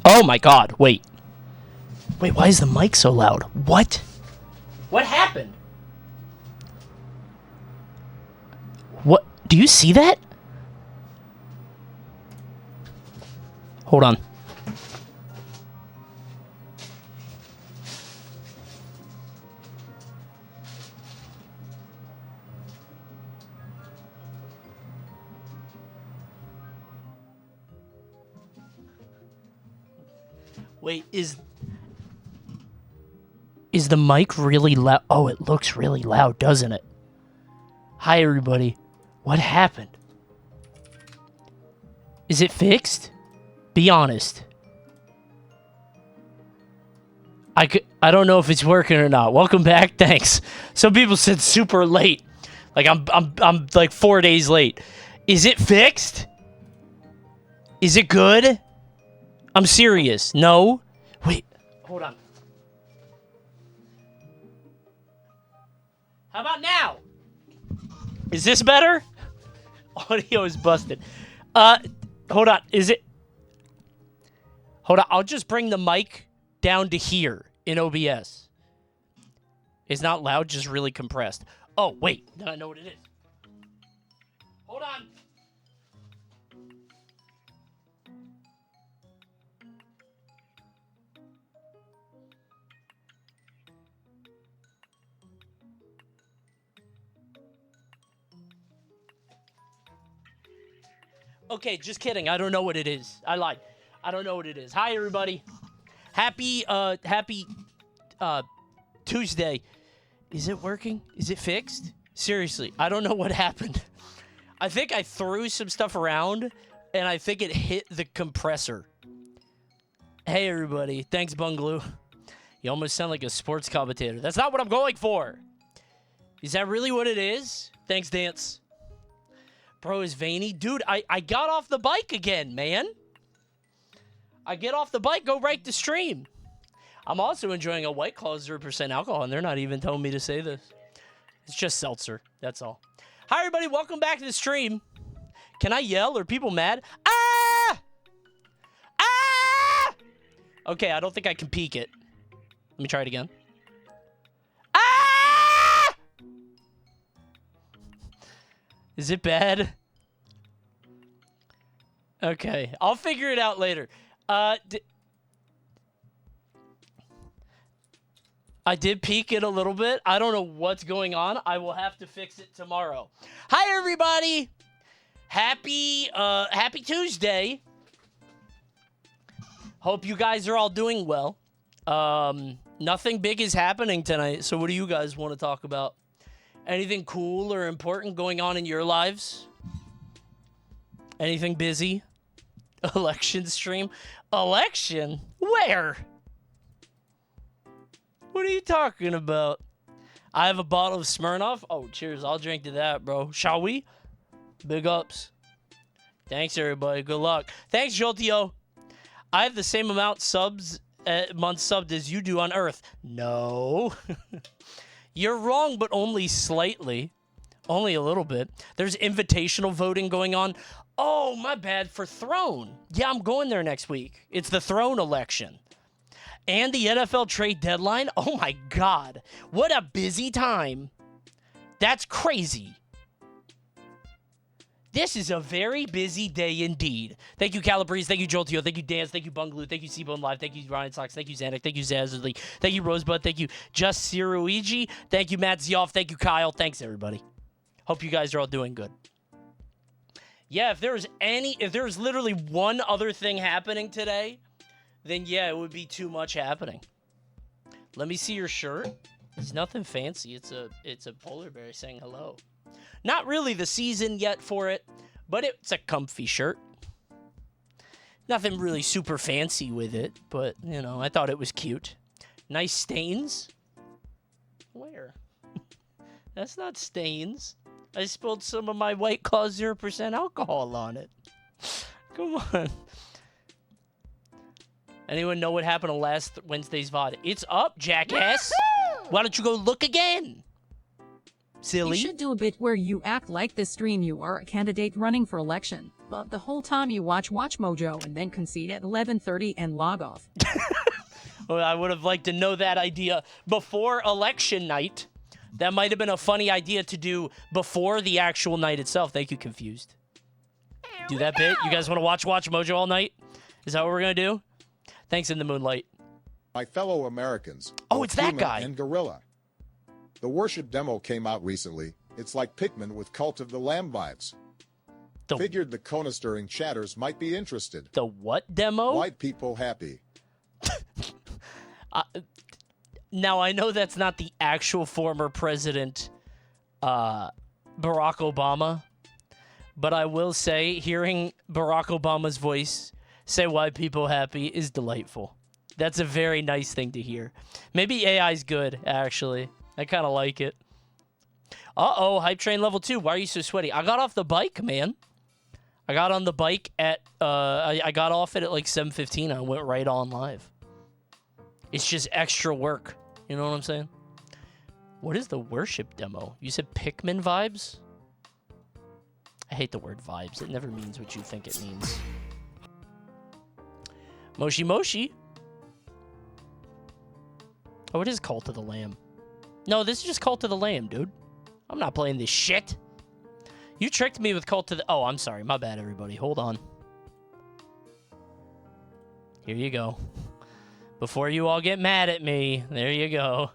Oh my god, wait. Wait, why is the mic so loud? What? What happened? What? Do you see that? Hold on. Wait, is the mic really loud? Oh, it looks really loud, doesn't it? Hi, everybody. What happened? Is it fixed? Be honest. I don't know if it's working or not. Welcome back. Thanks. Some people said super late. Like I'm like 4 days late. Is it fixed? Is it good? I'm serious. No? Wait. Hold on. How about now? Is this better? Audio is busted. Hold on. Is it? Hold on. I'll just bring the mic down to here in OBS. It's not loud, just really compressed. Oh, wait. Now I know what it is. Hold on. Okay, just kidding. I don't know what it is. I lied. I don't know what it is. Hi, everybody. Happy Tuesday. Is it working? Is it fixed? Seriously, I don't know what happened. I think I threw some stuff around, and I think it hit the compressor. Hey, everybody. Thanks, Bungalow. You almost sound like a sports commentator. That's not what I'm going for. Is that really what it is? Thanks, Dance. Bro is veiny. Dude, I got off the bike again, man. I get off the bike, go right to stream. I'm also enjoying a White Claw 0% alcohol, and they're not even telling me to say this. It's just seltzer. That's all. Hi, everybody. Welcome back to the stream. Can I yell? Are people mad? Ah! Ah! Okay, I don't think I can peek it. Let me try it again. Ah! Is it bad? Okay, I'll figure it out later. I did peek it a little bit. I don't know what's going on. I will have to fix it tomorrow. Hi, everybody. Happy Tuesday. Hope you guys are all doing well. Nothing big is happening tonight, so what do you guys want to talk about? Anything cool or important going on in your lives? Anything busy? Election stream? Election? Where? What are you talking about? I have a bottle of Smirnoff. Oh, cheers. I'll drink to that, bro. Shall we? Big ups. Thanks, everybody. Good luck. Thanks, Joltio. I have the same amount months subbed as you do on Earth. No. You're wrong, but only slightly. Only a little bit. There's invitational voting going on. Oh, my bad. For Throne. Yeah, I'm going there next week. It's the Throne election. And the NFL trade deadline. Oh, my God. What a busy time. That's crazy. This is a very busy day indeed. Thank you, Calabrese. Thank you, Joltio. Thank you, Dance. Thank you, Bungaloo. Thank you, Seabone Live. Thank you, Ryan Sox. Thank you, Xanac. Thank you, Zazerly. Thank you, Rosebud. Thank you, Just Ciruigi. Thank you, Matt Zioff. Thank you, Kyle. Thanks, everybody. Hope you guys are all doing good. Yeah, if there's literally one other thing happening today, then yeah, it would be too much happening. Let me see your shirt. It's nothing fancy. It's a polar bear saying hello. Not really the season yet for it, but it's a comfy shirt. Nothing really super fancy with it, but, you know, I thought it was cute. Nice stains. Where? That's not stains. I spilled some of my White Claw 0% alcohol on it. Come on. Anyone know what happened to last Wednesday's VOD? It's up, jackass. Why don't you go look again? Silly. You should do a bit where you act like this stream you are a candidate running for election. But the whole time you watch Mojo and then concede at 11:30 and log off. Well, I would have liked to know that idea before election night. That might have been a funny idea to do before the actual night itself. Thank you, Confused. Do that bit? You guys want to watch Mojo all night? Is that what we're going to do? Thanks, In the Moonlight. My fellow Americans. Oh, it's that guy. And Gorilla. The worship demo came out recently. It's like Pikmin with Cult of the Lamb vibes. Figured the Kona-stirring chatters might be interested. The what demo? White people happy. Now, I know that's not the actual former president, Barack Obama, but I will say hearing Barack Obama's voice say white people happy is delightful. That's a very nice thing to hear. Maybe AI's good, actually. I kind of like it. Uh-oh, Hype Train level 2. Why are you so sweaty? I got off the bike, man. I got on the bike at, I got off it at like 7:15. I went right on live. It's just extra work. You know what I'm saying? What is the worship demo? You said Pikmin vibes? I hate the word vibes. It never means what you think it means. Moshi Moshi. Oh, it is Cult of the Lamb. No, this is just Cult of the Lamb, dude. I'm not playing this shit. You tricked me with Cult of the... Oh, I'm sorry. My bad, everybody. Hold on. Here you go. Before you all get mad at me, there you go.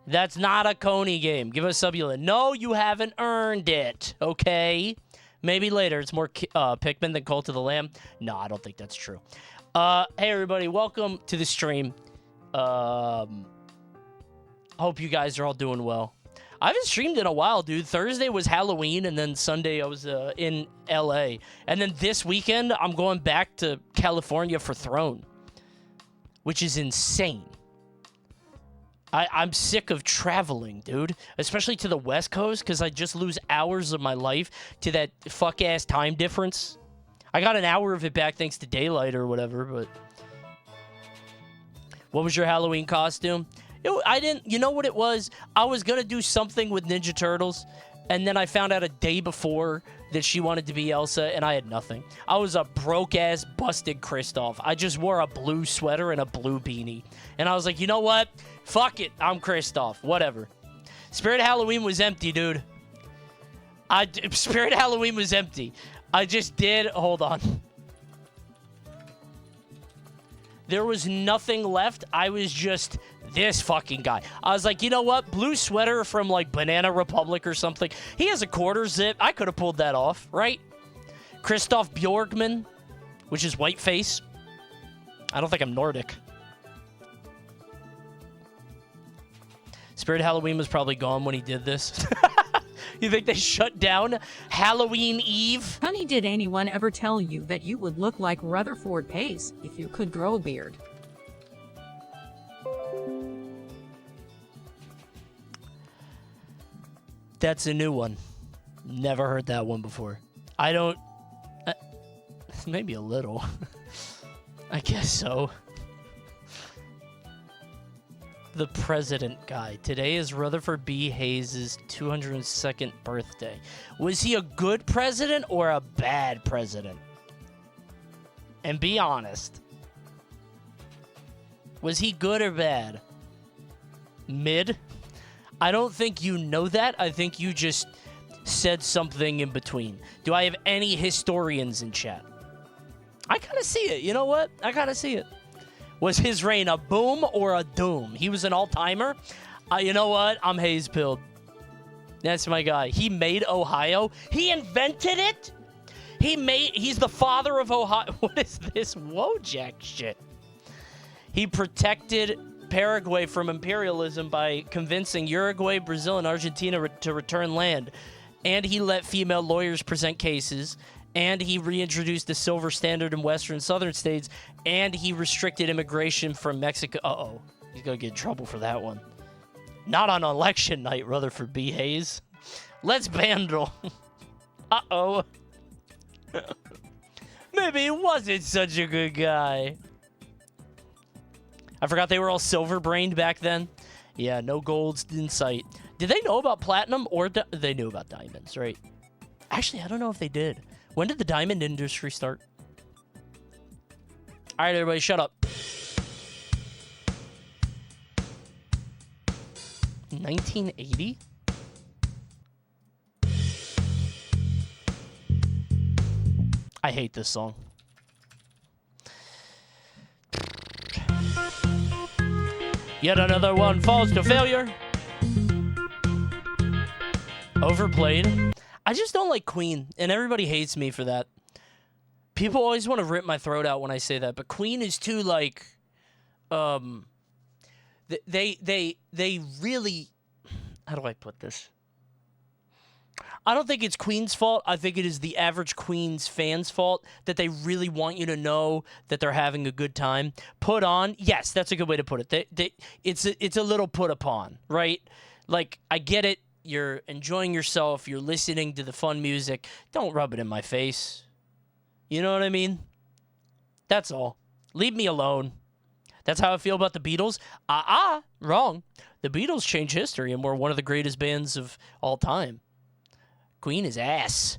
That's not a Coney game. Give us Subulin. No, you haven't earned it, okay? Maybe later. It's more Pikmin than Cult of the Lamb. No, I don't think that's true. Hey, everybody. Welcome to the stream. Hope you guys are all doing well. I haven't streamed in a while, dude. Thursday was Halloween, and then Sunday I was in LA. And then this weekend, I'm going back to California for Throne, which is insane. I'm sick of traveling, dude, especially to the West Coast, because I just lose hours of my life to that fuck-ass time difference. I got an hour of it back thanks to daylight or whatever, but... What was your Halloween costume? I didn't... You know what it was? I was going to do something with Ninja Turtles, and then I found out a day before that she wanted to be Elsa, and I had nothing. I was a broke-ass, busted Kristoff. I just wore a blue sweater and a blue beanie. And I was like, you know what? Fuck it. I'm Kristoff. Whatever. Spirit Halloween was empty, dude. Spirit Halloween was empty. I just did... Hold on. There was nothing left. I was just this fucking guy. I was like, you know what? Blue sweater from, like, Banana Republic or something. He has a quarter zip. I could have pulled that off, right? Kristoff Bjorkman, which is whiteface. I don't think I'm Nordic. Spirit Halloween was probably gone when he did this. You think they shut down Halloween Eve? Honey, did anyone ever tell you that you would look like Rutherford Pace if you could grow a beard? That's a new one. Never heard that one before. I don't... maybe a little. I guess so. The president guy. Today is Rutherford B. Hayes' 202nd birthday. Was he a good president or a bad president? And be honest. Was he good or bad? Mid? I don't think you know that. I think you just said something in between. Do I have any historians in chat? I kind of see it. You know what? I kind of see it. Was his reign a boom or a doom? He was an all-timer? You know what? I'm Hayes-pilled. That's my guy. He made Ohio. He invented it? He's the father of Ohio. What is this Wojak shit? He protected Paraguay from imperialism by convincing Uruguay, Brazil, and Argentina to return land. And he let female lawyers present cases. And he reintroduced the silver standard in western and southern states. And he restricted immigration from Mexico. Uh-oh. He's going to get in trouble for that one. Not on election night, Rutherford B. Hayes. Let's bandle. Uh-oh. Maybe he wasn't such a good guy. I forgot they were all silver-brained back then. Yeah, no golds in sight. Did they know about platinum or... They knew about diamonds, right? Actually, I don't know if they did. When did the diamond industry start? All right, everybody, shut up. 1980? I hate this song. Yet another one falls to failure. Overplayed. I just don't like Queen, and everybody hates me for that. People always want to rip my throat out when I say that, but Queen is too, like, they really, how do I put this? I don't think it's Queen's fault. I think it is the average Queen's fans' fault that they really want you to know that they're having a good time. Put on, yes, that's a good way to put it. It's a little put upon, right? Like, I get it. You're enjoying yourself. You're listening to the fun music. Don't rub it in my face. You know what I mean? That's all. Leave me alone. That's how I feel about the Beatles. Wrong. The Beatles changed history and were one of the greatest bands of all time. Queen is ass.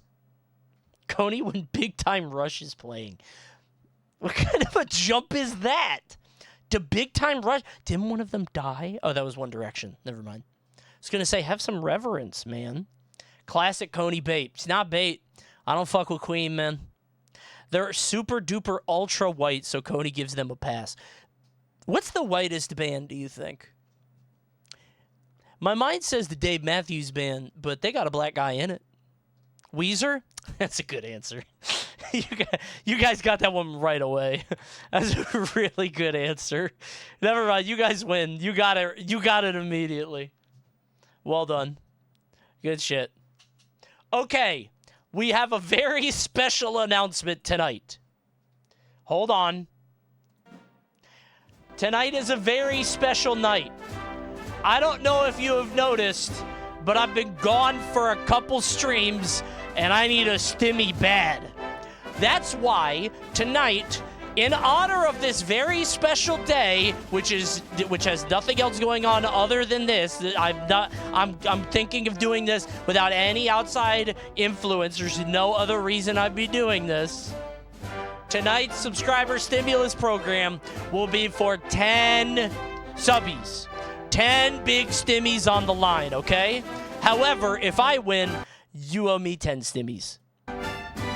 Coney when Big Time Rush is playing. What kind of a jump is that? To Big Time Rush? Didn't one of them die? Oh, that was One Direction. Never mind. I was going to say, have some reverence, man. Classic Coney bait. It's not bait. I don't fuck with Queen, man. They're super duper ultra white, so Coney gives them a pass. What's the whitest band, do you think? My mind says the Dave Matthews Band, but they got a black guy in it. Weezer? That's a good answer. You guys got that one right away. That's a really good answer. Never mind. You guys win. You got it immediately. Well done. Good shit. Okay. We have a very special announcement tonight. Hold on. Tonight is a very special night. I don't know if you have noticed, but I've been gone for a couple streams, and I need a stimmy bad. That's why tonight, in honor of this very special day, which has nothing else going on other than this, I'm thinking of doing this without any outside influence. There's no other reason I'd be doing this. Tonight's subscriber stimulus program will be for 10 subbies. 10 big stimmies on the line, okay? However, if I win, you owe me 10 stimmies.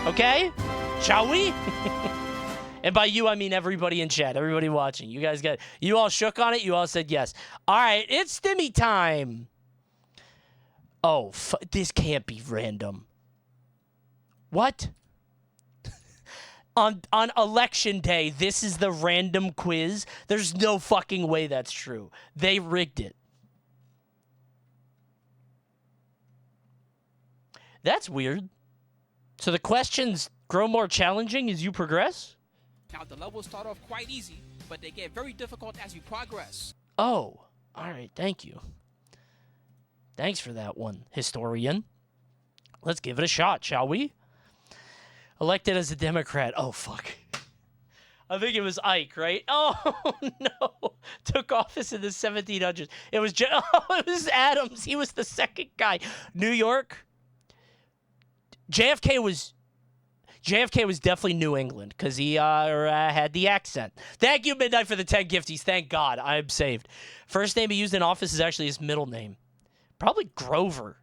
Okay? Shall we? And by you, I mean everybody in chat, everybody watching. You guys you all shook on it? You all said yes. All right, it's stimmy time. Oh, this can't be random. What? On election day, this is the random quiz? There's no fucking way that's true. They rigged it. That's weird. So the questions grow more challenging as you progress? Now, the levels start off quite easy, but they get very difficult as you progress. Oh, all right. Thank you. Thanks for that one, historian. Let's give it a shot, shall we? Elected as a Democrat. Oh, fuck. I think it was Ike, right? Oh, no. Took office in the 1700s. It was Adams. He was the second guy. New York. JFK was definitely New England because he had the accent. Thank you, Midnight, for the 10 gifties. Thank God. I'm saved. First name he used in office is actually his middle name. Probably Grover.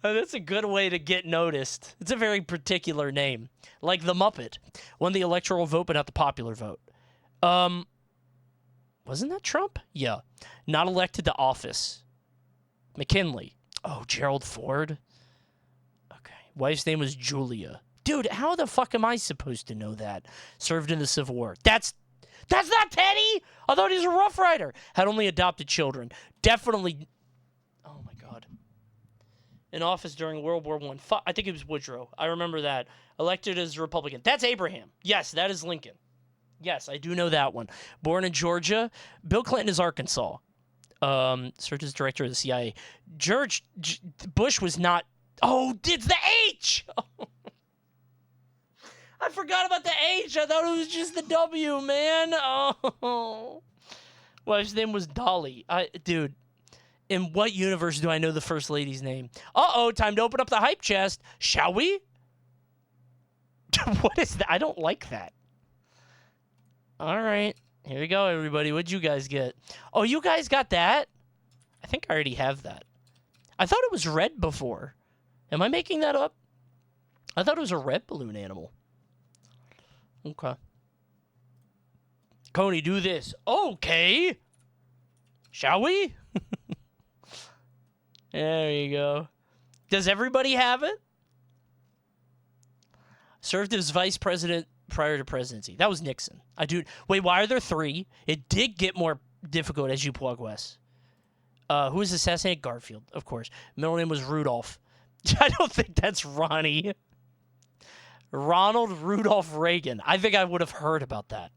That's a good way to get noticed. It's a very particular name. Like the Muppet. Won the electoral vote, but not the popular vote. Wasn't that Trump? Yeah. Not elected to office. McKinley. Oh, Gerald Ford. Okay. Wife's name was Julia. Dude, how the fuck am I supposed to know that? Served in the Civil War. That's not Teddy! I thought he was a Rough Rider. Had only adopted children. Definitely... Oh, my God. In office during World War I. I think it was Woodrow. I remember that. Elected as a Republican. That's Abraham. Yes, that is Lincoln. Yes, I do know that one. Born in Georgia. Bill Clinton is Arkansas. Served as director of the CIA. George Bush was not... Oh, it's the H! I forgot about the H. I thought it was just the W, man. Oh. Well, his name was Dolly. Dude, In what universe do I know the First Lady's name? Uh-oh, time to open up the hype chest. Shall we? What is that? I don't like that. All right. Here we go, everybody. What'd you guys get? Oh, you guys got that? I think I already have that. I thought it was red before. Am I making that up? I thought it was a red balloon animal. Okay. Coney, do this. Okay. Shall we? There you go. Does everybody have it? Served as vice president prior to presidency. That was Nixon. Wait, why are there 3? It did get more difficult as you plug West. Who was assassinated? Garfield, of course. Middle name was Rudolph. I don't think that's Ronnie. Ronald Rudolph Reagan. I think I would have heard about that.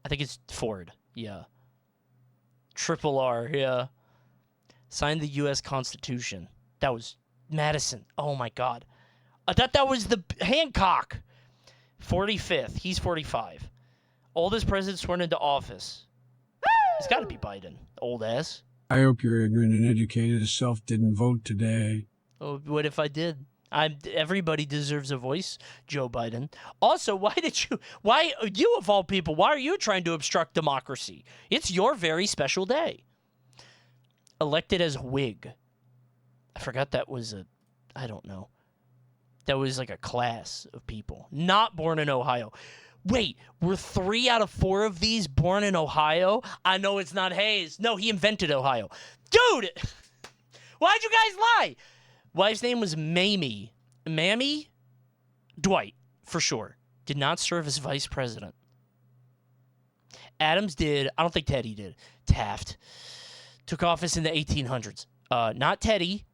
I think it's Ford. Yeah. Triple R. Yeah. Signed the U.S. Constitution. That was Madison. Oh, my God. I thought that was the Hancock. 45th. He's 45. Oldest president sworn into office. It's got to be Biden. Old ass. I hope your ignorant and educated self didn't vote today. Oh, what if I did? Everybody deserves a voice, Joe Biden. Also, why you of all people, why are you trying to obstruct democracy? It's your very special day. Elected as Whig. I forgot that was I don't know. That was like a class of people. Not born in Ohio. Wait, were 3 out of 4 of these born in Ohio? I know it's not Hayes. No, he invented Ohio. Dude! Why'd you guys lie? Wife's name was Mamie. Mammy? Dwight, for sure. Did not serve as vice president. Adams did. I don't think Teddy did. Taft. Took office in the 1800s. Not Teddy.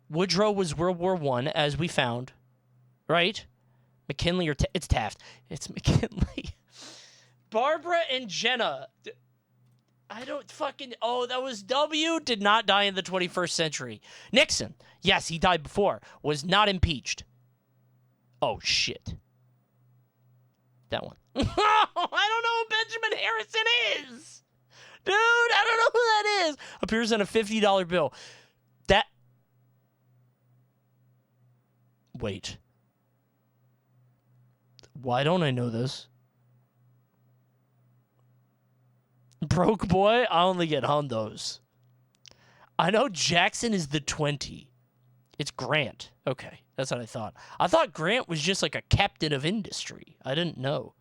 Woodrow was World War I, as we found. Right? McKinley or it's Taft. It's McKinley. Barbara and Jenna. I don't fucking... Oh, that was W. Did not die in the 21st century. Nixon. Yes, he died before. Was not impeached. Oh, shit. That one. I don't know who Benjamin Harrison is. Dude, I don't know who that is. Appears on a $50 bill. That... Wait. Why don't I know this? Broke boy, I only get hundos. I know Jackson is the 20. It's Grant. Okay, that's what I thought. I thought Grant was just like a captain of industry. I didn't know.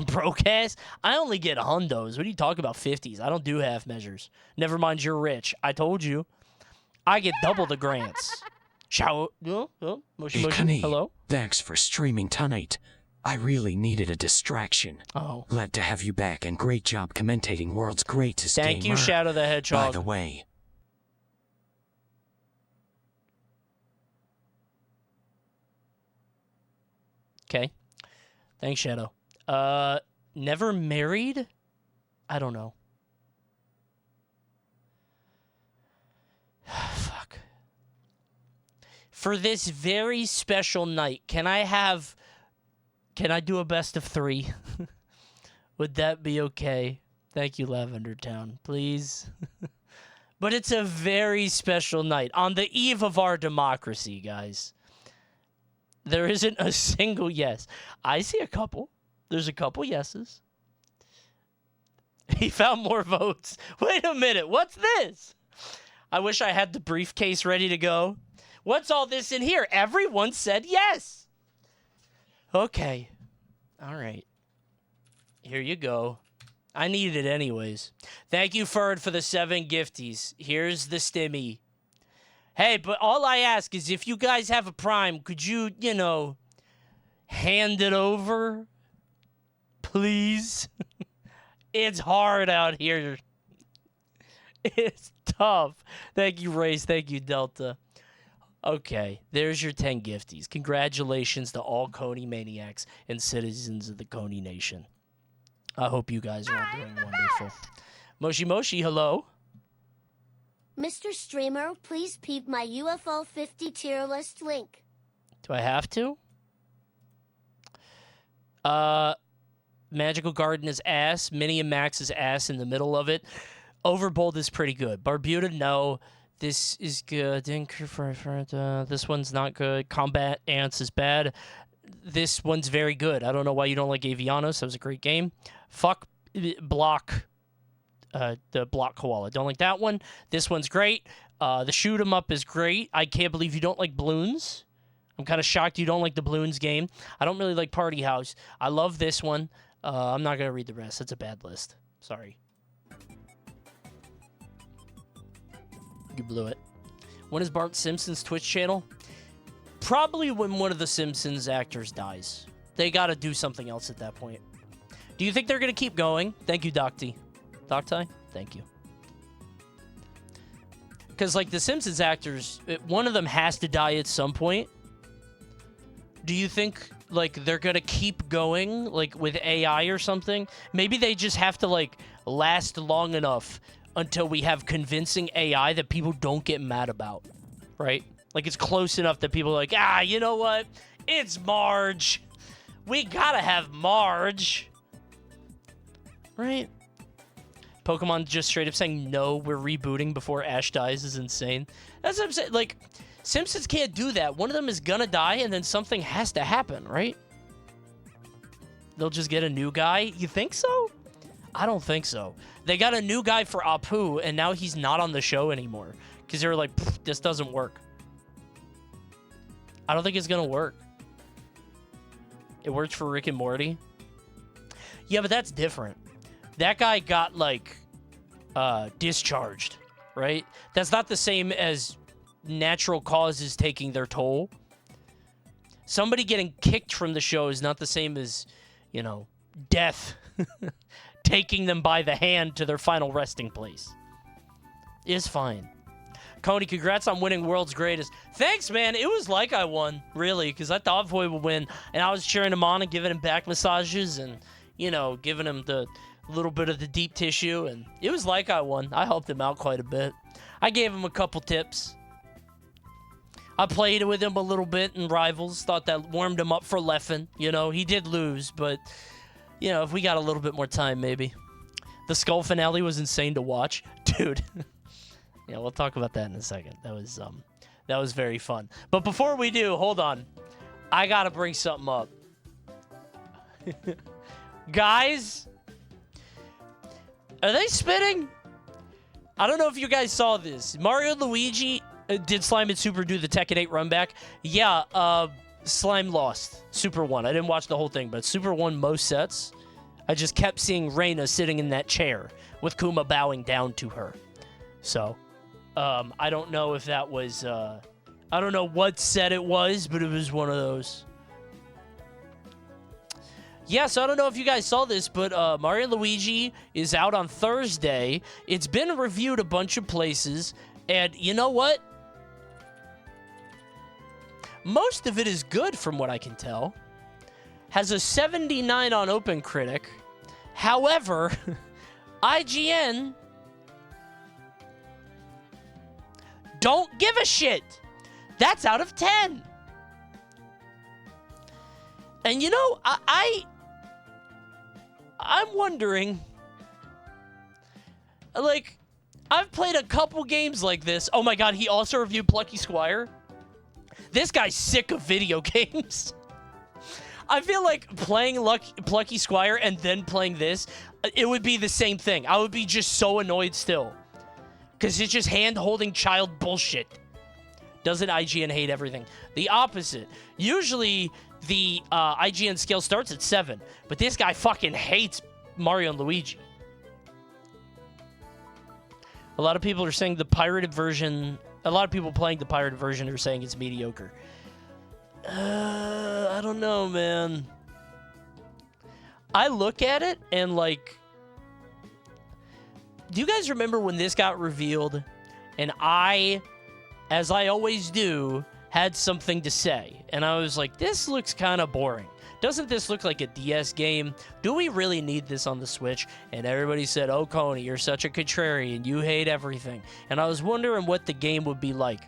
Broke ass, I only get hundos. What are you talking about, 50s? I don't do half measures. Never mind, you're rich. I told you. I get double the grants. Moshi, Coney, hello? Thanks for streaming tonight. I really needed a distraction. Oh. Glad to have you back, and great job commentating World's Greatest Gamer. Thank you, Shadow the Hedgehog. By the way. Okay. Thanks, Shadow. Never married? I don't know. Fuck. For this very special night, can I do a best of 3? Would that be okay? Thank you, Lavender Town. Please. But it's a very special night. On the eve of our democracy, guys. There isn't a single yes. I see a couple. There's a couple yeses. He found more votes. Wait a minute. What's this? I wish I had the briefcase ready to go. What's all this in here? Everyone said yes. Okay. All right. Here you go. I needed it anyways. Thank you, Ferd, for the 7 gifties. Here's the stimmy. Hey, but all I ask is if you guys have a Prime, could you, hand it over? Please? It's hard out here. It's tough. Thank you, Race. Thank you, Delta. Okay, there's your 10 gifties. Congratulations to all Coney maniacs and citizens of the Coney Nation. I hope you guys are all doing wonderful. Moshi Moshi, hello. Mr. Streamer, please peep my UFO 50 tier list link. Do I have to? Magical Garden is ass. Minnie and Max is ass in the middle of it. Overbold is pretty good. Barbuda, no. This is good. This one's not good. Combat Ants is bad. This one's very good. I don't know why you don't like Avianos. That was a great game. Fuck Block. The Block Koala. Don't like that one. This one's great. The Shoot 'em Up is great. I can't believe you don't like Balloons. I'm kind of shocked you don't like the Balloons game. I don't really like Party House. I love this one. I'm not going to read the rest. It's a bad list. Sorry. You blew it. When is Bart Simpson's Twitch channel? Probably when one of the Simpsons actors dies. They got to do something else at that point. Do you think they're going to keep going? Thank you, Docty. Docty? Thank you. Because, like, the Simpsons actors, one of them has to die at some point. Do you think, like, they're going to keep going, like, with AI or something? Maybe they just have to, like, last long enough until we have convincing AI that people don't get mad about, right? Like, it's close enough that people are like, you know what? It's Marge. We gotta have Marge. Right? Pokemon just straight up saying, no, we're rebooting before Ash dies is insane. That's what I'm saying. Like, Simpsons can't do that. One of them is gonna die, and then something has to happen, right? They'll just get a new guy? You think so? I don't think so. They got a new guy for Apu, and now he's not on the show anymore. Because they're like, this doesn't work. I don't think it's gonna work. It worked for Rick and Morty. Yeah, but that's different. That guy got, like, discharged, right? That's not the same as natural causes taking their toll. Somebody getting kicked from the show is not the same as, you know, death taking them by the hand to their final resting place. It's fine. Coney, congrats on winning World's Greatest. Thanks, man. It was like I won, really, because I thought Void would win, and I was cheering him on and giving him back massages and, you know, giving him the little bit of the deep tissue, and it was like I won. I helped him out quite a bit. I gave him a couple tips. I played with him a little bit in Rivals. Thought that warmed him up for Leffen. You know, he did lose, but, you know, if we got a little bit more time, maybe. The Skull finale was insane to watch. Dude. Yeah, we'll talk about that in a second. That was very fun. But before we do, hold on. I gotta bring something up. Guys, are they spitting? I don't know if you guys saw this. Mario and Luigi did Slime and Super do the Tekken 8 run back? Yeah, Slime lost. Super won. I didn't watch the whole thing, but Super won most sets. I just kept seeing Reina sitting in that chair with Kuma bowing down to her. So, I don't know if that was, I don't know what set it was, but it was one of those. Yeah, so I don't know if you guys saw this, but Mario & Luigi is out on Thursday. It's been reviewed a bunch of places, and you know what? Most of it is good from what I can tell. Has a 79 on OpenCritic. However, IGN don't give a shit. That's out of 10. And you know, I'm wondering, like, I've played a couple games like this. Oh my god, he also reviewed Plucky Squire. This guy's sick of video games. I feel like playing Plucky Squire and then playing this, it would be the same thing. I would be just so annoyed still. Because it's just hand-holding child bullshit. Doesn't IGN hate everything? The opposite. Usually, the IGN scale starts at 7. But this guy fucking hates Mario and Luigi. A lot of people are saying the pirated version... A lot of people playing the pirated version are saying it's mediocre. I don't know, man. I look at it and, like... Do you guys remember when this got revealed? And I, as I always do, had something to say. And I was like, this looks kind of boring. Doesn't this look like a DS game? Do we really need this on the Switch? And everybody said, oh, Coney, you're such a contrarian. You hate everything. And I was wondering what the game would be like.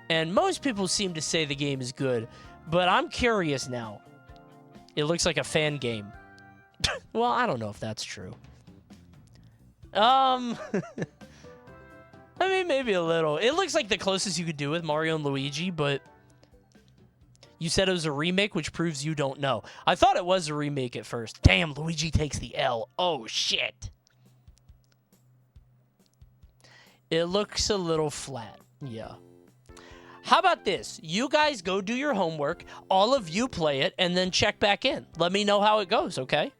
And most people seem to say the game is good. But I'm curious now. It looks like a fan game. Well, I don't know if that's true. I mean, maybe a little. It looks like the closest you could do with Mario and Luigi, but you said it was a remake, which proves you don't know. I thought it was a remake at first. Damn, Luigi takes the L. Oh, shit. It looks a little flat. Yeah. How about this? You guys go do your homework. All of you play it, and then check back in. Let me know how it goes, okay?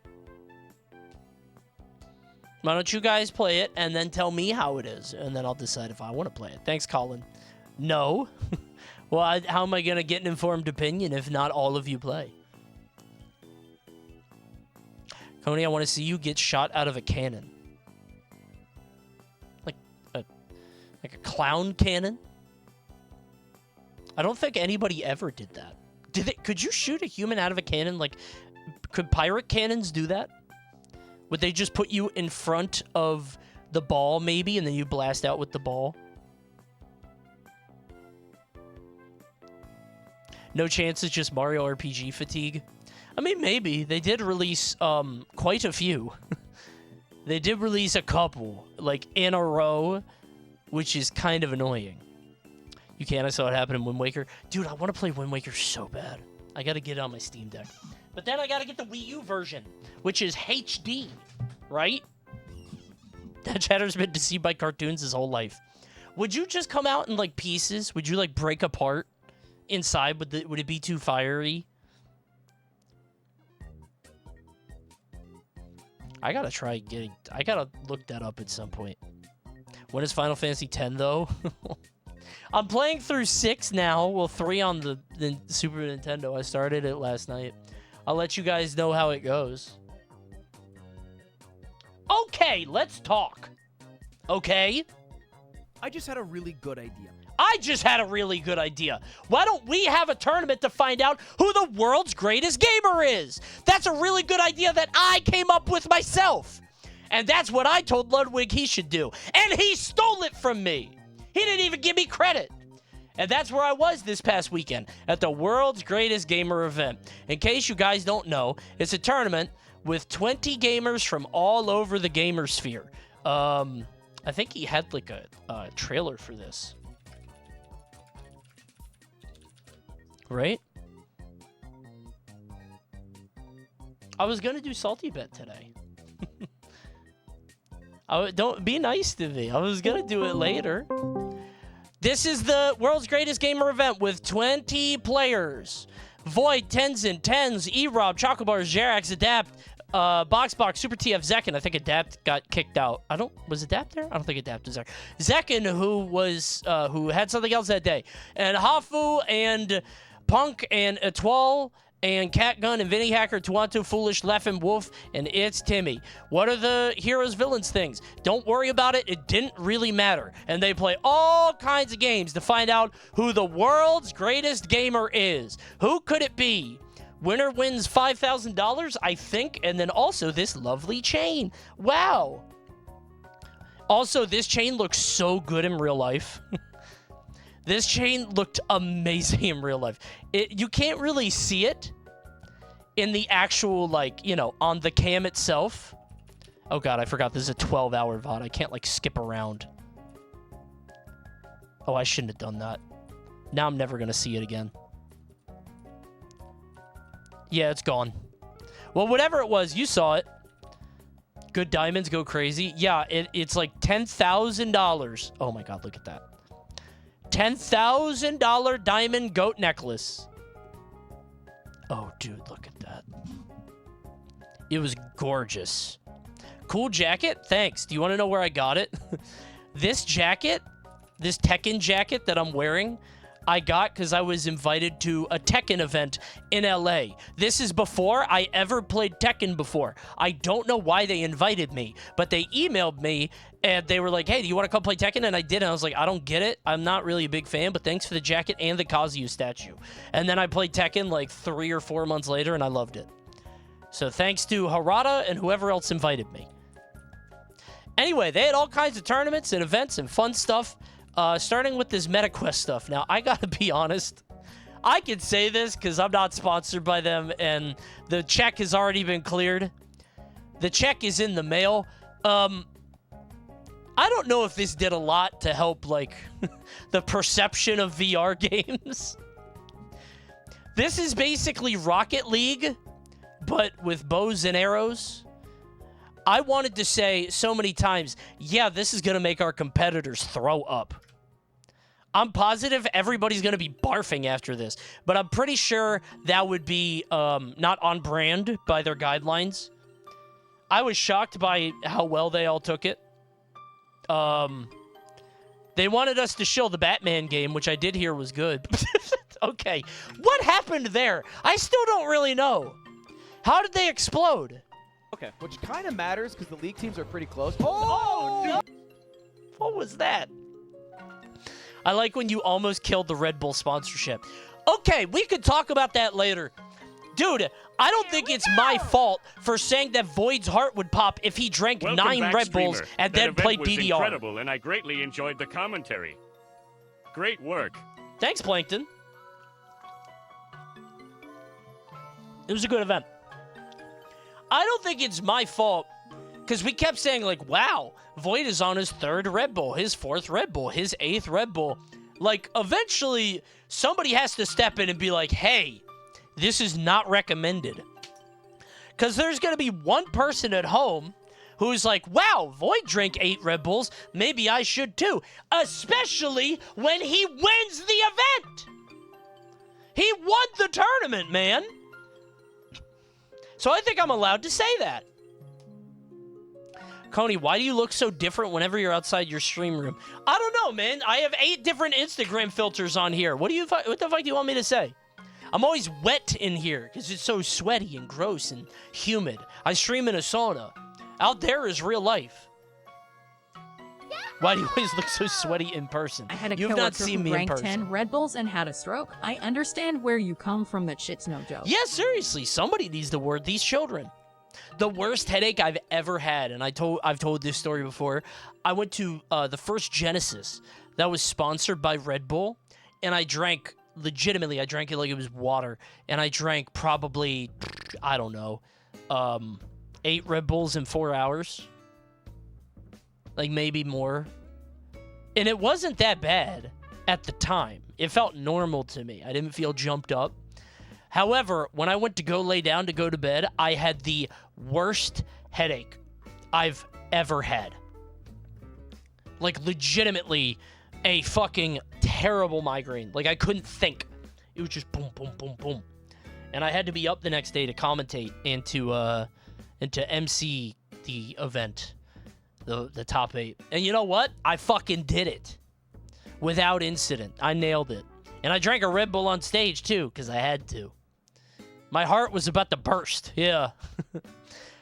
Why don't you guys play it, and then tell me how it is, and then I'll decide if I want to play it. Thanks, Colin. No. Well, how am I going to get an informed opinion if not all of you play? Coney, I want to see you get shot out of a cannon. Like a clown cannon? I don't think anybody ever did that. Could you shoot a human out of a cannon? Like, could pirate cannons do that? Would they just put you in front of the ball, maybe, and then you blast out with the ball? No chance it's just Mario RPG fatigue? I mean, maybe. They did release quite a few. They did release a couple, like, in a row, which is kind of annoying. You can't. I saw it happen in Wind Waker. Dude, I want to play Wind Waker so bad. I got to get it on my Steam Deck. But then I got to get the Wii U version, which is HD, right? That Chatter's been deceived by cartoons his whole life. Would you just come out in, like, pieces? Would you, like, break apart inside? Would it be too fiery? I got to try getting... I got to look that up at some point. When is Final Fantasy X, though? I'm playing through 6 now. Well, 3 on the Super Nintendo. I started it last night. I'll let you guys know how it goes. Okay, let's talk. Okay? I just had a really good idea. I just had a really good idea. Why don't we have a tournament to find out who the world's greatest gamer is? That's a really good idea that I came up with myself. And that's what I told Ludwig he should do. And he stole it from me. He didn't even give me credit. And that's where I was this past weekend, at the world's greatest gamer event. In case you guys don't know, it's a tournament with 20 gamers from all over the gamer sphere. I think he had like a trailer for this. Right? I was going to do Salty Bet today. Don't be nice to me. I was going to do it later. This is the world's greatest gamer event with 20 players. Void, Tenzin, Tenz, E-Rob, Chocobars, Jerax, Adapt, Boxbox, Super TF, Zekin. I think Adapt got kicked out. Was Adapt there? I don't think Adapt was there. Zekin, who had something else that day. And Hafu, and Punk, and Etoile, and Catgun, and Vinny Hacker, Tuanto, Foolish, Leffen, Wolf, and it's Timmy. What are the heroes, villains things? Don't worry about it. It didn't really matter. And they play all kinds of games to find out who the world's greatest gamer is. Who could it be? Winner wins $5,000, I think, and then also this lovely chain. Wow. Also, this chain looks so good in real life. This chain looked amazing in real life. You can't really see it in the actual, like, you know, on the cam itself. Oh, God, I forgot this is a 12-hour VOD. I can't, like, skip around. Oh, I shouldn't have done that. Now I'm never going to see it again. Yeah, it's gone. Well, whatever it was, you saw it. Good diamonds go crazy. Yeah, it's like $10,000. Oh, my God, look at that. $10,000 diamond goat necklace. Oh, dude, look at that. It was gorgeous. Cool jacket? Thanks. Do you want to know where I got it? This jacket, this Tekken jacket that I'm wearing, I got because I was invited to a Tekken event in LA. This is before I ever played Tekken before. I don't know why they invited me, but they emailed me and they were like, hey, do you want to come play Tekken? And I did, and I was like, I don't get it. I'm not really a big fan, but thanks for the jacket and the Kazuya statue. And then I played Tekken like 3 or 4 months later, and I loved it. So thanks to Harada and whoever else invited me. Anyway, they had all kinds of tournaments and events and fun stuff. Starting with this MetaQuest stuff. Now, I gotta be honest. I can say this because I'm not sponsored by them, and the check has already been cleared. The check is in the mail. I don't know if this did a lot to help, like, the perception of VR games. This is basically Rocket League, but with bows and arrows. I wanted to say so many times, yeah, this is going to make our competitors throw up. I'm positive everybody's going to be barfing after this, but I'm pretty sure that would be not on brand by their guidelines. I was shocked by how well they all took it. They wanted us to show the Batman game, which I did hear was good. Okay, what happened there? I still don't really know. How did they explode? Okay, which kind of matters because the league teams are pretty close. Oh, no! What was that? I like when you almost killed the Red Bull sponsorship. Okay, we could talk about that later. Dude, I don't think it's my fault for saying that Void's heart would pop if he drank 9 Red Bulls and then played DDR. Incredible, and I greatly enjoyed the commentary. Great work. Thanks, Plankton. It was a good event. I don't think it's my fault, because we kept saying, like, wow, Void is on his 3rd Red Bull, his 4th Red Bull, his 8th Red Bull. Like, eventually, somebody has to step in and be like, hey, this is not recommended. Because there's going to be one person at home who's like, wow, Void drank 8 Red Bulls, maybe I should too. Especially when he wins the event. He won the tournament, man. So I think I'm allowed to say that. Coney, why do you look so different whenever you're outside your stream room? I don't know, man. I have 8 different Instagram filters on here. What the fuck do you want me to say? I'm always wet in here because it's so sweaty and gross and humid. I stream in a sauna. Out there is real life. Why do you always look so sweaty in person? I had a You've not seen me in drank person. 10 Red Bulls and had a stroke. I understand where you come from. That shit's no joke. Yeah, seriously. Somebody needs to word these children. The worst headache I've ever had, and I've told this story before. I went to the first Genesis that was sponsored by Red Bull, and I drank, legitimately, I drank it like it was water, and I drank probably, I don't know, 8 Red Bulls in 4 hours. Like, maybe more. And it wasn't that bad at the time. It felt normal to me. I didn't feel jumped up. However, when I went to go lay down to go to bed, I had the worst headache I've ever had. Like, legitimately a fucking terrible migraine. Like, I couldn't think. It was just boom, boom, boom, boom. And I had to be up the next day to commentate and to MC the event. The top 8. And you know what? I fucking did it. Without incident. I nailed it. And I drank a Red Bull on stage, too, because I had to. My heart was about to burst. Yeah.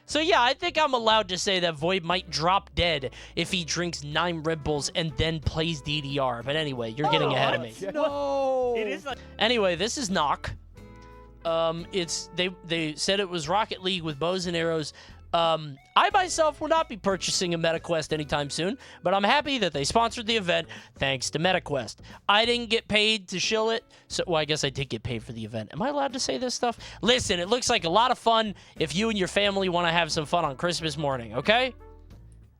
So, yeah, I think I'm allowed to say that Void might drop dead if he drinks 9 Red Bulls and then plays DDR. But anyway, you're getting ahead of me. No. It is like... Anyway, this is Knock. They said it was Rocket League with bows and arrows. I myself will not be purchasing a MetaQuest anytime soon, but I'm happy that they sponsored the event thanks to MetaQuest. I didn't get paid to shill it, so well, I guess I did get paid for the event. Am I allowed to say this stuff? Listen, it looks like a lot of fun if you and your family want to have some fun on Christmas morning, okay?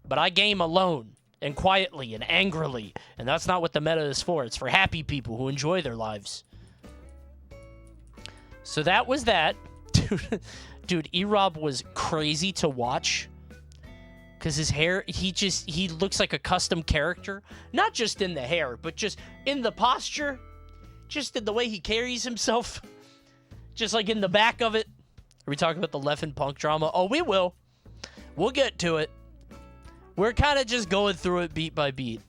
But I game alone and quietly and angrily, and that's not what the meta is for. It's for happy people who enjoy their lives. So that was that. Dude, E-Rob was crazy to watch because his hair, he looks like a custom character. Not just in the hair, but just in the posture, just in the way he carries himself, just like in the back of it. Are we talking about the Left and Punk drama? Oh, we will. We'll get to it. We're kind of just going through it beat by beat.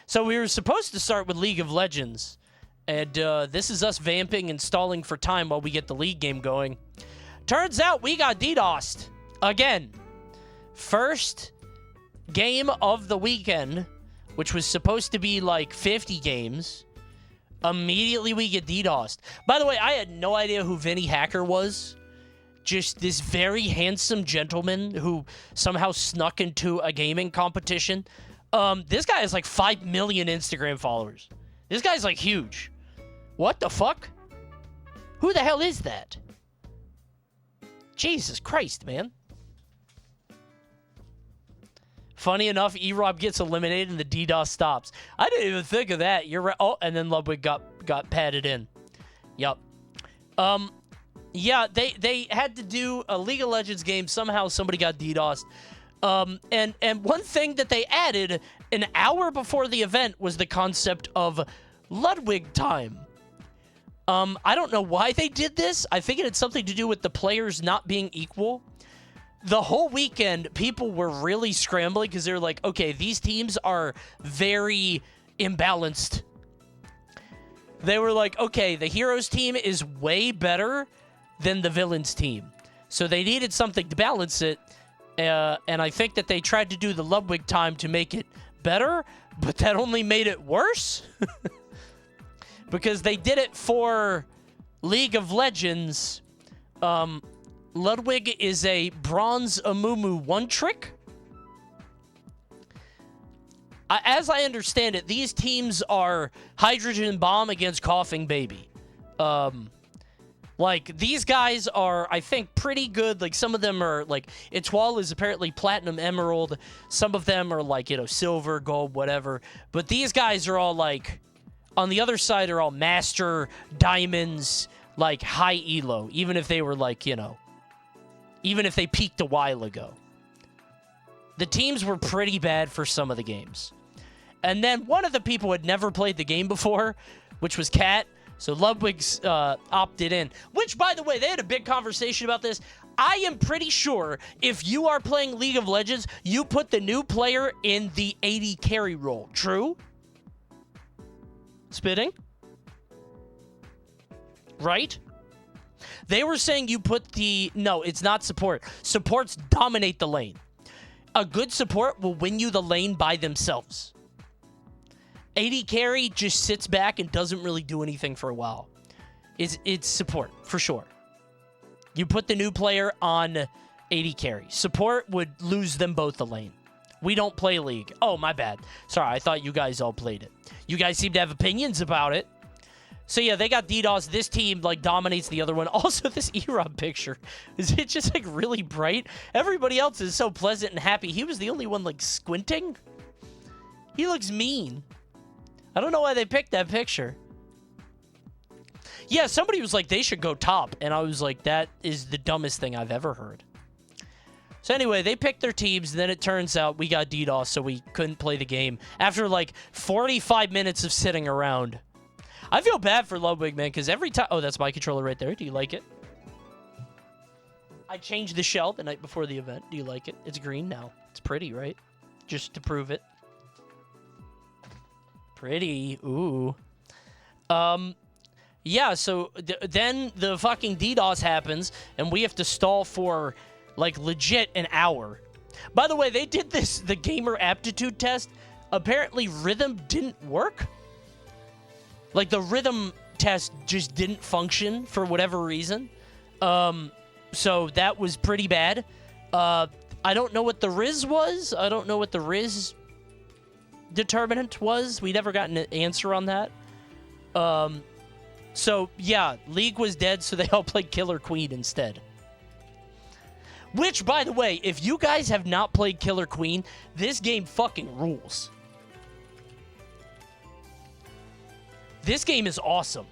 So we were supposed to start with League of Legends, and this is us vamping and stalling for time while we get the League game going. Turns out we got DDoSed again. First game of the weekend, which was supposed to be like 50 games. Immediately we get DDoSed. By the way, I had no idea who Vinny Hacker was. Just this very handsome gentleman who somehow snuck into a gaming competition. This guy has like 5 million Instagram followers. This guy's like huge. What the fuck? Who the hell is that? Jesus Christ, man. Funny enough, E-Rob gets eliminated and the DDoS stops. I didn't even think of that. You're right. Oh, and then Ludwig got padded in. Yup. Yeah, they had to do a League of Legends game. Somehow somebody got DDoSed. And one thing that they added an hour before the event was the concept of Ludwig time. I don't know why they did this. I think it had something to do with the players not being equal. The whole weekend, people were really scrambling because they're like, okay, these teams are very imbalanced. They were like, okay, the heroes team is way better than the villains team. So they needed something to balance it. And I think that they tried to do the Ludwig time to make it better, but that only made it worse. Because they did it for League of Legends. Ludwig is a bronze Amumu one-trick. As I understand it, these teams are Hydrogen Bomb against Coughing Baby. Like, these guys are, I think, pretty good. Like, some of them are, like, Etoile is apparently Platinum Emerald. Some of them are, like, you know, Silver, Gold, whatever. But these guys are all, like, on the other side are all Master, Diamonds, like, high Elo. Even if they were, like, you know, even if they peaked a while ago. The teams were pretty bad for some of the games. And then one of the people had never played the game before, which was Kat. So Ludwig's opted in. Which, by the way, they had a big conversation about this. I am pretty sure if you are playing League of Legends, you put the new player in the AD carry role. True? Spitting? Right? They were saying you put the... No, it's not support. Supports dominate the lane. A good support will win you the lane by themselves. AD carry just sits back and doesn't really do anything for a while. It's support, for sure. You put the new player on AD carry. Support would lose them both the lane. We don't play League. Oh, my bad. Sorry, I thought you guys all played it. You guys seem to have opinions about it. So, yeah, they got DDoS. This team, like, dominates the other one. Also, this E-Rob picture. Is it just, like, really bright? Everybody else is so pleasant and happy. He was the only one, like, squinting. He looks mean. I don't know why they picked that picture. Yeah, somebody was like, they should go top. And I was like, that is the dumbest thing I've ever heard. So anyway, they picked their teams. And then it turns out we got DDoS, so we couldn't play the game. After, like, 45 minutes of sitting around. I feel bad for Ludwig, man, because every time... Oh, that's my controller right there. Do you like it? I changed the shell the night before the event. Do you like it? It's green now. It's pretty, right? Just to prove it. Pretty. Ooh. Yeah, so then the fucking DDoS happens, and we have to stall for, like, legit an hour. By the way, they did the gamer aptitude test. Apparently, rhythm didn't work. Like, the rhythm test just didn't function for whatever reason. So that was pretty bad. I don't know what the Riz was. I don't know what the Riz determinant was. We never got an answer on that. So, yeah, League was dead, so they all played Killer Queen instead. Which, by the way, if you guys have not played Killer Queen, this game fucking rules. This game is awesome.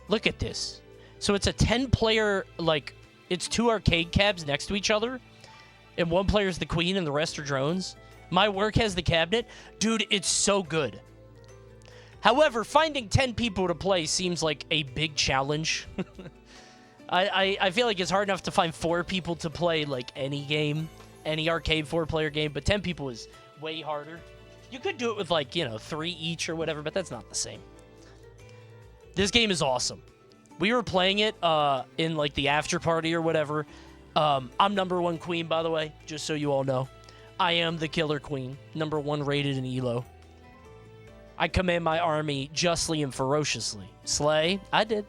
Look at this. So it's a 10-player, like, it's 2 arcade cabs next to each other. And one player's the queen and the rest are drones. My work has the cabinet. Dude, it's so good. However, finding 10 people to play seems like a big challenge. I feel like it's hard enough to find 4 people to play, like, any game. Any arcade 4-player game. But 10 people is way harder. You could do it with, like, you know, 3 each or whatever, but that's not the same. This game is awesome. We were playing it in, like, the after party or whatever. I'm #1 queen, by the way, just so you all know. I am the Killer Queen, #1 rated in Elo. I command my army justly and ferociously. Slay? I did.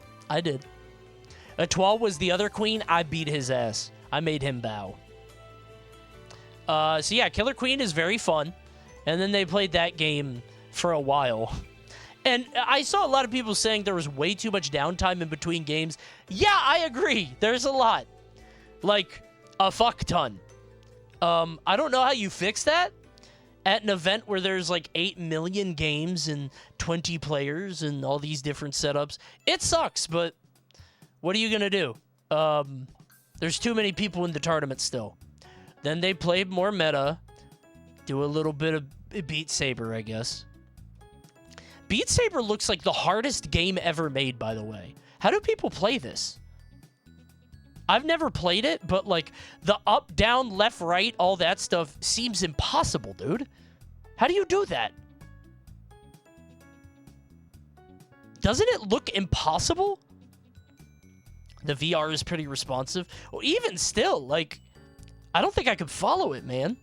Etoile was the other queen. I beat his ass. I made him bow. So, yeah, Killer Queen is very fun. And then they played that game for a while. And I saw a lot of people saying there was way too much downtime in between games. Yeah, I agree. There's a lot. Like, A fuck ton. I don't know how you fix that at an event where there's like 8 million games and 20 players and all these different setups. It sucks, but what are you going to do? There's too many people in the tournament still. Then they play more meta, do a little bit of Beat Saber, I guess. Beat Saber looks like the hardest game ever made, by the way. How do people play this? I've never played it, but like the up, down, left, right, all that stuff seems impossible, dude. How do you do that? Doesn't it look impossible? The VR is pretty responsive. Well, even still, like, I don't think I could follow it, man.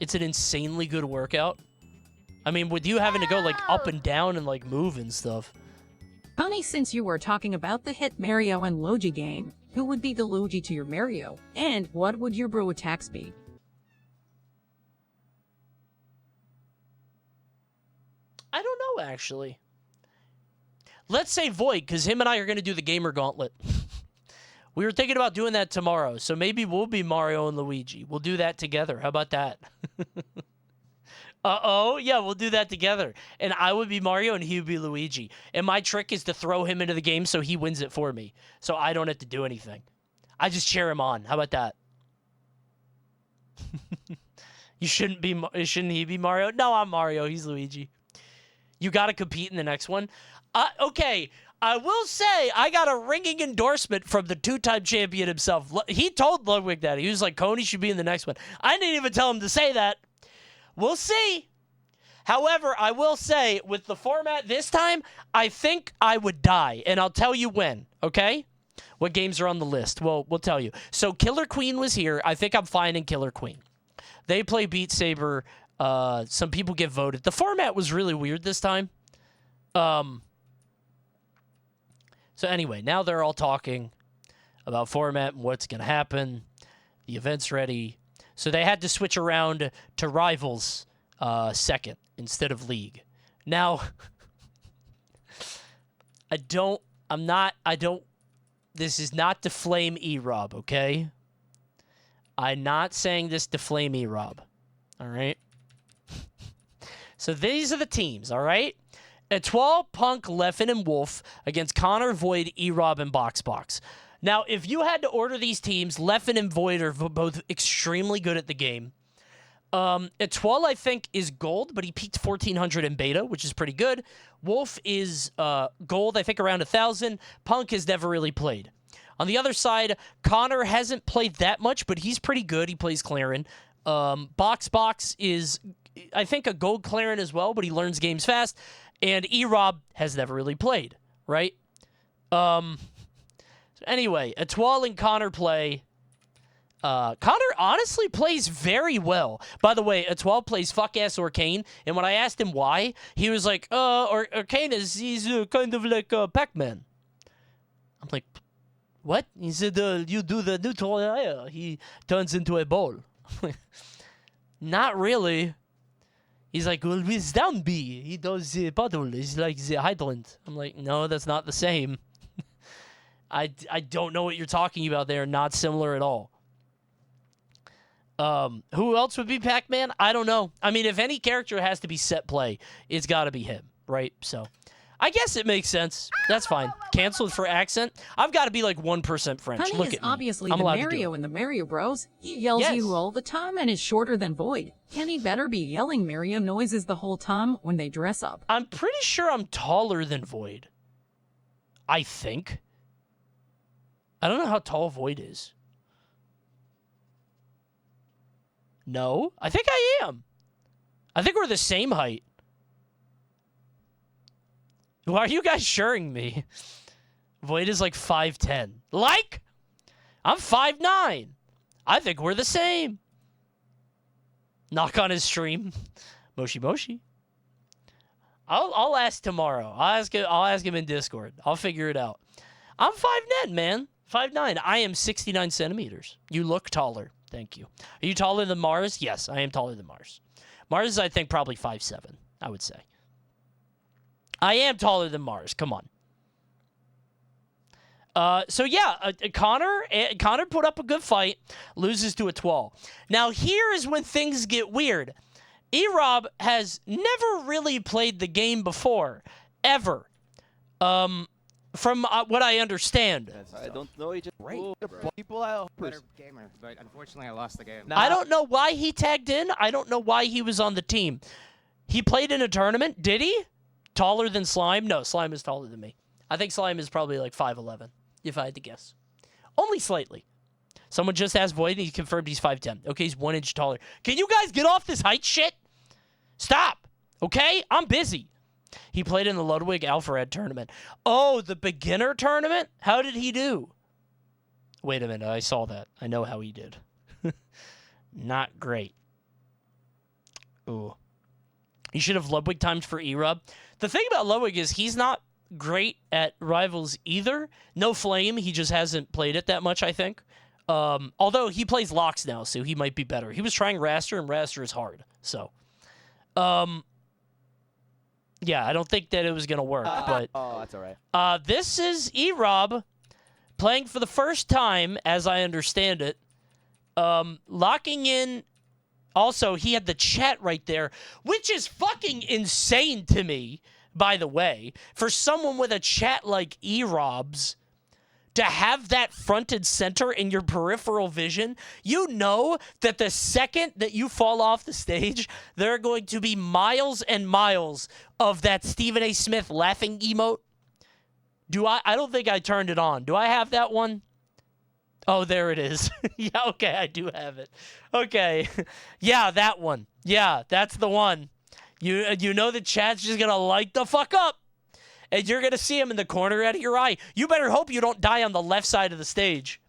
It's an insanely good workout. I mean, with you having to go like up and down and like move and stuff. Coney, since you were talking about the hit Mario and Luigi game, who would be the Luigi to your Mario? And what would your bro attacks be? I don't know, actually. Let's say Void, because him and I are going to do the Gamer Gauntlet. We were thinking about doing that tomorrow, so maybe we'll be Mario and Luigi. We'll do that together. How about that? Uh-oh. Yeah, we'll do that together. And I would be Mario and he would be Luigi. And my trick is to throw him into the game so he wins it for me. So I don't have to do anything. I just cheer him on. How about that? Shouldn't he be Mario? No, I'm Mario. He's Luigi. You got to compete in the next one. Okay, I will say I got a ringing endorsement from the two-time champion himself. He told Ludwig that. He was like, Coney should be in the next one. I didn't even tell him to say that. We'll see. However, I will say, with the format this time, I think I would die. And I'll tell you when, okay? What games are on the list? Well, we'll tell you. So Killer Queen was here. I think I'm fine in Killer Queen. They play Beat Saber. Some people get voted. The format was really weird this time. So anyway, now they're all talking about format and what's going to happen. The event's ready. So they had to switch around to Rivals second instead of League. Now, this is not to flame E-Rob, okay? I'm not saying this to flame E-Rob, all right? So these are the teams, all right? Etoile, Punk, Leffen, and Wolf against Connor, Void, E-Rob, and BoxBox. Now, if you had to order these teams, Leffen and Void are both extremely good at the game. Etoile, I think, is gold, but he peaked 1,400 in beta, which is pretty good. Wolf is gold, I think, around 1,000. Punk has never really played. On the other side, Connor hasn't played that much, but he's pretty good. He plays Clarin. BoxBox is, I think, a gold Clarin as well, but he learns games fast. And E-Rob has never really played, right? Anyway, Etoile and Connor play. Connor honestly plays very well. By the way, Etoile plays fuck-ass Arcane, and when I asked him why, he was like, Arcane he's kind of like Pac-Man. I'm like, what? He said, you do the neutral, he turns into a ball. Not really. He's like, well, with down B, he does the puddle. He's like the hydrant. I'm like, no, that's not the same. I don't know what you're talking about there. Not similar at all. Who else would be Pac-Man? I don't know. I mean, if any character has to be set play, it's got to be him, right? So, I guess it makes sense. That's fine. Canceled for accent. I've got to be like 1% French. Coney Look is at me. obviously I'm the allowed Mario to in the Mario Bros. He yells Yes. you all the time and is shorter than Void. Kenny better be yelling Mario noises the whole time when they dress up. I'm pretty sure I'm taller than Void. I think. I don't know how tall Void is. No, I think I am. I think we're the same height. Why are you guys shirring me? Void is like 5'10". Like? I'm 5'9". I think we're the same. Knock on his stream. Moshi Moshi. I'll ask tomorrow. I'll ask him in Discord. I'll figure it out. I'm 5'9", man. 5'9". I am 69 centimeters. You look taller. Thank you. Are you taller than Mars? Yes, I am taller than Mars. Mars is, I think, probably 5'7", I would say. I am taller than Mars. Come on. So yeah, Connor put up a good fight, loses to a 12. Now here is when things get weird. E-Rob has never really played the game before, ever. From what I understand. I don't know. He just people out. Better gamer, but unfortunately I lost the game. I don't know why he tagged in. I don't know why he was on the team. He played in a tournament, did he? Taller than Slime? No, Slime is taller than me. I think Slime is probably like 5'11", if I had to guess. Only slightly. Someone just asked Void, and he confirmed he's 5'10". Okay, he's 1 inch taller. Can you guys get off this height shit? Stop, okay? I'm busy. He played in the Ludwig Alfred tournament. Oh, the beginner tournament? How did he do? Wait a minute, I saw that. I know how he did. Not great. Ooh. You should have Ludwig timed for E-Rub. The thing about Ludwig is he's not great at Rivals either. No Flame, he just hasn't played it that much, I think. Although he plays Locks now, so he might be better. He was trying Raster, and Raster is hard. So, yeah, I don't think that it was going to work. But oh, that's all right. This is E-Rob playing for the first time, as I understand it. Locking in. Also, he had the chat right there, which is fucking insane to me, by the way. For someone with a chat like E-Rob's, to have that front and center in your peripheral vision, you know that the second that you fall off the stage, there are going to be miles and miles of that Stephen A. Smith laughing emote. I don't think I turned it on. Do I have that one? Oh, there it is. Yeah, okay, I do have it. Okay. Yeah, that one. Yeah, that's the one. You know the chat's just going to light the fuck up. And you're going to see him in the corner out of your eye. You better hope you don't die on the left side of the stage.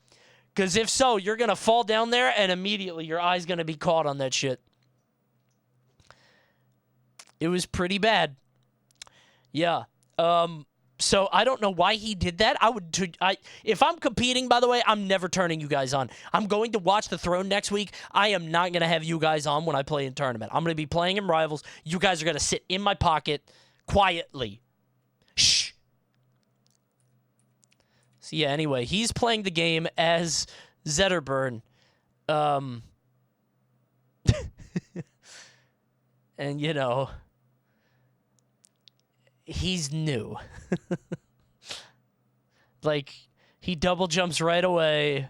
Because if so, you're going to fall down there and immediately your eye's going to be caught on that shit. It was pretty bad. Yeah. So I don't know why he did that. If I'm competing, by the way, I'm never turning you guys on. I'm going to watch the Throne next week. I am not going to have you guys on when I play in tournament. I'm going to be playing in Rivals. You guys are going to sit in my pocket quietly. Shh. So yeah, anyway, he's playing the game as Zetterburn. And, you know, he's new. Like, he double jumps right away.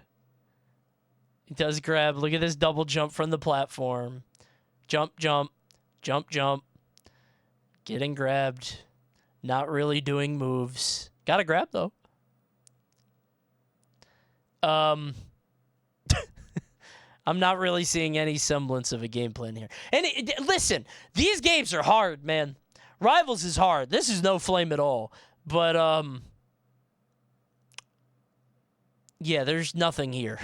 He does grab. Look at this double jump from the platform. Jump, jump, jump, jump. Getting grabbed. Not really doing moves. Got a grab, though. I'm not really seeing any semblance of a game plan here. And listen, these games are hard, man. Rivals is hard. This is no Flame at all. But, yeah, there's nothing here.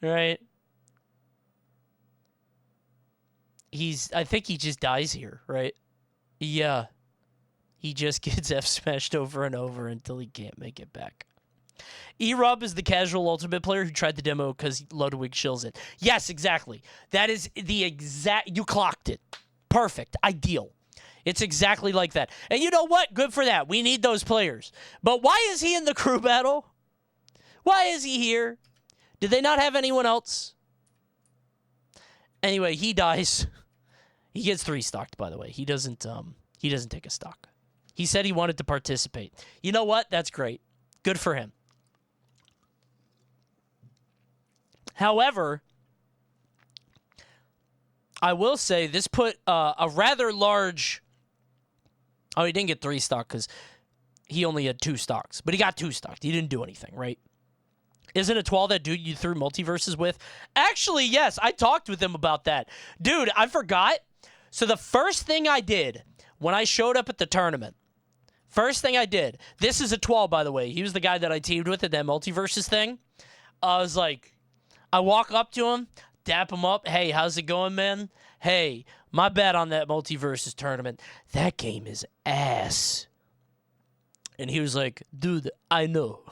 Right? I think he just dies here, right? Yeah. He just gets F-smashed over and over until he can't make it back. E-Rub is the casual ultimate player who tried the demo because Ludwig shills it. Yes, exactly. That is the exact... You clocked it. Perfect. Ideal. It's exactly like that. And you know what? Good for that. We need those players. But why is he in the crew battle? Why is he here? Did they not have anyone else? Anyway, he dies. He gets 3-stocked, by the way. He doesn't take a stock. He said he wanted to participate. You know what? That's great. Good for him. However, I will say this put a rather large... Oh, he didn't get 3 stock because he only had 2 stocks. But he got 2 stocked. He didn't do anything, right? Isn't a 12 that dude you threw multiverses with? Actually, yes. I talked with him about that. Dude, I forgot. So the first thing I did when I showed up at the tournament, this is a 12, by the way. He was the guy that I teamed with at that multiverses thing. I was like, I walk up to him, dap him up. Hey, how's it going, man? Hey, my bad on that multiverses tournament. That game is ass. And he was like, dude, I know.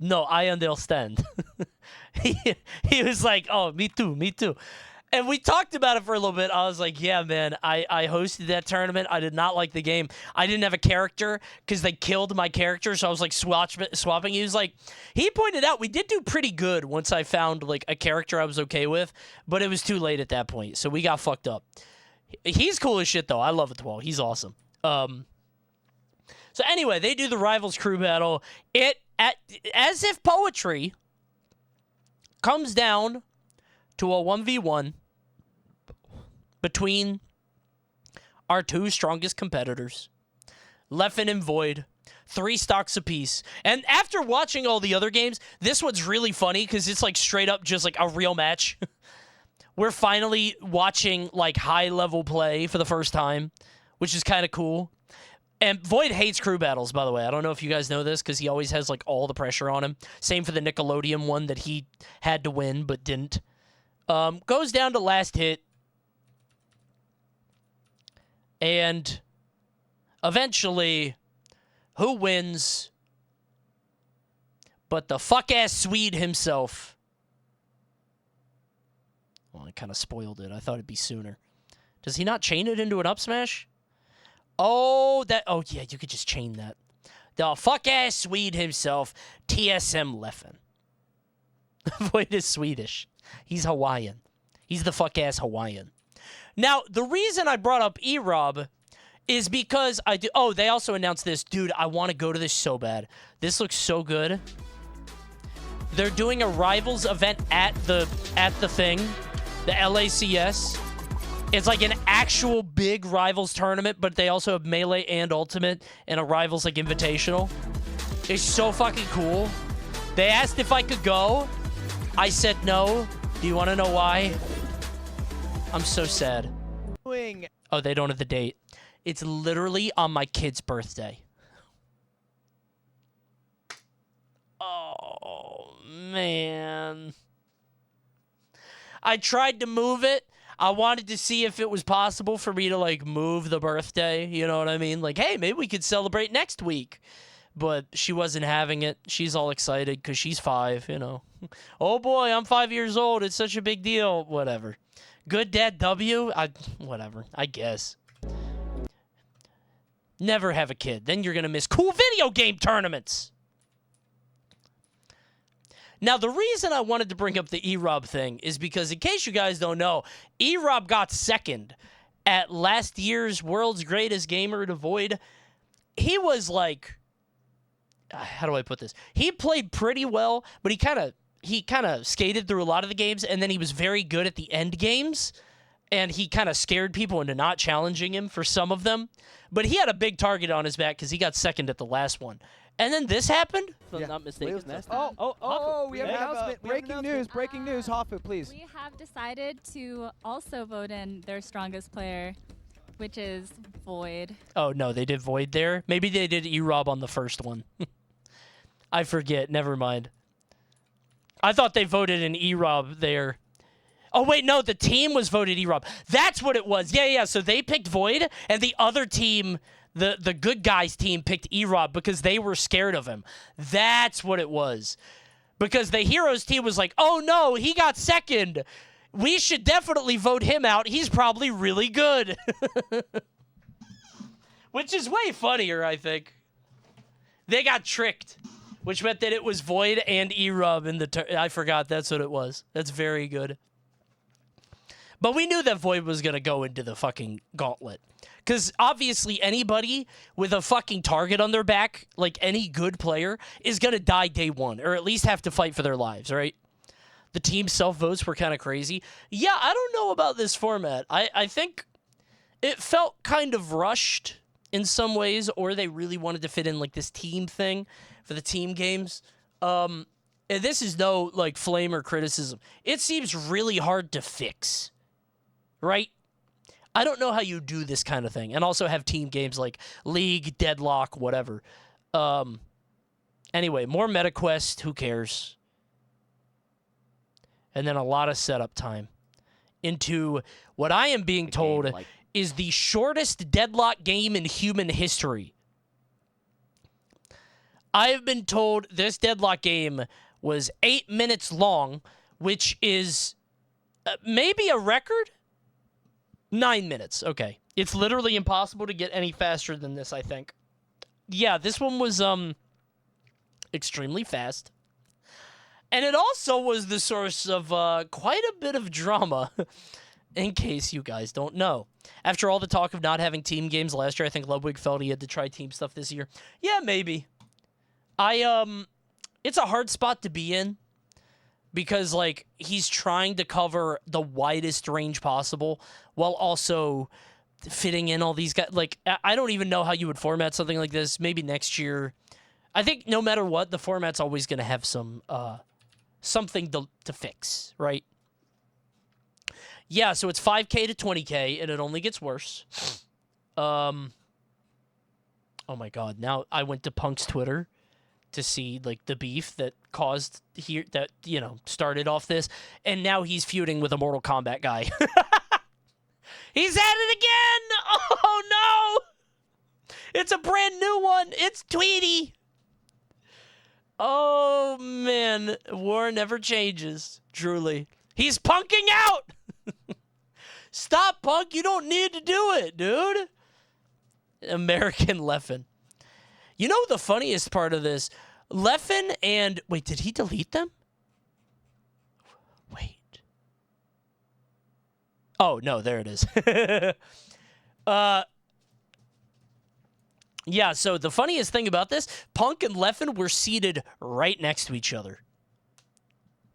No, I understand. He was like, oh, me too. And we talked about it for a little bit. I was like, yeah, man, I hosted that tournament. I did not like the game. I didn't have a character because they killed my character, so I was like swapping. He was like, he pointed out we did do pretty good once I found like a character I was okay with, but it was too late at that point, so we got fucked up. He's cool as shit, though. I love it, He's awesome. So anyway, they do the Rivals crew battle. As if poetry comes down to a 1v1 between our two strongest competitors, Leffen and Void, 3 stocks apiece. And after watching all the other games, this one's really funny because it's like straight up just like a real match. We're finally watching like high-level play for the first time, which is kind of cool. And Void hates crew battles, by the way. I don't know if you guys know this because he always has like all the pressure on him. Same for the Nickelodeon one that he had to win but didn't. Goes down to last hit. And eventually, who wins? But the fuck-ass Swede himself. Well, I kind of spoiled it. I thought it'd be sooner. Does he not chain it into an up smash? Oh, yeah, you could just chain that. The fuck-ass Swede himself, TSM Leffen. Void is Swedish. He's Hawaiian. He's the fuck-ass Hawaiian. Now, the reason I brought up E-Rob is because I do... Oh, they also announced this. Dude, I want to go to this so bad. This looks so good. They're doing a Rivals event at the thing, the LACS. It's like an actual big Rivals tournament, but they also have Melee and Ultimate and a Rivals like Invitational. It's so fucking cool. They asked if I could go. I said no. Do you want to know why? I'm so sad. Oh, they don't have the date. It's literally on my kid's birthday. Oh, man. I tried to move it. I wanted to see if it was possible for me to, like, move the birthday. You know what I mean? Like, hey, maybe we could celebrate next week. But she wasn't having it. She's all excited because she's 5, you know. Oh, boy, I'm 5 years old. It's such a big deal. Whatever. Good dad W? Whatever. I guess. Never have a kid. Then you're going to miss cool video game tournaments. Now, the reason I wanted to bring up the E-Rob thing is because, in case you guys don't know, E-Rob got second at last year's World's Greatest Gamer to Void. He was like... How do I put this? He played pretty well, but he kind of skated through a lot of the games, and then he was very good at the end games, and he kind of scared people into not challenging him for some of them. But he had a big target on his back because he got second at the last one. And then this happened? If I'm not mistaken. We have an announcement. Breaking news. Hafu, please. We have decided to also vote in their strongest player, which is Void. Oh, no, they did Void there? Maybe they did E-Rob on the first one. I forget. Never mind. I thought they voted in E-Rob there. Oh, wait, no, the team was voted E-Rob. That's what it was. Yeah, so they picked Void, and the other team, the good guys team, picked E-Rob because they were scared of him. That's what it was. Because the Heroes team was like, oh, no, he got second. We should definitely vote him out. He's probably really good. Which is way funnier, I think. They got tricked. Which meant that it was Void and E-Rob in the... I forgot. That's what it was. That's very good. But we knew that Void was going to go into the fucking gauntlet. Because obviously anybody with a fucking target on their back, like any good player, is going to die day one. Or at least have to fight for their lives, right? The team self-votes were kind of crazy. Yeah, I don't know about this format. I think it felt kind of rushed in some ways. Or they really wanted to fit in like this team thing for the team games. And this is no like flame or criticism. It seems really hard to fix. Right? I don't know how you do this kind of thing. And also have team games like League, Deadlock, whatever. Anyway, more MetaQuest. Who cares? And then a lot of setup time into what I am being told is the shortest Deadlock game in human history. I have been told this Deadlock game was 8 minutes long, which is maybe a record? 9 minutes. Okay. It's literally impossible to get any faster than this, I think. Yeah, this one was extremely fast. And it also was the source of quite a bit of drama, in case you guys don't know. After all the talk of not having team games last year, I think Ludwig felt he had to try team stuff this year. Yeah, maybe. It's a hard spot to be in because, like, he's trying to cover the widest range possible while also fitting in all these guys. Like, I don't even know how you would format something like this. Maybe next year. I think no matter what, the format's always going to have some something to fix, right? Yeah, so it's 5K to 20K, and it only gets worse. Oh my God! Now I went to Punk's Twitter to see like the beef that caused here that started off this, and now he's feuding with a Mortal Kombat guy. He's at it again! Oh no! It's a brand new one. It's Tweety. Oh man, war never changes. Truly, he's punking out. Stop, Punk. You don't need to do it, dude. American Leffen. You know the funniest part of this? Leffen and... Wait, did he delete them? Wait. Oh, no, there it is. Yeah, so the funniest thing about this, Punk and Leffen were seated right next to each other.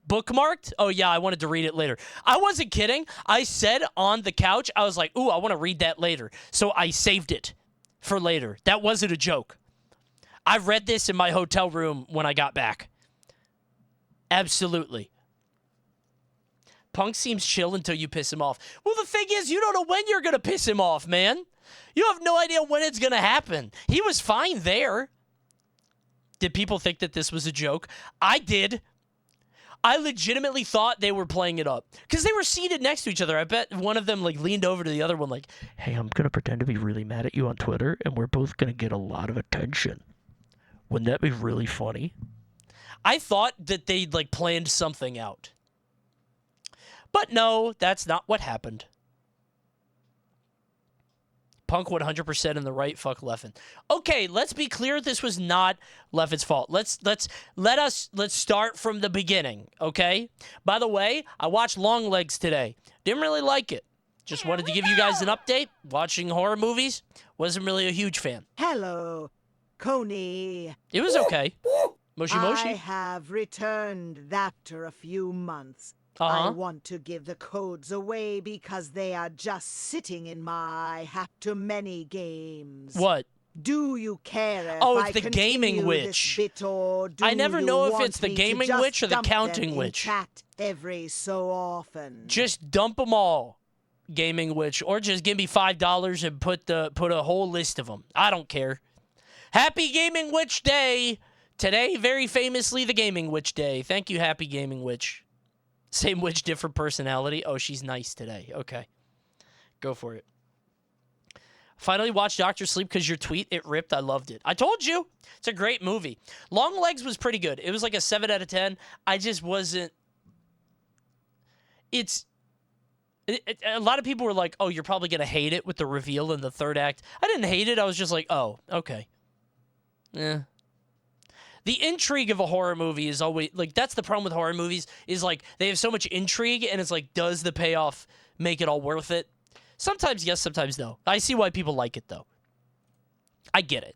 Bookmarked? Oh, yeah, I wanted to read it later. I wasn't kidding. I said on the couch, I was like, ooh, I want to read that later. So I saved it for later. That wasn't a joke. I read this in my hotel room when I got back. Absolutely. Punk seems chill until you piss him off. Well, the thing is, you don't know when you're going to piss him off, man. You have no idea when it's going to happen. He was fine there. Did people think that this was a joke? I did. I legitimately thought they were playing it up because they were seated next to each other. I bet one of them like leaned over to the other one like, hey, I'm going to pretend to be really mad at you on Twitter and we're both going to get a lot of attention. Wouldn't that be really funny? I thought that they'd like planned something out. But no, that's not what happened. Punk 100% in the right. Fuck Leffen. Okay, let's be clear. This was not Leffen's fault. Let's start from the beginning. Okay. By the way, I watched Long Legs today. Didn't really like it. Just wanted to give you guys an update. Watching horror movies. Wasn't really a huge fan. Hello, Coney. It was okay. Moshi Moshi. I have returned after a few months. I want to give the codes away because they are just sitting in my Hap-to-Many games. What? Do you care if oh, it's I the Gaming Witch. Bit, or do I never you know if want it's the me Gaming to Witch or the just Counting dump them Witch. In chat every so often. Just dump them all, Gaming Witch, or just give me $5 and put a whole list of them. I don't care. Happy Gaming Witch Day. Today, very famously, the Gaming Witch Day. Thank you, Happy Gaming Witch. Same witch, different personality. Oh, she's nice today. Okay. Go for it. Finally watched Dr. Sleep because your tweet, it ripped. I loved it. I told you. It's a great movie. Long Legs was pretty good. It was like a 7 out of 10. I just wasn't... A lot of people were like, oh, you're probably going to hate it with the reveal in the third act. I didn't hate it. I was just like, oh, okay. Yeah. The intrigue of a horror movie is always, like, that's the problem with horror movies, is, like, they have so much intrigue, and it's like, does the payoff make it all worth it? Sometimes yes, sometimes no. I see why people like it, though. I get it.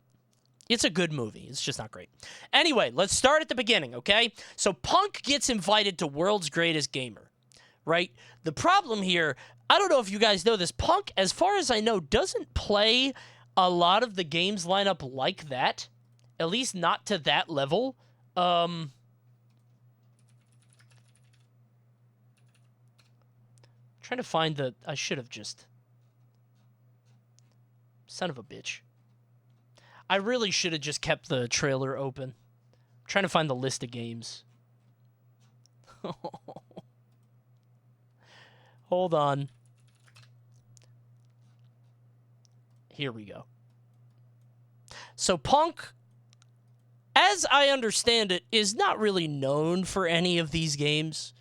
It's a good movie. It's just not great. Anyway, let's start at the beginning, okay? So Punk gets invited to World's Greatest Gamer, right? The problem here, I don't know if you guys know this, Punk, as far as I know, doesn't play a lot of the games lineup like that. At least not to that level. Trying to find the... I should have just... Son of a bitch. I really should have just kept the trailer open. I'm trying to find the list of games. Hold on. Here we go. So Punk... as I understand it, is not really known for any of these games.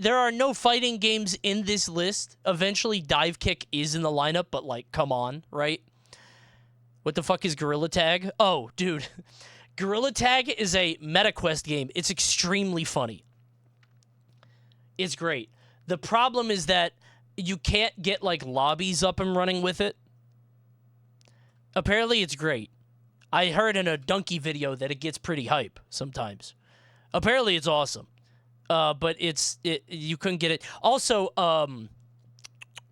there are no fighting games in this list. Eventually, Dive Kick is in the lineup, but, like, come on, right? What the fuck is Gorilla Tag? Oh, dude. Gorilla Tag is a MetaQuest game. It's extremely funny. It's great. The problem is that you can't get, like, lobbies up and running with it. Apparently, it's great. I heard in a Donkey video that it gets pretty hype sometimes. Apparently, it's awesome. But you couldn't get it. Also,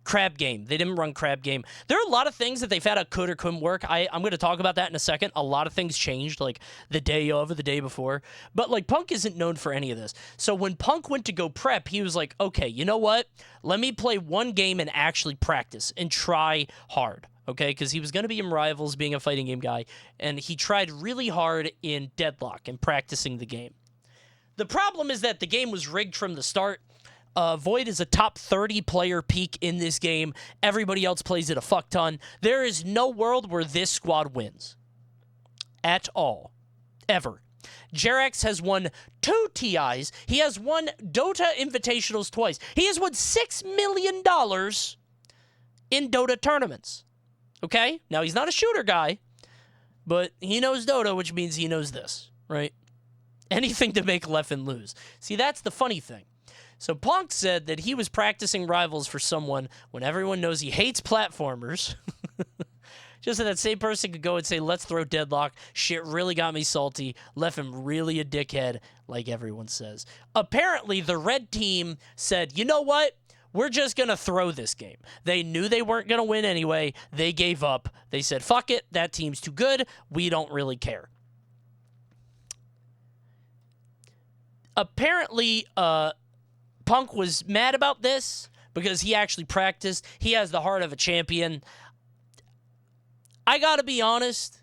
Crab Game. They didn't run Crab Game. There are a lot of things that they found out could or couldn't work. I'm going to talk about that in a second. A lot of things changed, like the day of or the day before. But, like, Punk isn't known for any of this. So when Punk went to go prep, he was like, okay, you know what? Let me play one game and actually practice and try hard. Okay, because he was going to be in Rivals, being a fighting game guy, and he tried really hard in Deadlock and practicing the game. The problem is that the game was rigged from the start. Void is a top 30 player peak in this game. Everybody else plays it a fuck ton. There is no world where this squad wins. At all. Ever. Jerax has won 2 TIs. He has won Dota Invitationals twice. He has won $6 million in Dota tournaments. Okay? Now, he's not a shooter guy, but he knows Dota, which means he knows this, right? Anything to make Leffen lose. See, that's the funny thing. So Punk said that he was practicing Rivals for someone when everyone knows he hates platformers. Just so that same person could go and say, let's throw Deadlock. Shit really got me salty. Leffen really a dickhead, like everyone says. Apparently, the red team said, you know what? We're just going to throw this game. They knew they weren't going to win anyway. They gave up. They said, fuck it. That team's too good. We don't really care. Apparently, Punk was mad about this because he actually practiced. He has the heart of a champion. I gotta be honest.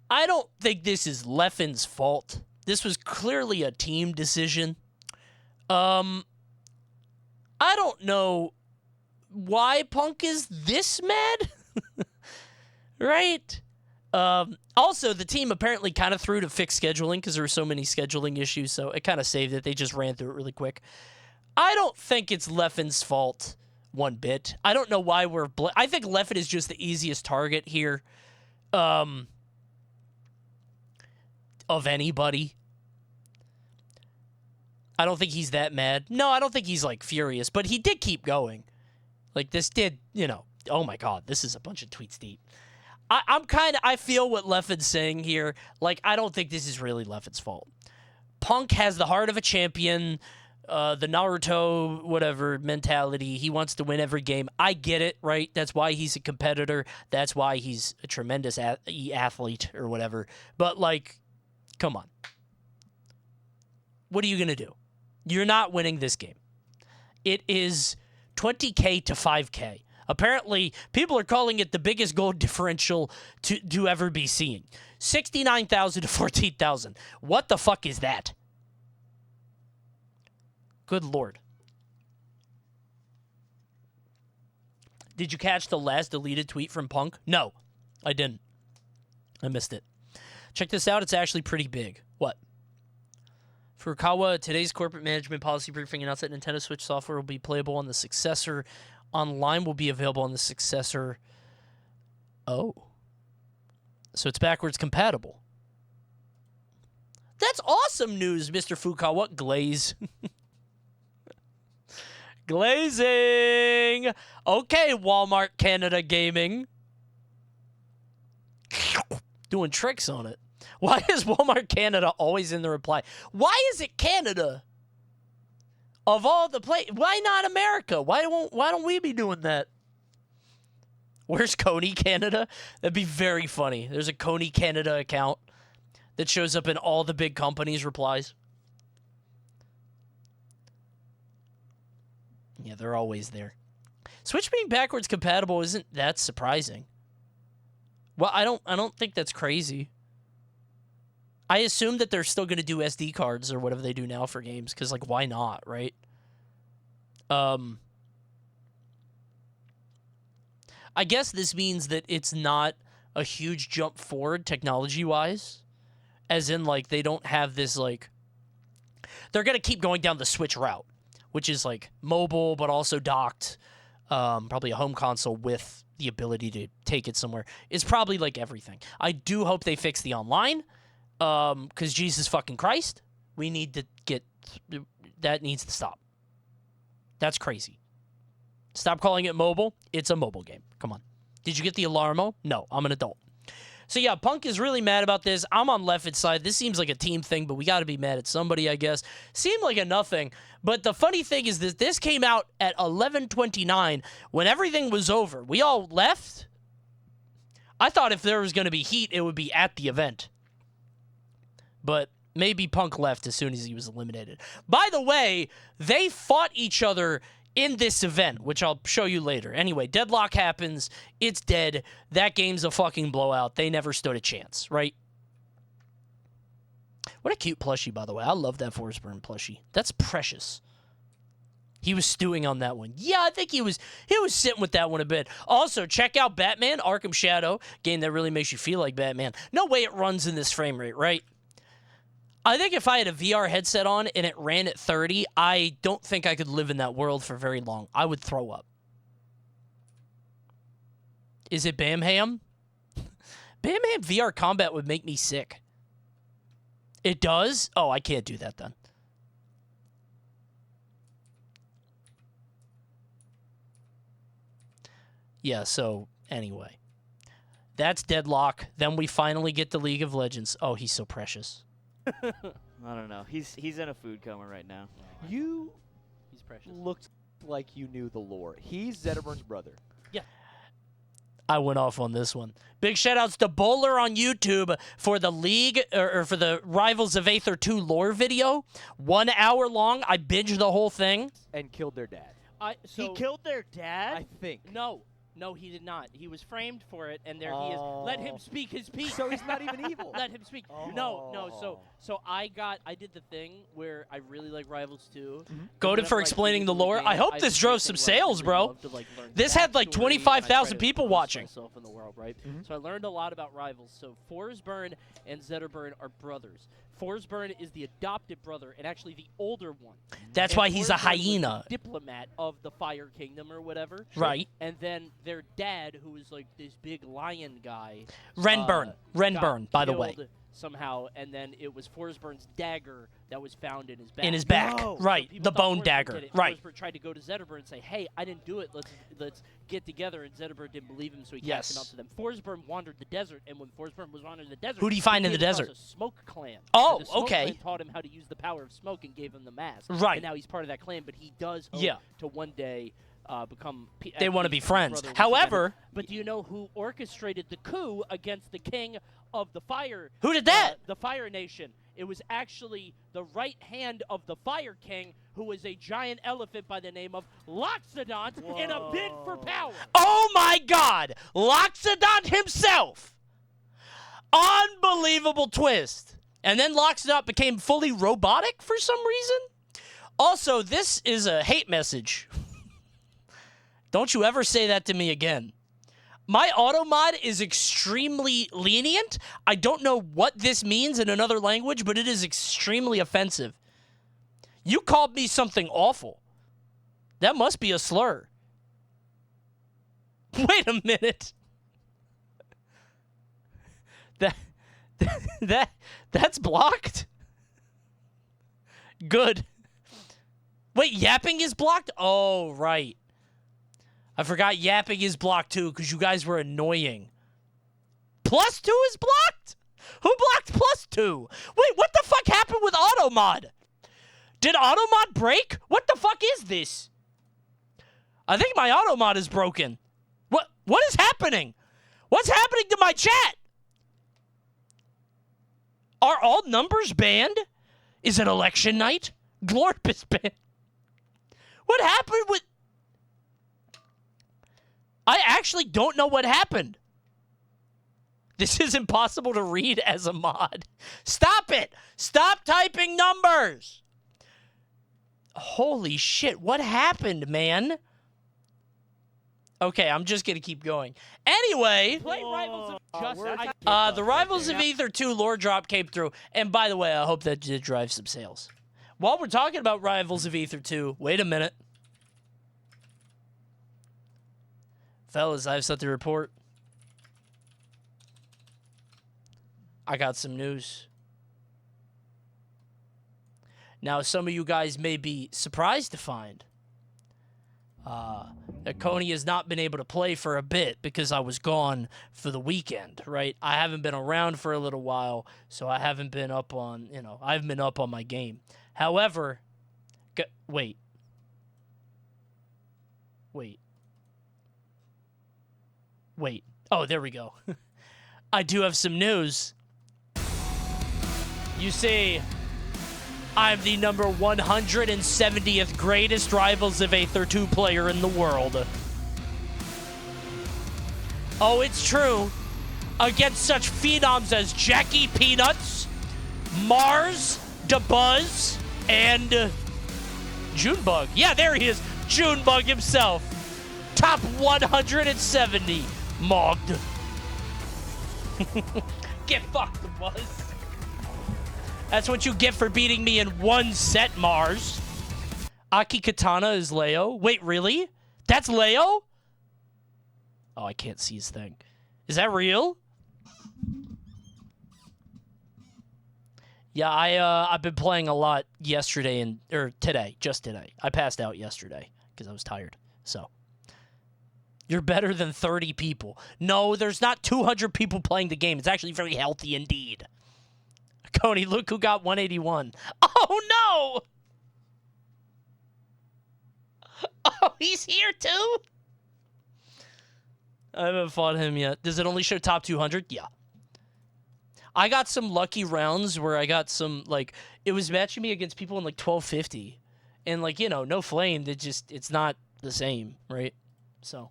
I don't think this is Leffen's fault. This was clearly a team decision. I don't know why Punk is this mad. Right? Also, the team apparently kind of threw to fix scheduling because there were so many scheduling issues, so it kind of saved it. They just ran through it really quick. I don't think it's Leffen's fault one bit. I don't know why I think Leffen is just the easiest target here of anybody. I don't think he's that mad. No, I don't think he's, like, furious, but he did keep going. Like, this did, oh my god, this is a bunch of tweets deep. I feel what Leffen's saying here. Like, I don't think this is really Leffen's fault. Punk has the heart of a champion, the Naruto, whatever, mentality. He wants to win every game. I get it, right? That's why he's a competitor. That's why he's a tremendous athlete or whatever. But, like, come on. What are you going to do? You're not winning this game. It is 20K to 5K. Apparently, people are calling it the biggest goal differential to ever be seen. 69,000 to 14,000. What the fuck is that? Good lord. Did you catch the last deleted tweet from Punk? No, I didn't. I missed it. Check this out. It's actually pretty big. What? Furukawa, today's corporate management policy briefing announced that Nintendo Switch software will be playable on the successor. Online will be available on the successor. Oh. So it's backwards compatible. That's awesome news, Mr. Furukawa. Glaze. Glazing. Okay, Walmart Canada Gaming. Doing tricks on it. Why is Walmart Canada always in the reply? Why is it Canada? Of all the why not America? Why don't we be doing that? Where's Coney Canada? That'd be very funny. There's a Coney Canada account that shows up in all the big companies' replies. Yeah, they're always there. Switch being backwards compatible isn't that surprising. Well, I don't think that's crazy. I assume that they're still going to do SD cards or whatever they do now for games, because, like, why not, right? I guess this means that it's not a huge jump forward technology-wise, as in, like, they don't have this, like... They're going to keep going down the Switch route, which is like mobile but also docked, probably a home console with the ability to take it somewhere, is probably like everything. I do hope they fix the online, because Jesus fucking Christ, we need to get... That needs to stop. That's crazy. Stop calling it mobile. It's a mobile game. Come on. Did you get the alarmo? No, I'm an adult. So yeah, Punk is really mad about this. I'm on Leffit's side. This seems like a team thing, but we got to be mad at somebody, I guess. Seemed like a nothing. But the funny thing is that this came out at 11:29 when everything was over. We all left. I thought if there was going to be heat, it would be at the event. But maybe Punk left as soon as he was eliminated. By the way, they fought each other in this event, which I'll show you later. Anyway, deadlock happens. It's dead. That game's a fucking blowout. They never stood a chance, right? What a cute plushie, by the way. I love that Forsburn plushie. That's precious. He was stewing on that one. Yeah, I think he was sitting with that one a bit. Also, check out Batman Arkham Shadow, game that really makes you feel like Batman. No way it runs in this frame rate, right? I think if I had a VR headset on and it ran at 30, I don't think I could live in that world for very long. I would throw up. Is it Bamham? Bamham VR combat would make me sick. It does? Oh, I can't do that then. Yeah, so anyway. That's deadlock. Then we finally get the League of Legends. Oh, he's so precious. I don't know. He's in a food coma right now. You He's precious. looked like you knew the lore. He's Zetterburn's brother. Yeah. I went off on this one. Big shout-outs to Bowler on YouTube for the League, or for the Rivals of Aether 2 lore video. 1 hour long. I binged the whole thing. And killed their dad. He killed their dad? I think. No, he did not. He was framed for it, and there he is. Let him speak his piece. So he's not even evil. Let him speak. Oh. No. So I did the thing where I really like Rivals 2. Goated for explaining the lore. I hope this drove some sales, bro. This had like 25,000 people watching. Myself in the world, right? So I learned a lot about Rivals. So Forsburn and Zetterburn are brothers. Forsburn is the adopted brother and actually the older one. That's why he's a hyena. Diplomat of the Fire Kingdom or whatever. Right. And then their dad, who is like this big lion guy. Renburn, by the way. Somehow, and then it was Forsburn's dagger that was found in his back. In his back, right. So the bone dagger, right. Forsburn tried to go to Zetterburn and say, hey, I didn't do it. Let's get together. And Zetterburn didn't believe him, so he cast him out to them. Forsburn wandered the desert, and when Forsburn was wandering the desert... Who did he find in the desert? A smoke clan. Oh, and the smoke okay. clan taught him how to use the power of smoke and gave him the mask. Right. And now he's part of that clan, but he does hope to one day... become... They want to be friends. However... But do you know who orchestrated the coup against the king of the Fire... Who did that? The Fire Nation. It was actually the right hand of the Fire King, who was a giant elephant by the name of Loxodont in a bid for power. Oh my God! Loxodont himself! Unbelievable twist. And then Loxodont became fully robotic for some reason? Also, this is a hate message. Don't you ever say that to me again. My auto mod is extremely lenient. I don't know what this means in another language, but it is extremely offensive. You called me something awful. That must be a slur. Wait a minute. That's blocked? Good. Wait, yapping is blocked? Oh, right. I forgot yapping is blocked too because you guys were annoying. +2 is blocked? Who blocked +2? Wait, what the fuck happened with Automod? Did Automod break? What the fuck is this? I think my Automod is broken. What is happening? What's happening to my chat? Are all numbers banned? Is it election night? Glorp is banned. What happened with... I actually don't know what happened. This is impossible to read as a mod. Stop it! Stop typing numbers! Holy shit, what happened, man? Okay, I'm just gonna keep going. Anyway, Play Rivals of Justice. the Rivals of Aether 2 lore drop came through. And by the way, I hope that did drive some sales. While we're talking about Rivals of Aether 2, wait a minute. Fellas, I have something to report. I got some news. Now, some of you guys may be surprised to find that Coney has not been able to play for a bit because I was gone for the weekend, right? I haven't been around for a little while, so I haven't been up on, I haven't been up on my game. However, wait. Oh, there we go. I do have some news. You see, I'm the number 170th greatest Rivals of Aether 2 player in the world. Oh, it's true. Against such phenoms as Jackie Peanuts, Mars, DeBuzz, and Junebug. Yeah, there he is. Junebug himself. Top 170. Mogged. Get fucked, DeBuzz. That's what you get for beating me in one set, Mars. Aki Katana is Leo. Wait, really? That's Leo? Oh, I can't see his thing. Is that real? Yeah, I've been playing a lot yesterday or today, just today. I passed out yesterday because I was tired. So, you're better than 30 people. No, there's not 200 people playing the game. It's actually very healthy indeed. Coney, look who got 181. Oh, no! Oh, he's here, too? I haven't fought him yet. Does it only show top 200? Yeah. I got some lucky rounds where I got some, it was matching me against people in, 1250. And, no flame. It's not the same, right? So.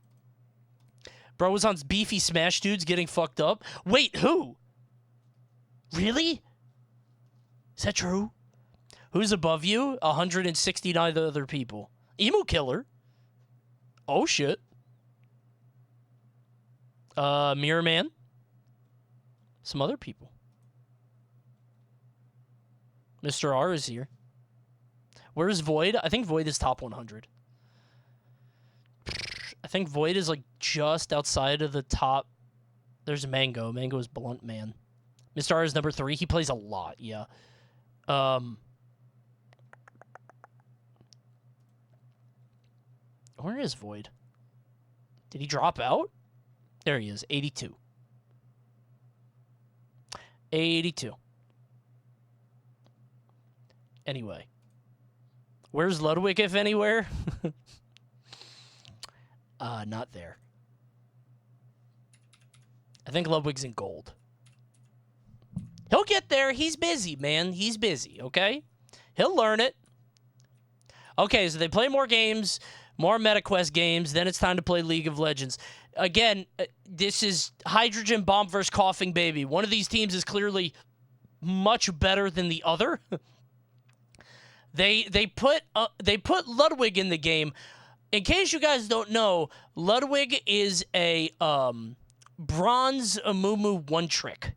Bro was on beefy Smash dudes getting fucked up. Wait, who? Really? Is that true? Who's above you? 169 other people. Emu Killer. Oh, shit. Mirror Man. Some other people. Mr. R is here. Where's Void? I think Void is top 100. I think Void is, just outside of the top. There's Mango. Mango is Blunt Man. Mr. R is number 3. He plays a lot, yeah. Where is Void? Did he drop out? There he is, 82. 82. Anyway. Where's Ludwig, if anywhere? Not there. I think Ludwig's in gold. He'll get there. He's busy, man. He's busy, okay? He'll learn it. Okay, so they play more games, more MetaQuest games. Then it's time to play League of Legends. Again, this is Hydrogen Bomb versus Coughing Baby. One of these teams is clearly much better than the other. They put Ludwig in the game. In case you guys don't know, Ludwig is a bronze Amumu one trick.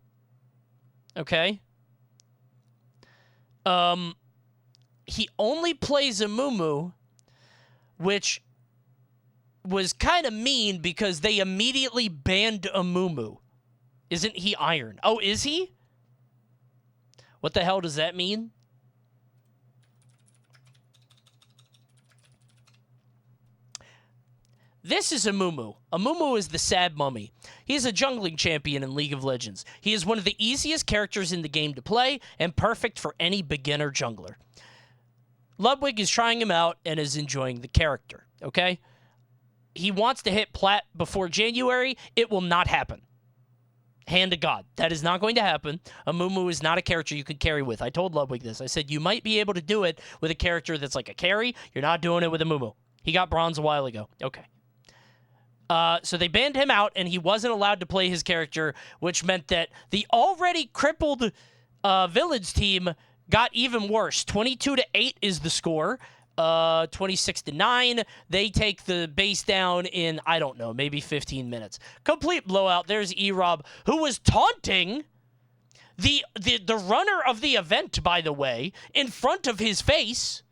Okay? He only plays Amumu, which was kind of mean because they immediately banned Amumu. Isn't he Iron? Oh, is he? What the hell does that mean? This is Amumu. Amumu is the sad mummy. He is a jungling champion in League of Legends. He is one of the easiest characters in the game to play and perfect for any beginner jungler. Ludwig is trying him out and is enjoying the character, okay? He wants to hit plat before January. It will not happen. Hand to God. That is not going to happen. Amumu is not a character you can carry with. I told Ludwig this. I said, you might be able to do it with a character that's like a carry. You're not doing it with Amumu. He got bronze a while ago. Okay. So they banned him out, and he wasn't allowed to play his character, which meant that the already crippled Village team got even worse. 22-8 is the score. 26-9. They take the base down in, I don't know, maybe 15 minutes. Complete blowout. There's E-Rob, who was taunting The runner of the event, by the way, in front of his face.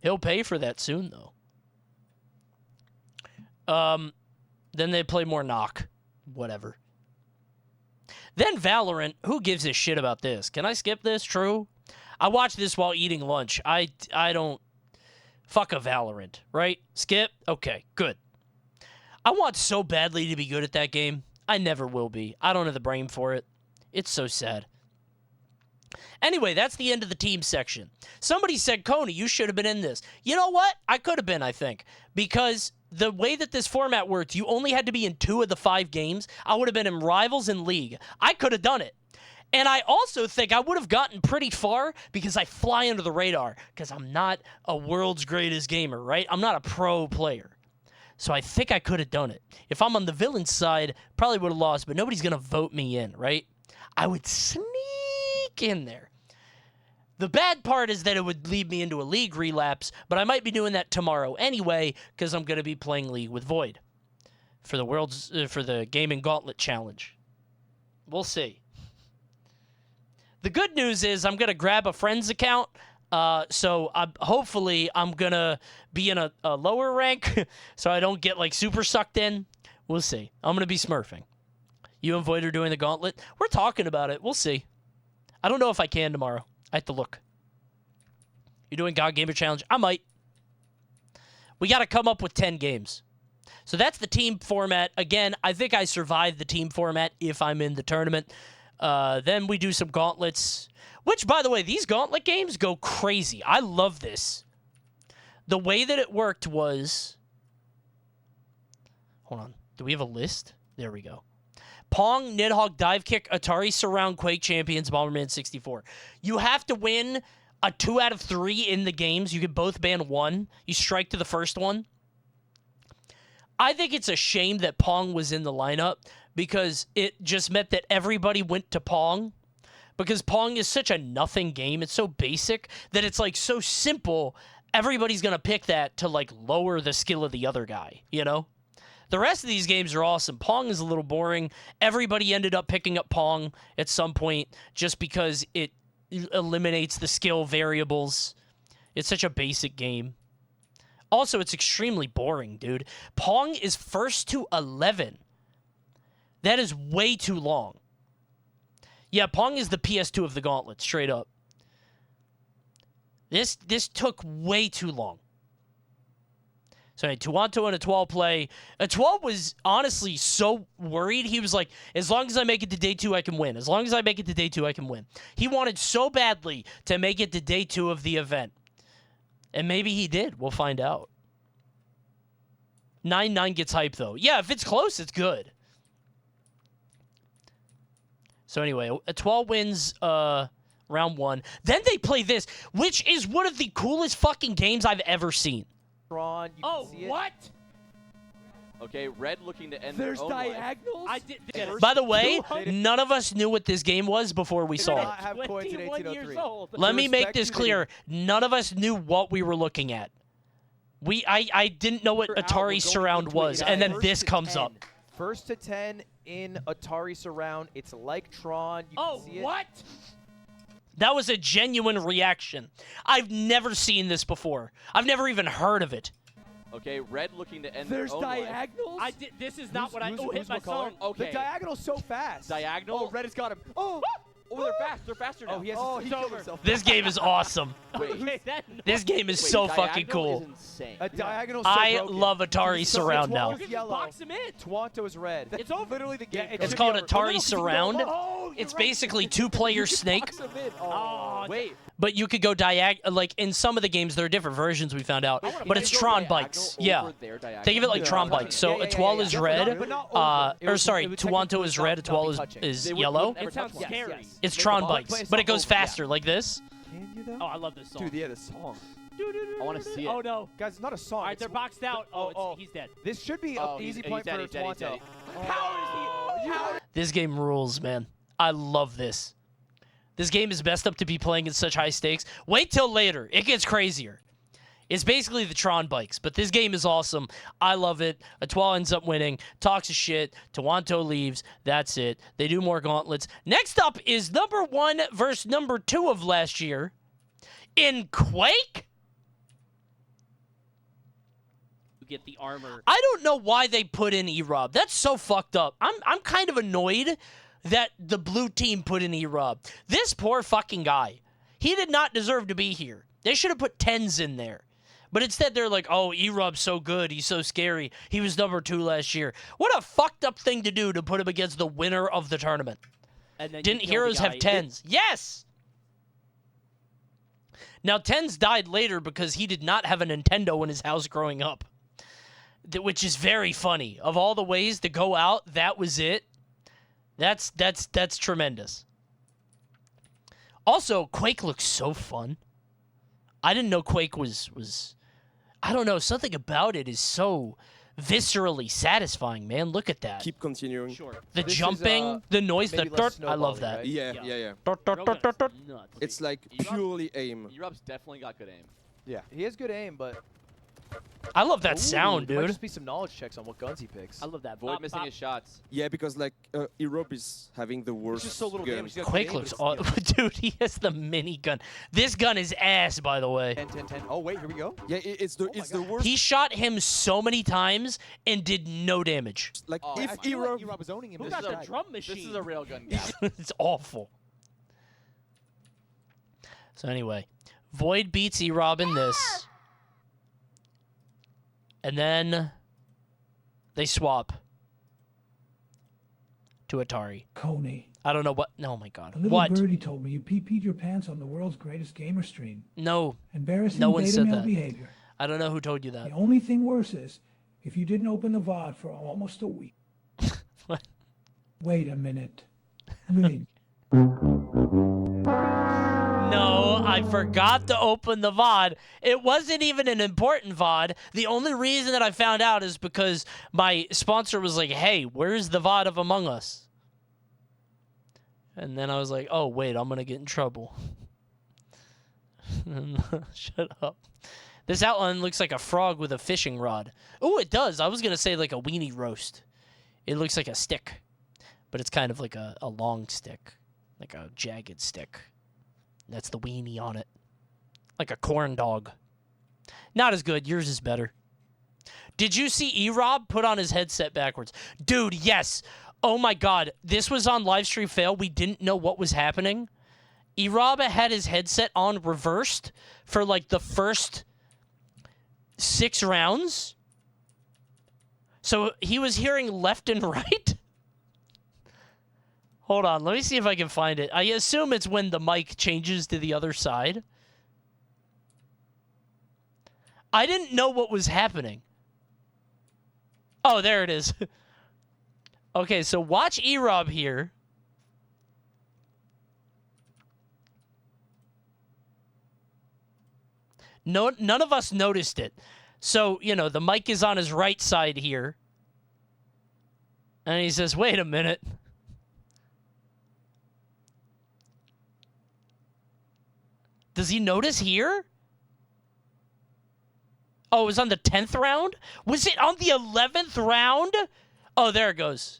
He'll pay for that soon, though. Then they play more knock. Whatever. Then Valorant. Who gives a shit about this? Can I skip this? True. I watched this while eating lunch. I don't... Fuck a Valorant, right? Skip? Okay, good. I want so badly to be good at that game. I never will be. I don't have the brain for it. It's so sad. Anyway, that's the end of the team section. Somebody said, Coney, you should have been in this. You know what? I could have been, I think. Because the way that this format worked, you only had to be in 2 of the 5 games. I would have been in Rivals and League. I could have done it. And I also think I would have gotten pretty far because I fly under the radar. Because I'm not a world's greatest gamer, right? I'm not a pro player. So I think I could have done it. If I'm on the villain side, probably would have lost, but nobody's going to vote me in, right? I would sneak in there. The bad part is that it would lead me into a League relapse, but I might be doing that tomorrow anyway because I'm going to be playing League with Void for the Gaming Gauntlet Challenge. We'll see. The good news is I'm going to grab a friend's account. So hopefully I'm going to be in a lower rank so I don't get like super sucked in. We'll see. I'm going to be smurfing. You and Void are doing the gauntlet. We're talking about it. We'll see. I don't know if I can tomorrow. I have to look. You're doing God Gamer Challenge? I might. We got to come up with 10 games. So that's the team format. Again, I think I survived the team format if I'm in the tournament. Then we do some gauntlets. Which, by the way, these gauntlet games go crazy. I love this. The way that it worked was... Hold on. Do we have a list? There we go. Pong, Nidhogg, Dive Kick, Atari Surround, Quake Champions, Bomberman 64. You have to win a 2 out of 3 in the games. You can both ban 1. You strike to the first one. I think it's a shame that Pong was in the lineup because it just meant that everybody went to Pong. Because Pong is such a nothing game. It's so basic that it's like so simple. Everybody's going to pick that to like lower the skill of the other guy, you know? The rest of these games are awesome. Pong is a little boring. Everybody ended up picking up Pong at some point just because it eliminates the skill variables. It's such a basic game. Also, it's extremely boring, dude. Pong is 1st to 11. That is way too long. Yeah, Pong is the PS2 of the gauntlet, straight up. This took way too long. So Tuanto and Etoile play. Etoile was honestly so worried. He was like, as long as I make it to day 2, I can win. As long as I make it to day 2, I can win. He wanted so badly to make it to day 2 of the event. And maybe he did. We'll find out. 9-9 gets hype, though. Yeah, if it's close, it's good. So anyway, Etoile wins round 1. Then they play this, which is one of the coolest fucking games I've ever seen. Ron, you oh, can see what? Okay, red looking to end There's their own diagonals? life. By the way, none of us knew what this game was before we saw it. 21 years old. Let me make this clear. None of us knew what we were looking at. I didn't know what Atari Surround was, and then this comes up. 1st to 10 in Atari Surround. It's like Tron. You can see it. What? That was a genuine reaction. I've never seen this before. I've never even heard of it. Okay, red looking to end There's their own diagonals? life. This is not what I... Who's Oh, hit my color? phone. Okay. The diagonal's so fast. Diagonal? Oh, red has got him. Oh! Oh, they're fast. They're faster now. Oh, he has he killed himself. This game is awesome. Wait. This game is so fucking cool. A diagonal so I broken. love Atari Surround now. Box him in. Tuanto is red. It's over. Literally the game. It's called Atari Surround. It's basically 2-player Snake. Oh, wait. But you could go like in some of the games, there are different versions we found out. But it's Tron Bikes. Yeah. Think of it like Tron Bikes. So Etoile is red. Or sorry, Tuanto is red. Etoile is yellow. It sounds scary. It's Tron Bikes, but it goes faster like this. Can you though? Oh, I love this song. Dude, yeah, the song. I want to see it. Oh, no. Guys, it's not a song. All right, they're boxed out. He's dead. This should be an easy point for Tuanto. How is he? This game rules, man. I love this. This game is best up to be playing in such high stakes. Wait till later. It gets crazier. It's basically the Tron bikes, but this game is awesome. I love it. Etoile ends up winning, talks a shit, Tawanto leaves, that's it. They do more gauntlets. Next up is number 1 versus number 2 of last year in Quake? You get the armor. I don't know why they put in E-Rob. That's so fucked up. I'm kind of annoyed that the blue team put in E-Rob. This poor fucking guy. He did not deserve to be here. They should have put 10s in there. But instead, they're like, oh, E-Rob's so good. He's so scary. He was number 2 last year. What a fucked up thing to do to put him against the winner of the tournament. And then Didn't Heroes have 10s? Yes! Now, 10s died later because he did not have a Nintendo in his house growing up. Which is very funny. Of all the ways to go out, that was it. That's tremendous. Also, Quake looks so fun. I didn't know Quake was I don't know, something about it is so viscerally satisfying, man. Look at that. Keep continuing. Sure. The jumping, the noise, the dirt. I love that. Right? Yeah. Nuts. It's like purely aim. Rob's definitely got good aim. Yeah, he has good aim, but I love that sound, there might dude. just be some knowledge checks on what guns he picks. I love that. Void missing his shots. Yeah, because like Europe is having the worst just so little gun. damage. Quake looks dude, he has the minigun. This gun is ass, by the way. 10. Oh, wait, here we go. Yeah, it's the worst. He shot him so many times and did no damage. Like If if Europe was owning him, Who got the drum machine? This is a real gun gap. It's awful. So anyway, Void beats E-Rob in this. And then they swap to Atari. Coney. I don't know what. Oh my God. A little What? birdie told me you peed your pants on the world's greatest gamer stream. No. Embarrassing No one beta said male that. behavior. I don't know who told you that. The only thing worse is if you didn't open the VOD for almost a week. What? Wait a minute. Wait. No, I forgot to open the VOD. It wasn't even an important VOD. The only reason that I found out is because my sponsor was like, hey, where's the VOD of Among Us? And then I was like, oh, wait, I'm going to get in trouble. Shut up. This outline looks like a frog with a fishing rod. Oh, it does. I was going to say like a weenie roast. It looks like a stick, but it's kind of like a long stick, like a jagged stick. That's the weenie on it. Like a corn dog. Not as good. Yours is better. Did you see E-Rob put on his headset backwards? Dude, yes. Oh my God. This was on Livestream Fail. We didn't know what was happening. E-Rob had his headset on reversed for like the first 6 rounds. So he was hearing left and right. Hold on, let me see if I can find it. I assume it's when the mic changes to the other side. I didn't know what was happening. Oh, there it is. Okay, so watch E-Rob here. No, none of us noticed it. So, you know, the mic is on his right side here. And he says, wait a minute. Does he notice here? Oh, it was on the 10th round? Was it on the 11th round? Oh, there it goes.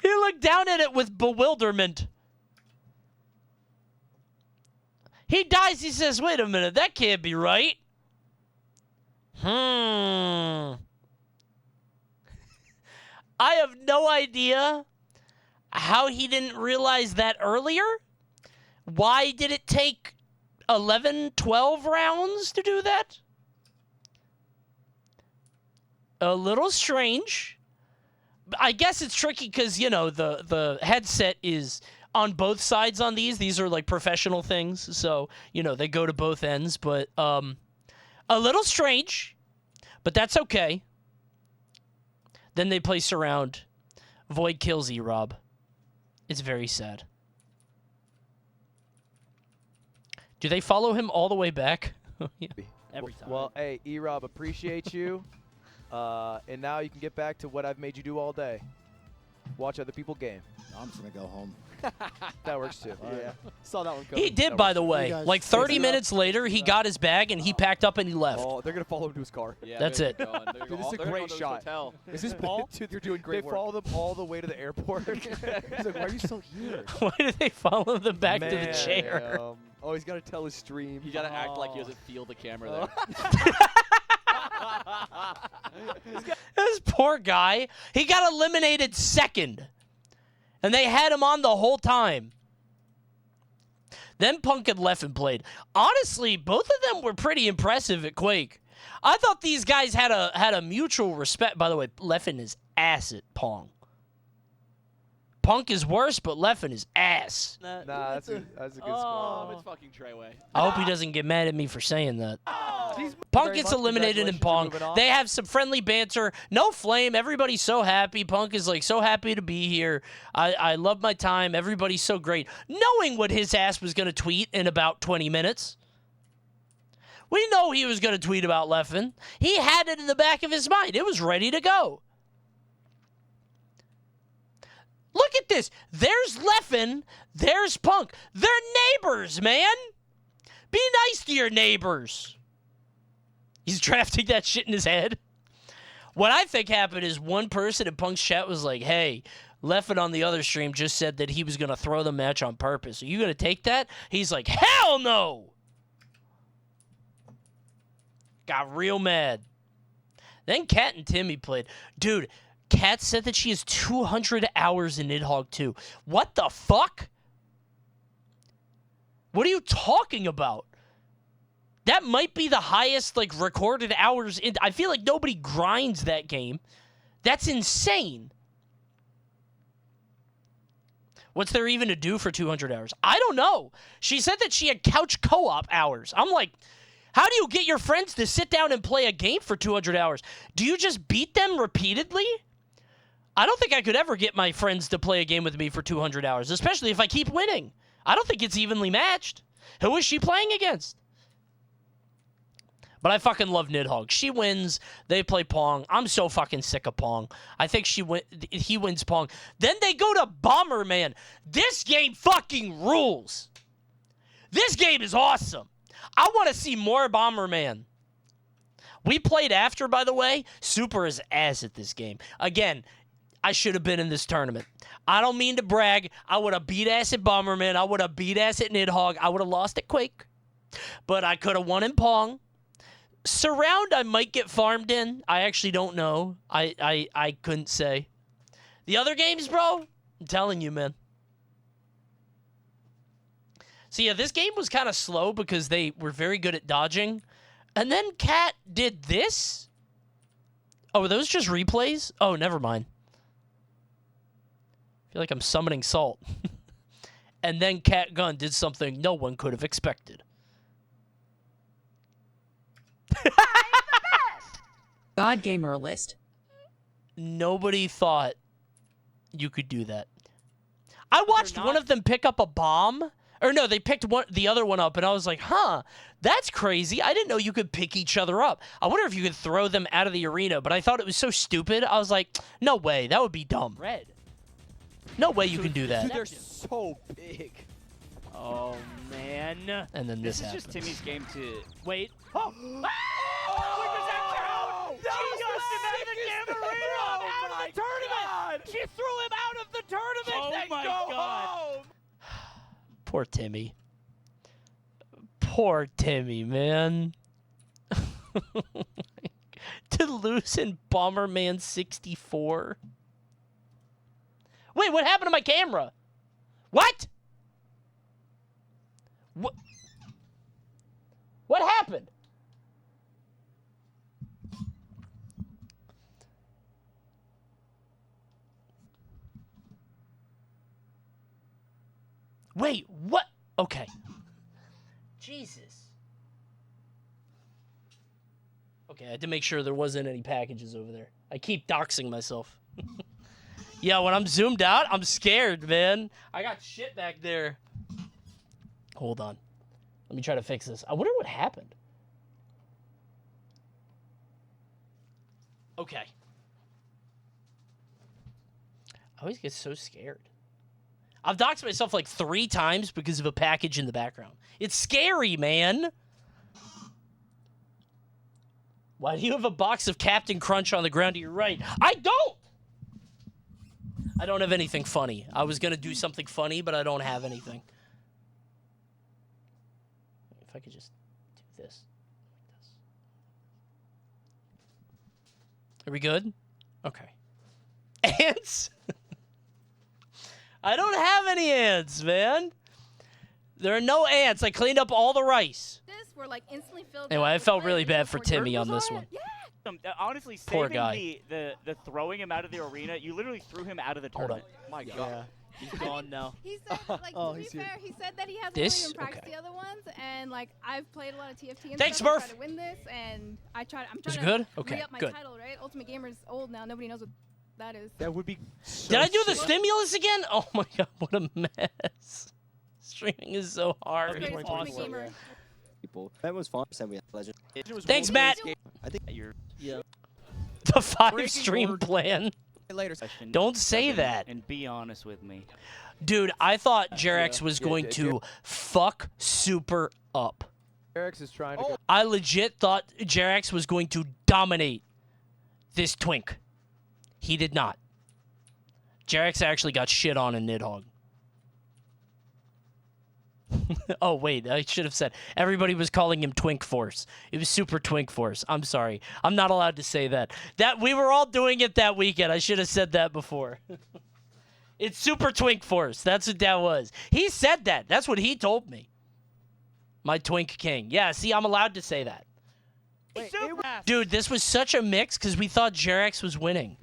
He looked down at it with bewilderment. He dies, he says, wait a minute, that can't be right. I have no idea how he didn't realize that earlier. Why did it take 11, 12 rounds to do that? A little strange. I guess it's tricky because, you know, the headset is on both sides on these. These are like professional things. So, you know, they go to both ends. But a little strange. But that's okay. Then they play surround. Void kills E-Rob. It's very sad. Do they follow him all the way back? Yeah. Every time. Well, hey, E-Rob, appreciate you. And now you can get back to what I've made you do all day. Watch other people game. I'm just going to go home. That works too. Yeah. Saw that one coming. He did, That by works the too. way. Like 30 minutes later, he got his bag and he packed up and he left. Oh, they're gonna follow him to his car. Yeah, That's it. Dude, this is a great shot. This is Paul. Dude, you're doing great. They follow them all the way to the airport. He's like, why are you still here? Why do they follow them back to the Man, chair? Oh, he's got to tell his stream. You gotta act like he doesn't feel the camera there. This poor guy. He got eliminated second. And they had him on the whole time. Then Punk and Leffen played. Honestly, both of them were pretty impressive at Quake. I thought these guys had a mutual respect. By the way, Leffen is ass at Pong. Punk is worse, but Leffen is ass. Nah, that's a good score. It's fucking Treyway. I hope he doesn't get mad at me for saying that. Punk gets eliminated in Pong. They have some friendly banter. No flame. Everybody's so happy. Punk is like so happy to be here. I love my time. Everybody's so great. Knowing what his ass was going to tweet in about 20 minutes. We know he was going to tweet about Leffen. He had it in the back of his mind. It was ready to go. Look at this. There's Leffen. There's Punk. They're neighbors, man. Be nice to your neighbors. He's drafting that shit in his head. What I think happened is one person in Punk's chat was like, hey, Leffen on the other stream just said that he was going to throw the match on purpose. Are you going to take that? He's like, hell no. Got real mad. Then Kat and Timmy played. Dude, Kat said that she has 200 hours in Nidhogg 2. What the fuck? What are you talking about? That might be the highest, like, recorded hours. I feel like nobody grinds that game. That's insane. What's there even to do for 200 hours? I don't know. She said that she had couch co-op hours. I'm like, how do you get your friends to sit down and play a game for 200 hours? Do you just beat them repeatedly? I don't think I could ever get my friends to play a game with me for 200 hours, especially if I keep winning. I don't think it's evenly matched. Who is she playing against? But I fucking love Nidhogg. She wins. They play Pong. I'm so fucking sick of Pong. I think he wins Pong. Then they go to Bomberman. This game fucking rules. This game is awesome. I want to see more Bomberman. We played after, by the way. Super is ass at this game. Again, I should have been in this tournament. I don't mean to brag. I would have beat ass at Bomberman. I would have beat ass at Nidhogg. I would have lost at Quake. But I could have won in Pong. Surround, I might get farmed in. I actually don't know. I couldn't say. The other games, bro, I'm telling you, man. So, yeah, this game was kind of slow because they were very good at dodging. And then Kat did this? Oh, were those just replays? Oh, never mind. I feel like I'm summoning Salt. And then Kat Gunn did something no one could have expected. God Gamer list. Nobody thought you could do that. I watched one of them pick up a bomb. Or no, they picked the other one up, and I was like, huh, that's crazy. I didn't know you could pick each other up. I wonder if you could throw them out of the arena, but I thought it was so stupid. I was like, no way, that would be dumb. Red. No way you can do that. Dude, they're so big. Oh, man. And then this is happened. just Timmy's game to... Wait. Oh! She threw him out of the tournament. Oh my God. Poor Timmy. Poor Timmy, man. To lose in Bomberman 64. Wait, what happened to my camera? What? What happened? Wait, what? Okay. Jesus. Okay, I had to make sure there wasn't any packages over there. I keep doxing myself. Yeah, when I'm zoomed out, I'm scared, man. I got shit back there. Hold on. Let me try to fix this. I wonder what happened. Okay. I always get so scared. I've doxed myself like 3 times because of a package in the background. It's scary, man. Why do you have a box of Captain Crunch on the ground to your right? I don't! I don't have anything funny. I was going to do something funny, but I don't have anything. If I could just do this. Are we good? Okay. Ants? I don't have any ants, man. There are no ants. I cleaned up all the rice. We're like instantly filled. Anyway, I felt really bad for Timmy on this one. Yeah. Honestly, Poor saving guy. the throwing him out of the arena, you literally threw him out of the tournament. My God. He's gone now. He said, like, to be fair, he said that he hasn't really even practiced the other ones, and like I've played a lot of TFT and Thanks, stuff to Murph. try to win this, and I'm trying Was it to good? Okay, re-up my good. title, right? Ultimate Gamer's old now. Nobody knows what that is. That would be so Did I do the sick. stimulus again? Oh my god, what a mess. Streaming is so hard. Greatest Ultimate Gamer. People. That was fun. We had legend. Thanks, Matt. I think you're The 5-stream plan. later. Don't say that. And be honest with me. Dude, I thought Jarex was going to fuck Super up. Jarex is trying to. I legit thought Jarex was going to dominate this twink. He did not. Jarex actually got shit on in Nidhogg. Oh, wait, I should have said. Everybody was calling him Twink Force. It was Super Twink Force. I'm sorry. I'm not allowed to say that. We were all doing it that weekend. I should have said that before. It's Super Twink Force. That's what that was. He said that. That's what he told me. My Twink King. Yeah, see, I'm allowed to say that. Wait, Dude, this was such a mix because we thought Jarex was winning.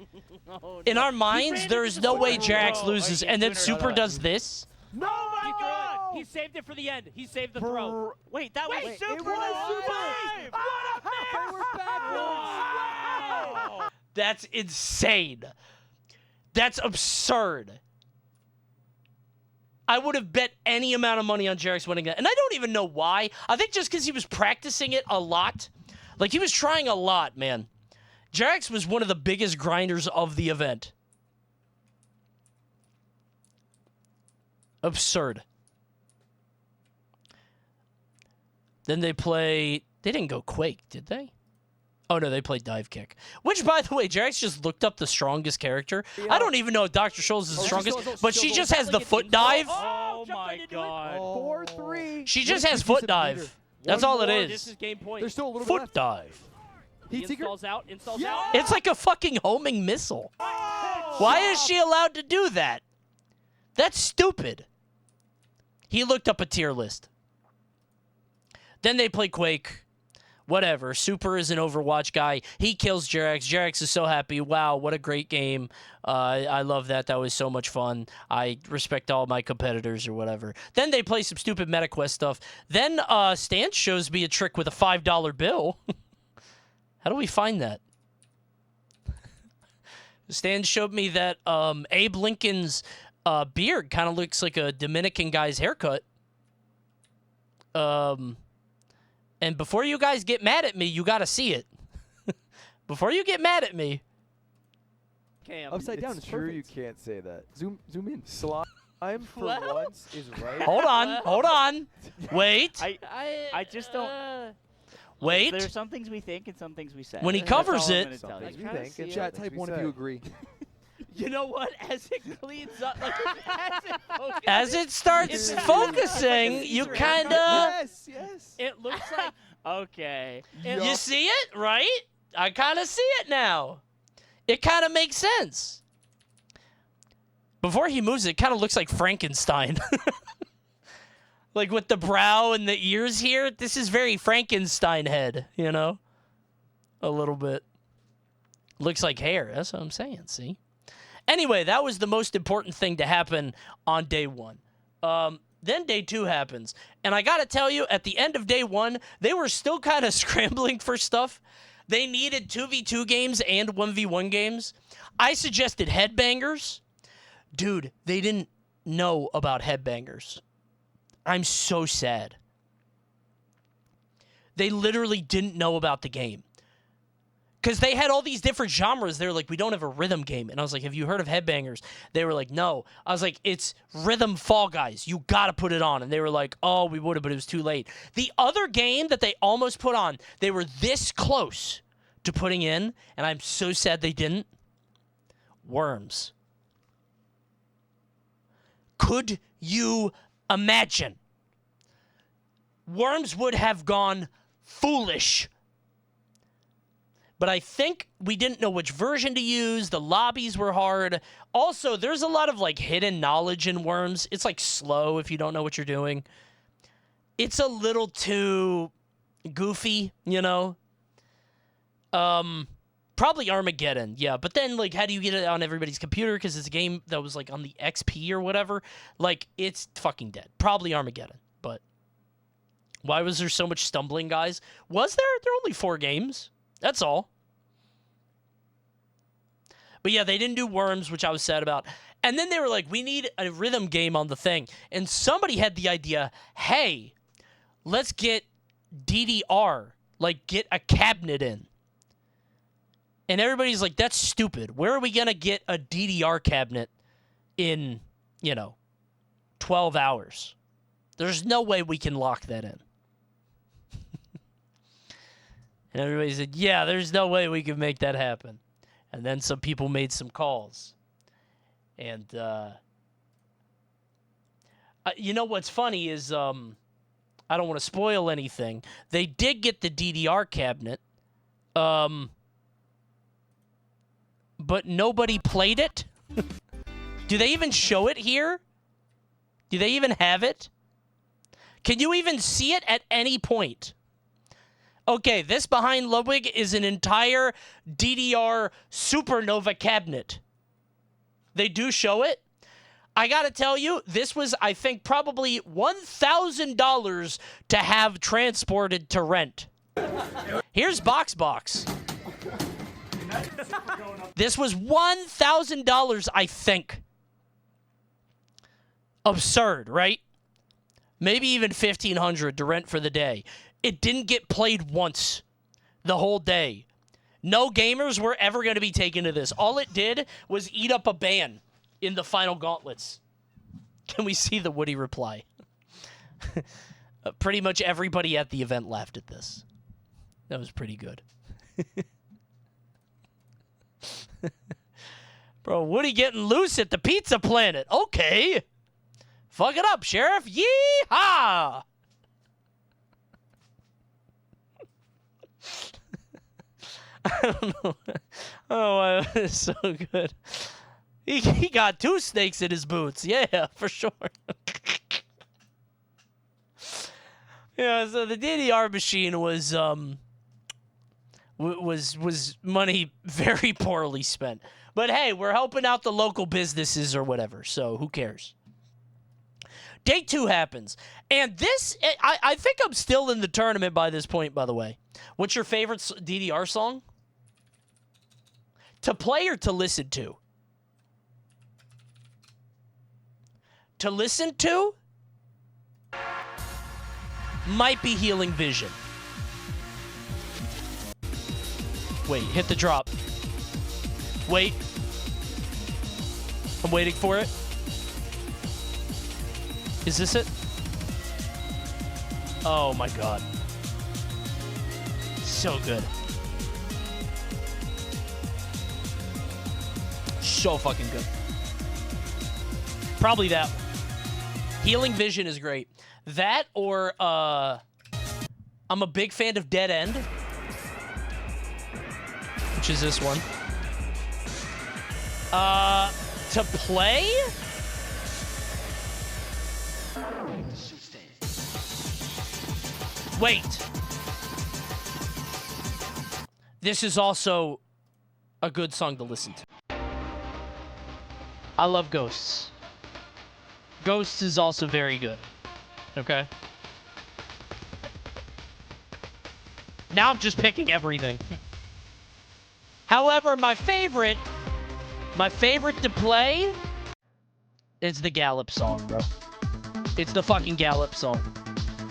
Oh, In no. our minds, He there ran is into no the way corner. Jarex No, loses, he's and then winner. Super does this. No, my God! He saved it for the end. He saved the throw. Wait, that was Wait, Super. it was Super. What a miss! Wow. That's insane. That's absurd. I would have bet any amount of money on Jarex winning that. And I don't even know why. I think just because he was practicing it a lot. Like, he was trying a lot, man. Jarex was one of the biggest grinders of the event. Absurd. Then they play... They didn't go Quake, did they? Oh, no, they played Dive Kick. Which, by the way, Jarex just looked up the strongest character. Yeah. I don't even know if Dr. Scholl's is the strongest, but she just has the foot dive. Oh, my God. 4-3. She just has foot dive. That's all it This is. is game point. There's still a little bit Foot left. dive. He installs out. Installs Yeah. out. It's like a fucking homing missile. Why is she allowed to do that? That's stupid. He looked up a tier list. Then they play Quake. Whatever. Super is an Overwatch guy. He kills Jarex. Jarex is so happy. Wow, what a great game. I love that. That was so much fun. I respect all my competitors or whatever. Then they play some stupid MetaQuest stuff. Then Stan shows me a trick with a $5 bill. How do we find that? Stan showed me that Abe Lincoln's beard kind of looks like a Dominican guy's haircut. And before you guys get mad at me, you got to see it. Before you get mad at me. Cam. Upside down. It's Sure, perfect. you can't say that. Zoom in. Slime for Well. once is right. Hold on. Wait. I just don't. Wait. There are some things we think and some things we say. When he That's all covers I'm it- gonna tell Some you. things we kinda think. see And it. chat Things type we one of say. you agree. You know what? As it cleans up, like, As it starts focusing, you kind of... Yes. it looks like Okay. You see it, right? I kind of see it now. It kind of makes sense. Before he moves, it kind of looks like Frankenstein. Like with the brow and the ears here, this is very Frankenstein head, you know? A little bit. Looks like hair, that's what I'm saying, see? Anyway, that was the most important thing to happen on day one. Then day two happens. And I got to tell you, at the end of day one, they were still kind of scrambling for stuff. They needed 2v2 games and 1v1 games. I suggested headbangers. Dude, they didn't know about headbangers. I'm so sad. They literally didn't know about the game. Because they had all these different genres. They were like, we don't have a rhythm game. And I was like, have you heard of Headbangers? They were like, no. I was like, it's Rhythm Fall Guys. You got to put it on. And they were like, oh, we would have, but it was too late. The other game that they almost put on, they were this close to putting in, and I'm so sad they didn't. Worms. Could you imagine? Worms would have gone foolish. But I think we didn't know which version to use. The lobbies were hard. Also, there's a lot of, like, hidden knowledge in Worms. It's, like, slow if you don't know what you're doing. It's a little too goofy, you know? Probably Armageddon, yeah. But then, like, how do you get it on everybody's computer? Because it's a game that was, like, on the XP or whatever. Like, it's fucking dead. Probably Armageddon, but why was there so much stumbling, guys? Was there? There are only 4 games. That's all. But yeah, they didn't do Worms, which I was sad about. And then they were like, we need a rhythm game on the thing. And somebody had the idea, hey, let's get DDR. Like, get a cabinet in. And everybody's like, that's stupid. Where are we going to get a DDR cabinet in, 12 hours? There's no way we can lock that in. And everybody said, yeah, there's no way we can make that happen. And then some people made some calls. And, you know what's funny is, I don't want to spoil anything. They did get the DDR cabinet, but nobody played it. Do they even show it here? Do they even have it? Can you even see it at any point? Okay, this behind Ludwig is an entire DDR supernova cabinet. They do show it. I gotta tell you, this was, I think, probably $1,000 to have transported to rent. Here's Box. This was $1,000, I think. Absurd, right? Maybe even $1,500 to rent for the day. It didn't get played once the whole day. No gamers were ever going to be taken to this. All it did was eat up a ban in the final gauntlets. Can we see the Woody reply? Pretty much everybody at the event laughed at this. That was pretty good. Bro, Woody getting loose at the Pizza Planet. Okay. Fuck it up, Sheriff. Yee-haw! I don't know. Oh, it's so good. He got 2 snakes in his boots. Yeah, for sure. Yeah, so the DDR machine was money very poorly spent. But hey, we're helping out the local businesses or whatever, so who cares? Day 2 happens. And this, I think I'm still in the tournament by this point, by the way. What's your favorite DDR song? To play or to listen to? To listen to? Might be Healing Vision. Wait, hit the drop. Wait. I'm waiting for it. Is this it? Oh my god. So good. So fucking good. Probably that one. Healing Vision is great. That or, I'm a big fan of Dead End. Which is this one. To play? Wait. This is also a good song to listen to. I love Ghosts. Ghosts is also very good. Okay? Now I'm just picking everything. However, my favorite to play is the Gallop song, bro. It's the fucking Gallop song.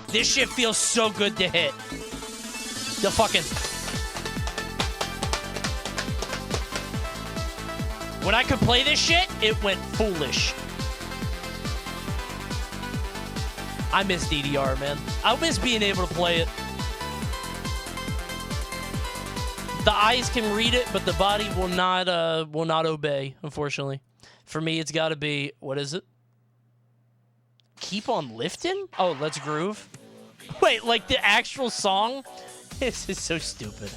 This shit feels so good to hit. The fucking... When I could play this shit, it went foolish. I miss DDR, man. I miss being able to play it. The eyes can read it, but the body will not obey, unfortunately. For me, it's got to be, what is it? Keep on lifting? Oh, let's groove. Wait, like the actual song? This is so stupid.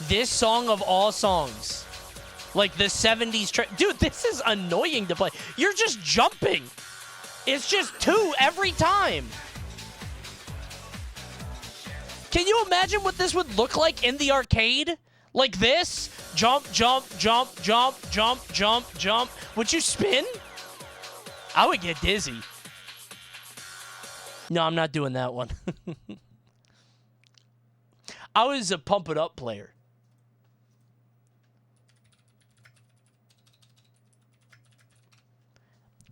This song of all songs. Like the 70s. Dude, this is annoying to play. You're just jumping. It's just 2 every time. Can you imagine what this would look like in the arcade? Like this? Jump, jump, jump, jump, jump, jump, jump. Would you spin? I would get dizzy. No, I'm not doing that one. I was a pump it up player.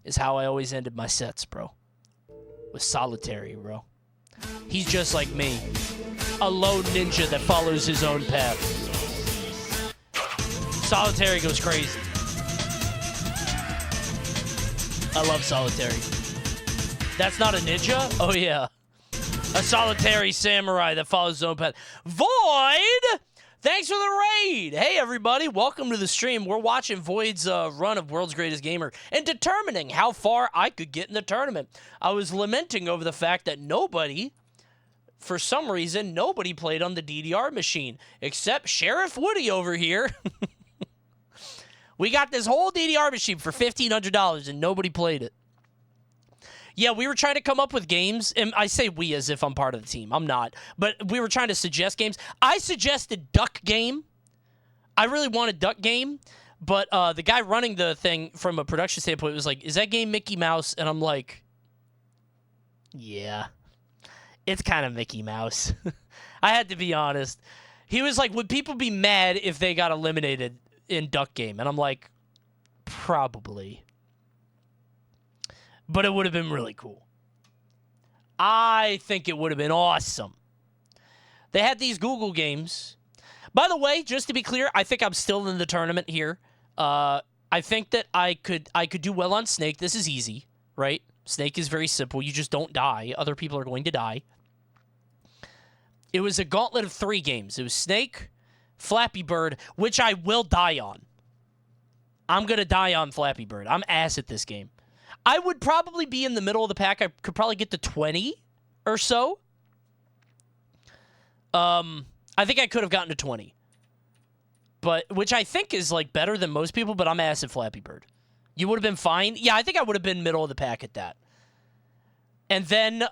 Is how I always ended my sets, bro. With solitary, bro. He's just like me. A lone ninja that follows his own path. Solitary goes crazy. I love solitary. That's not a ninja? Oh, yeah. A solitary samurai that follows his own path. Void! Thanks for the raid! Hey, everybody. Welcome to the stream. We're watching Void's run of World's Greatest Gamer and determining how far I could get in the tournament. I was lamenting over the fact that nobody, for some reason, nobody played on the DDR machine except Sheriff Woody over here. We got this whole DDR machine for $1,500 and nobody played it. Yeah, we were trying to come up with games, and I say we as if I'm part of the team. I'm not. But we were trying to suggest games. I suggested Duck Game. I really wanted Duck Game, but the guy running the thing from a production standpoint was like, is that game Mickey Mouse? And I'm like, yeah, it's kind of Mickey Mouse. I had to be honest. He was like, would people be mad if they got eliminated in Duck Game? And I'm like, probably. But it would have been really cool. I think it would have been awesome. They had these Google games. By the way, just to be clear, I think I'm still in the tournament here. I think that I could do well on Snake. This is easy, right? Snake is very simple. You just don't die. Other people are going to die. It was a gauntlet of 3 games. It was Snake, Flappy Bird, which I will die on. I'm going to die on Flappy Bird. I'm ass at this game. I would probably be in the middle of the pack. I could probably get to 20 or so. I think I could have gotten to 20. But which I think is like better than most people, but I'm ass at Flappy Bird. You would have been fine? Yeah, I think I would have been middle of the pack at that. And then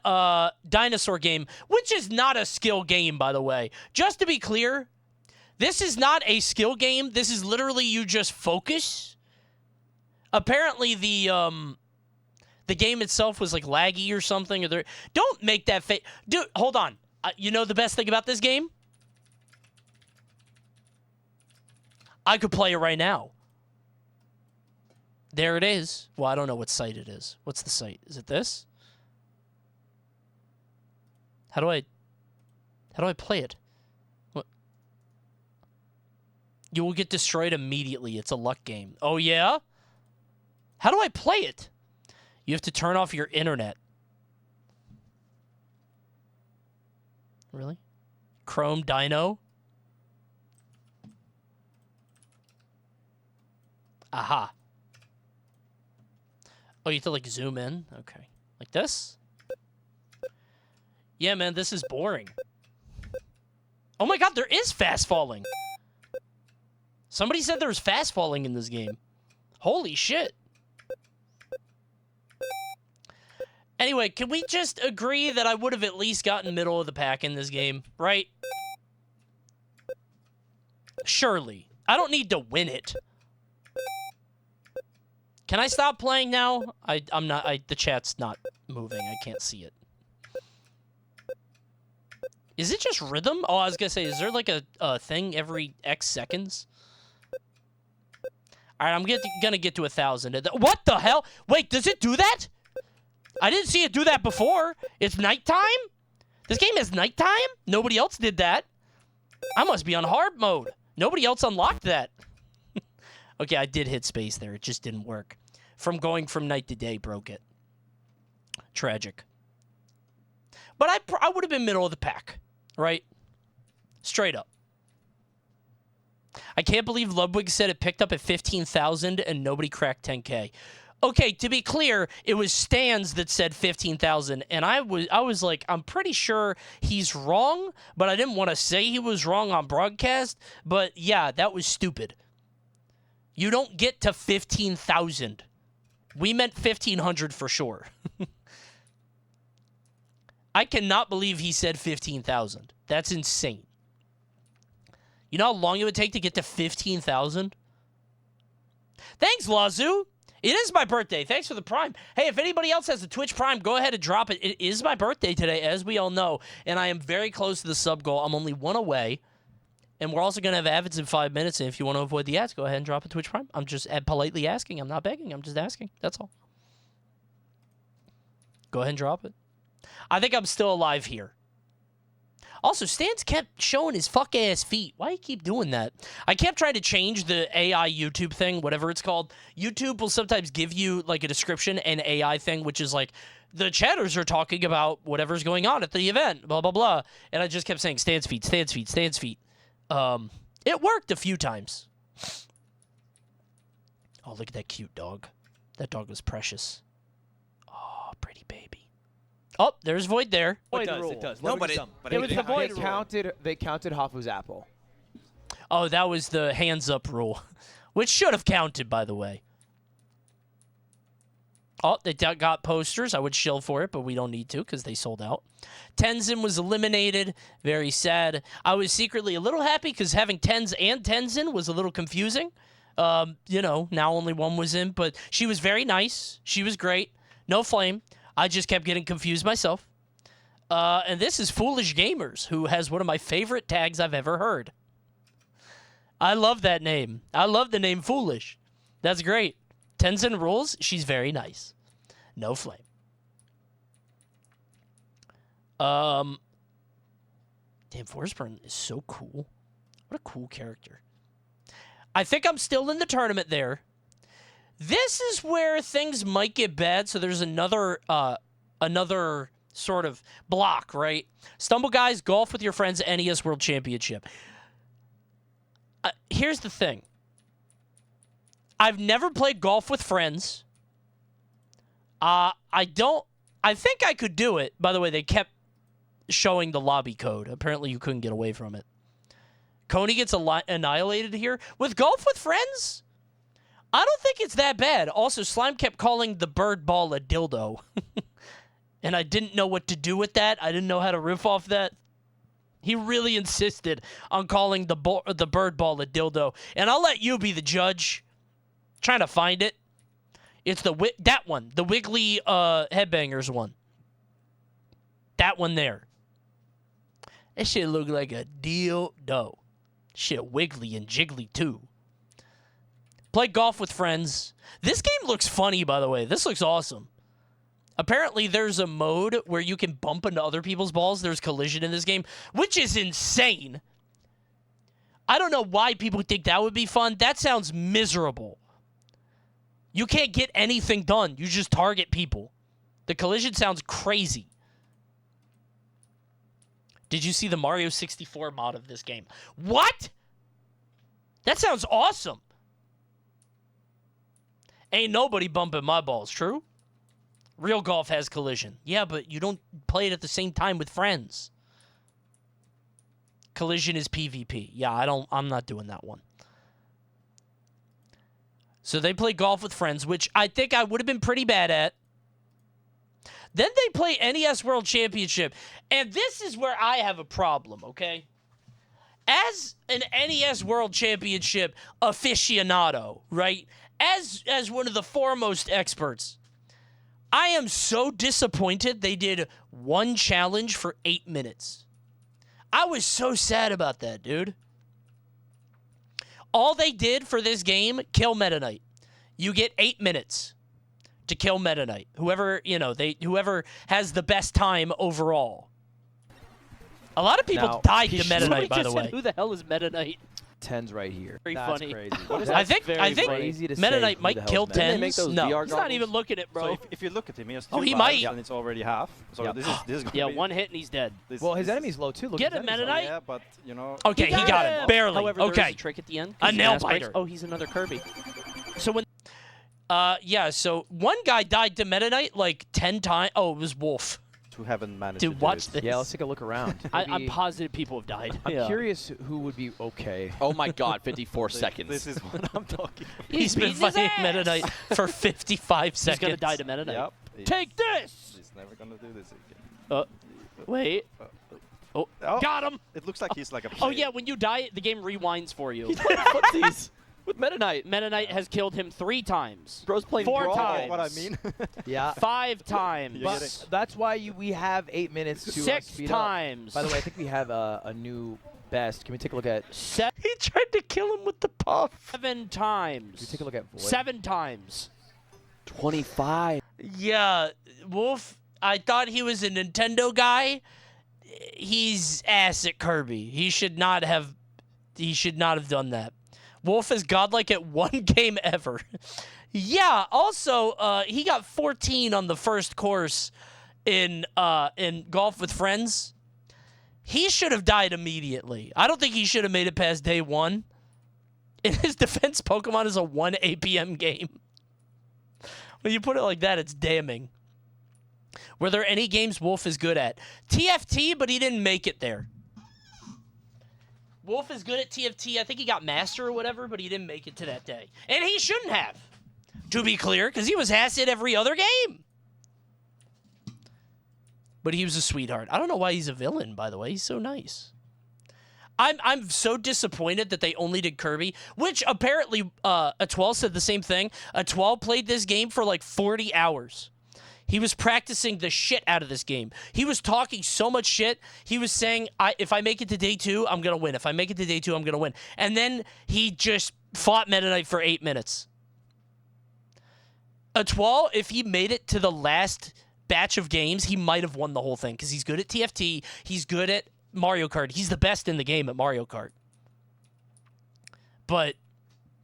Dinosaur Game, which is not a skill game, by the way. Just to be clear, this is not a skill game. This is literally you just focus. Apparently the game itself was like laggy or something. Don't make that face. Dude, hold on. You know the best thing about this game? I could play it right now. There it is. Well, I don't know what site it is. What's the site? Is it this? How do I play it? What? You will get destroyed immediately. It's a luck game. Oh, yeah? How do I play it? You have to turn off your internet. Really? Chrome Dino? Aha. Oh, you have to, like, zoom in? Okay. Like this? Yeah, man, this is boring. Oh my god, there is fast falling. Somebody said there was fast falling in this game. Holy shit. Anyway, can we just agree that I would have at least gotten middle of the pack in this game, right? Surely. I don't need to win it. Can I stop playing now? I'm not. The chat's not moving. I can't see it. Is it just rhythm? Oh, I was gonna say, is there like a thing every X seconds? All right, I'm gonna get to 1,000. What the hell? Wait, does it do that? I didn't see it do that before. It's nighttime? This game is nighttime? Nobody else did that. I must be on hard mode. Nobody else unlocked that. Okay, I did hit space there. It just didn't work. From going from night to day broke it. Tragic. But I would have been middle of the pack, right? Straight up. I can't believe Ludwig said it picked up at 15,000 and nobody cracked 10K. Okay, to be clear, it was Stans that said 15,000, and I was like, I'm pretty sure he's wrong, but I didn't want to say he was wrong on broadcast. But yeah, that was stupid. You don't get to 15,000. We meant 1,500 for sure. I cannot believe he said 15,000. That's insane. You know how long it would take to get to 15,000? Thanks, Lazu. It is my birthday. Thanks for the Prime. Hey, if anybody else has a Twitch Prime, go ahead and drop it. It is my birthday today, as we all know, and I am very close to the sub goal. I'm only one away, and we're also going to have Avids in 5 minutes, and if you want to avoid the ads, go ahead and drop a Twitch Prime. I'm just politely asking. I'm not begging. I'm just asking. That's all. Go ahead and drop it. I think I'm still alive here. Also, Stans kept showing his fuck-ass feet. Why do you keep doing that? I kept trying to change the AI YouTube thing, whatever it's called. YouTube will sometimes give you, like, a description, an AI thing, which is like, the chatters are talking about whatever's going on at the event, blah, blah, blah. And I just kept saying, Stans feet, Stans feet, Stans feet. It worked a few times. Oh, look at that cute dog. That dog was precious. Oh, pretty baby. Oh, there's Void there. It does. No, but it was the Void rule. They counted Hafu's apple. Oh, that was the hands up rule, which should have counted, by the way. Oh, they got posters. I would shill for it, but we don't need to because they sold out. Tenzin was eliminated. Very sad. I was secretly a little happy because having Tenz and Tenzin was a little confusing. You know, now only one was in, but she was very nice. She was great. No flame. I just kept getting confused myself. And this is Foolish Gamers, who has one of my favorite tags I've ever heard. I love that name. I love the name Foolish. That's great. Tenzin rules. She's very nice. No flame. Damn, Forsburn is so cool. What a cool character. I think I'm still in the tournament there. This is where things might get bad, so there's another sort of block, right? Stumble Guys, golf with your friends, NES World Championship. Here's the thing. I've never played golf with friends. I think I could do it. By the way, they kept showing the lobby code. Apparently you couldn't get away from it. Coney gets annihilated here. With golf with friends, I don't think it's that bad. Also, Slime kept calling the bird ball a dildo. And I didn't know what to do with that. I didn't know how to riff off that. He really insisted on calling the bird ball a dildo. And I'll let you be the judge. Trying to find it. It's that one. The Wiggly Headbangers one. That one there. That shit look like a dildo. Shit wiggly and jiggly too. Play golf with friends. This game looks funny, by the way. This looks awesome. Apparently, there's a mode where you can bump into other people's balls. There's collision in this game, which is insane. I don't know why people think that would be fun. That sounds miserable. You can't get anything done. You just target people. The collision sounds crazy. Did you see the Mario 64 mod of this game? What? That sounds awesome. Ain't nobody bumping my balls, true? Real golf has collision. Yeah, but you don't play it at the same time with friends. Collision is PvP. Yeah, I'm not doing that one. So they play golf with friends, which I think I would have been pretty bad at. Then they play NES World Championship. And this is where I have a problem, okay? As an NES World Championship aficionado, right? As one of the foremost experts, I am so disappointed they did one challenge for 8 minutes. I was so sad about that, dude. All they did for this game, kill Meta Knight. You get 8 minutes to kill Meta Knight. Whoever has the best time overall. A lot of people Now, died to Meta Knight, by the way. Who the hell is Meta Knight? 10's right here. Very That's funny. crazy. I think crazy to Meta say Knight who might the hell's kill Meta Knight. They make 10s. those No. VR He's not goggles. even looking at, bro. So if you look at him, he has Oh, two he lives, might. and it's already half. So this is gonna Yeah, be, one hit and he's dead. Well, his enemy's low too. Look Get at him, his Meta enemies. Knight. yeah, but you know. Okay, he got it. Barely. However, there is Okay. a trick at the end. A 'cause nail Mass breaks. biter. Oh, he's another Kirby. So when Yeah, so one guy died to Meta Knight like 10 times. Oh, it was Wolf. Who haven't managed Dude, to do watch it. this. Yeah, let's take a look around. I'm Maybe- positive people have died. I'm curious who would be okay. Oh my God, 54 seconds. This is what I'm talking about. He's been beating his fighting ass. Meta Knight for 55 seconds. He's gonna die to Meta Knight. Yep. he's- Take this! He's never gonna do this again. Wait. Oh, Oh, got him! It looks like he's like a. Oh yeah, when you die, the game rewinds for you. He's playing footsies with Meta Knight. Meta Knight has killed him 3 times. Bro's playing 4 Brawl. times. What I mean. Yeah. 5 times. You're getting- But that's why we have 8 minutes to 6 speed times. Up. By the way, I think we have a new best. Can we take a look at? He tried to kill him with the puff. 7 times. Can we take a look at Void? 7 times. 25. Yeah, Wolf, I thought he was a Nintendo guy. He's ass at Kirby. He should not have done that. Wolf is godlike at 1 game ever. Yeah, also, he got 14 on the first course in Golf with Friends. He should have died immediately. I don't think he should have made it past day 1. In his defense, Pokemon is a 1 APM game. When you put it like that, it's damning. Were there any games Wolf is good at? TFT, but he didn't make it there. Wolf is good at TFT. I think he got Master or whatever, but he didn't make it to that day. And he shouldn't have, to be clear, because he was ass at every other game. But he was a sweetheart. I don't know why he's a villain, by the way. He's so nice. I'm so disappointed that they only did Kirby, which apparently Atwell said the same thing. Atwell played this game for like 40 hours. He was practicing the shit out of this game. He was talking so much shit. He was saying, if I make it to day 2, I'm going to win. If I make it to day 2, I'm going to win. And then he just fought Meta Knight for 8 minutes. Atwell, if he made it to the last batch of games, he might have won the whole thing because he's good at TFT. He's good at Mario Kart. He's the best in the game at Mario Kart. But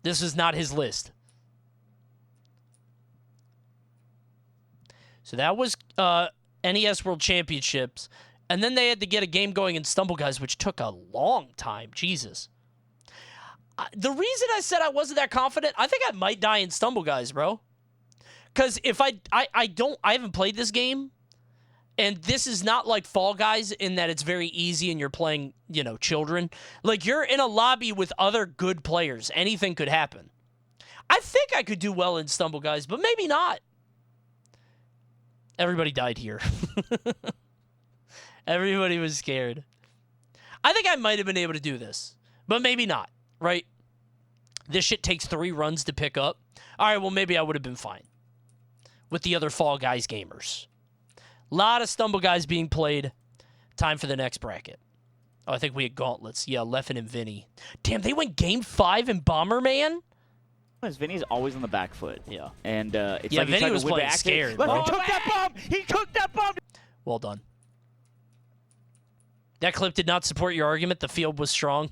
this is not his list. So that was NES World Championships. And then they had to get a game going in Stumble Guys, which took a long time. Jesus. The reason I said I wasn't that confident, I think I might die in Stumble Guys, bro. Because if I haven't played this game. And this is not like Fall Guys in that it's very easy and you're playing, children. Like, you're in a lobby with other good players. Anything could happen. I think I could do well in Stumble Guys, but maybe not. Everybody died here. Everybody was scared. I think I might have been able to do this, but maybe not, right? This shit takes 3 runs to pick up. All right, well, maybe I would have been fine with the other Fall Guys gamers. A lot of Stumble Guys being played. Time for the next bracket. Oh, I think we had gauntlets. Yeah, Leffen and Vinny. Damn, they went game 5 in Bomberman? Vinny's always on the back foot. Yeah. And it's Yeah, like he's Vinny trying was to whip playing back. scared, But bro. he took that bomb! He took that bomb! Well done. That clip did not support your argument. The field was strong.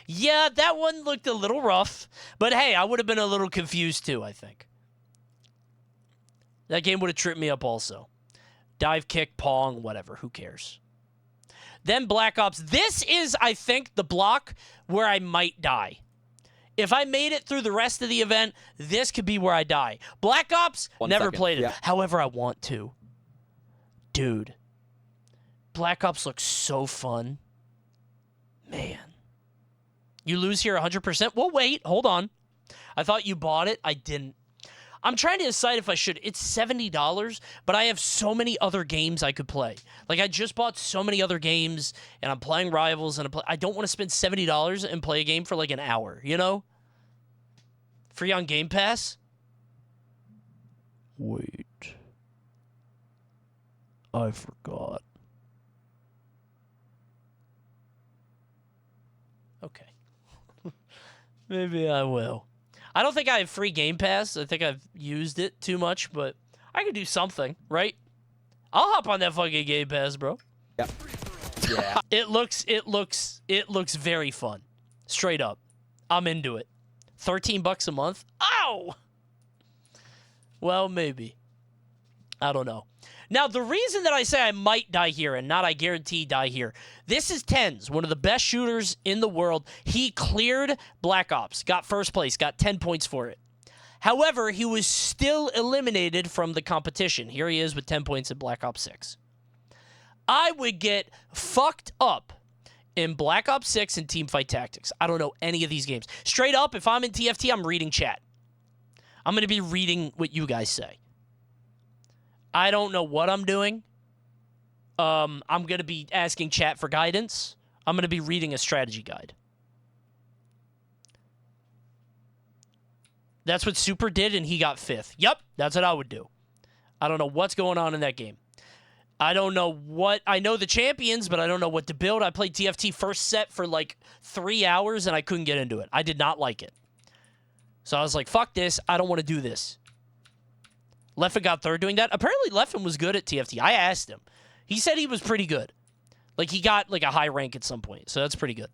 Yeah, that one looked a little rough. But hey, I would have been a little confused too, I think. That game would have tripped me up also. Dive kick, pong, whatever. Who cares? Then Black Ops. This is, I think, the block where I might die. If I made it through the rest of the event, this could be where I die. Black Ops, never played it. Yeah. However, I want to. Dude. Black Ops looks so fun. Man. You lose here 100%? Well, wait. Hold on. I thought you bought it. I didn't. I'm trying to decide if I should. It's $70, but I have so many other games I could play. Like, I just bought so many other games, and I'm playing Rivals, and I don't want to spend $70 and play a game for like an hour, Free on Game Pass? Wait. I forgot. Okay. Maybe I will. I don't think I have free Game Pass. I think I've used it too much, but I could do something, right? I'll hop on that fucking Game Pass, bro. Yep. Yeah. It looks very fun. Straight up. I'm into it. $13 a month? Ow! Well, maybe. I don't know. Now, the reason that I say I might die here and not I guarantee die here, this is Tens, one of the best shooters in the world. He cleared Black Ops, got first place, got 10 points for it. However, he was still eliminated from the competition. Here he is with 10 points in Black Ops 6. I would get fucked up in Black Ops 6 and Teamfight Tactics. I don't know any of these games. Straight up, if I'm in TFT, I'm reading chat. I'm going to be reading what you guys say. I don't know what I'm doing. I'm going to be asking chat for guidance. I'm going to be reading a strategy guide. That's what Super did, and he got 5th. Yep, that's what I would do. I don't know what's going on in that game. I don't know what... I know the champions, but I don't know what to build. I played TFT first set for like 3 hours, and I couldn't get into it. I did not like it. So I was like, fuck this. I don't want to do this. Leffen got 3rd doing that. Apparently, Leffen was good at TFT. I asked him. He said he was pretty good. Like, he got like a high rank at some point, so that's pretty good.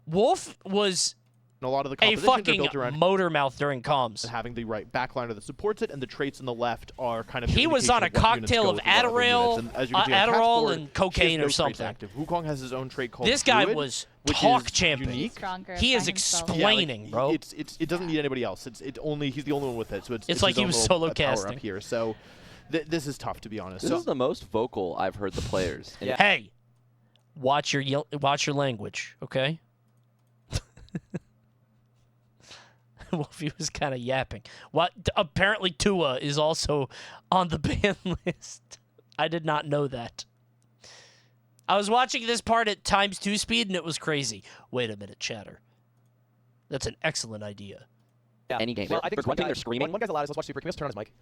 Wolf was... A lot of the a fucking motor mouth during comms. Having the right backliner that supports it, and the traits on the left are kind of... He was on a cocktail of Adderall and cocaine or something. Wukong has his own trait called This guy Druid, was which talk is champion. unique. He is explaining, bro. It doesn't need anybody else. He's the only one with it. So it's like his he own was little solo power casting. up here. So this is tough, to be honest. This is the most vocal I've heard the players. Yeah. Hey, watch your language, okay? Wolfie was kind of yapping. What? Apparently Tua is also on the ban list. I did not know that. I was watching this part at ×2 speed, and it was crazy. Wait a minute, chatter. That's an excellent idea. Yeah. Any game. Well, I think There's one thing they're screaming. One guy's allowed. Let's watch Super. Can we turn on his mic?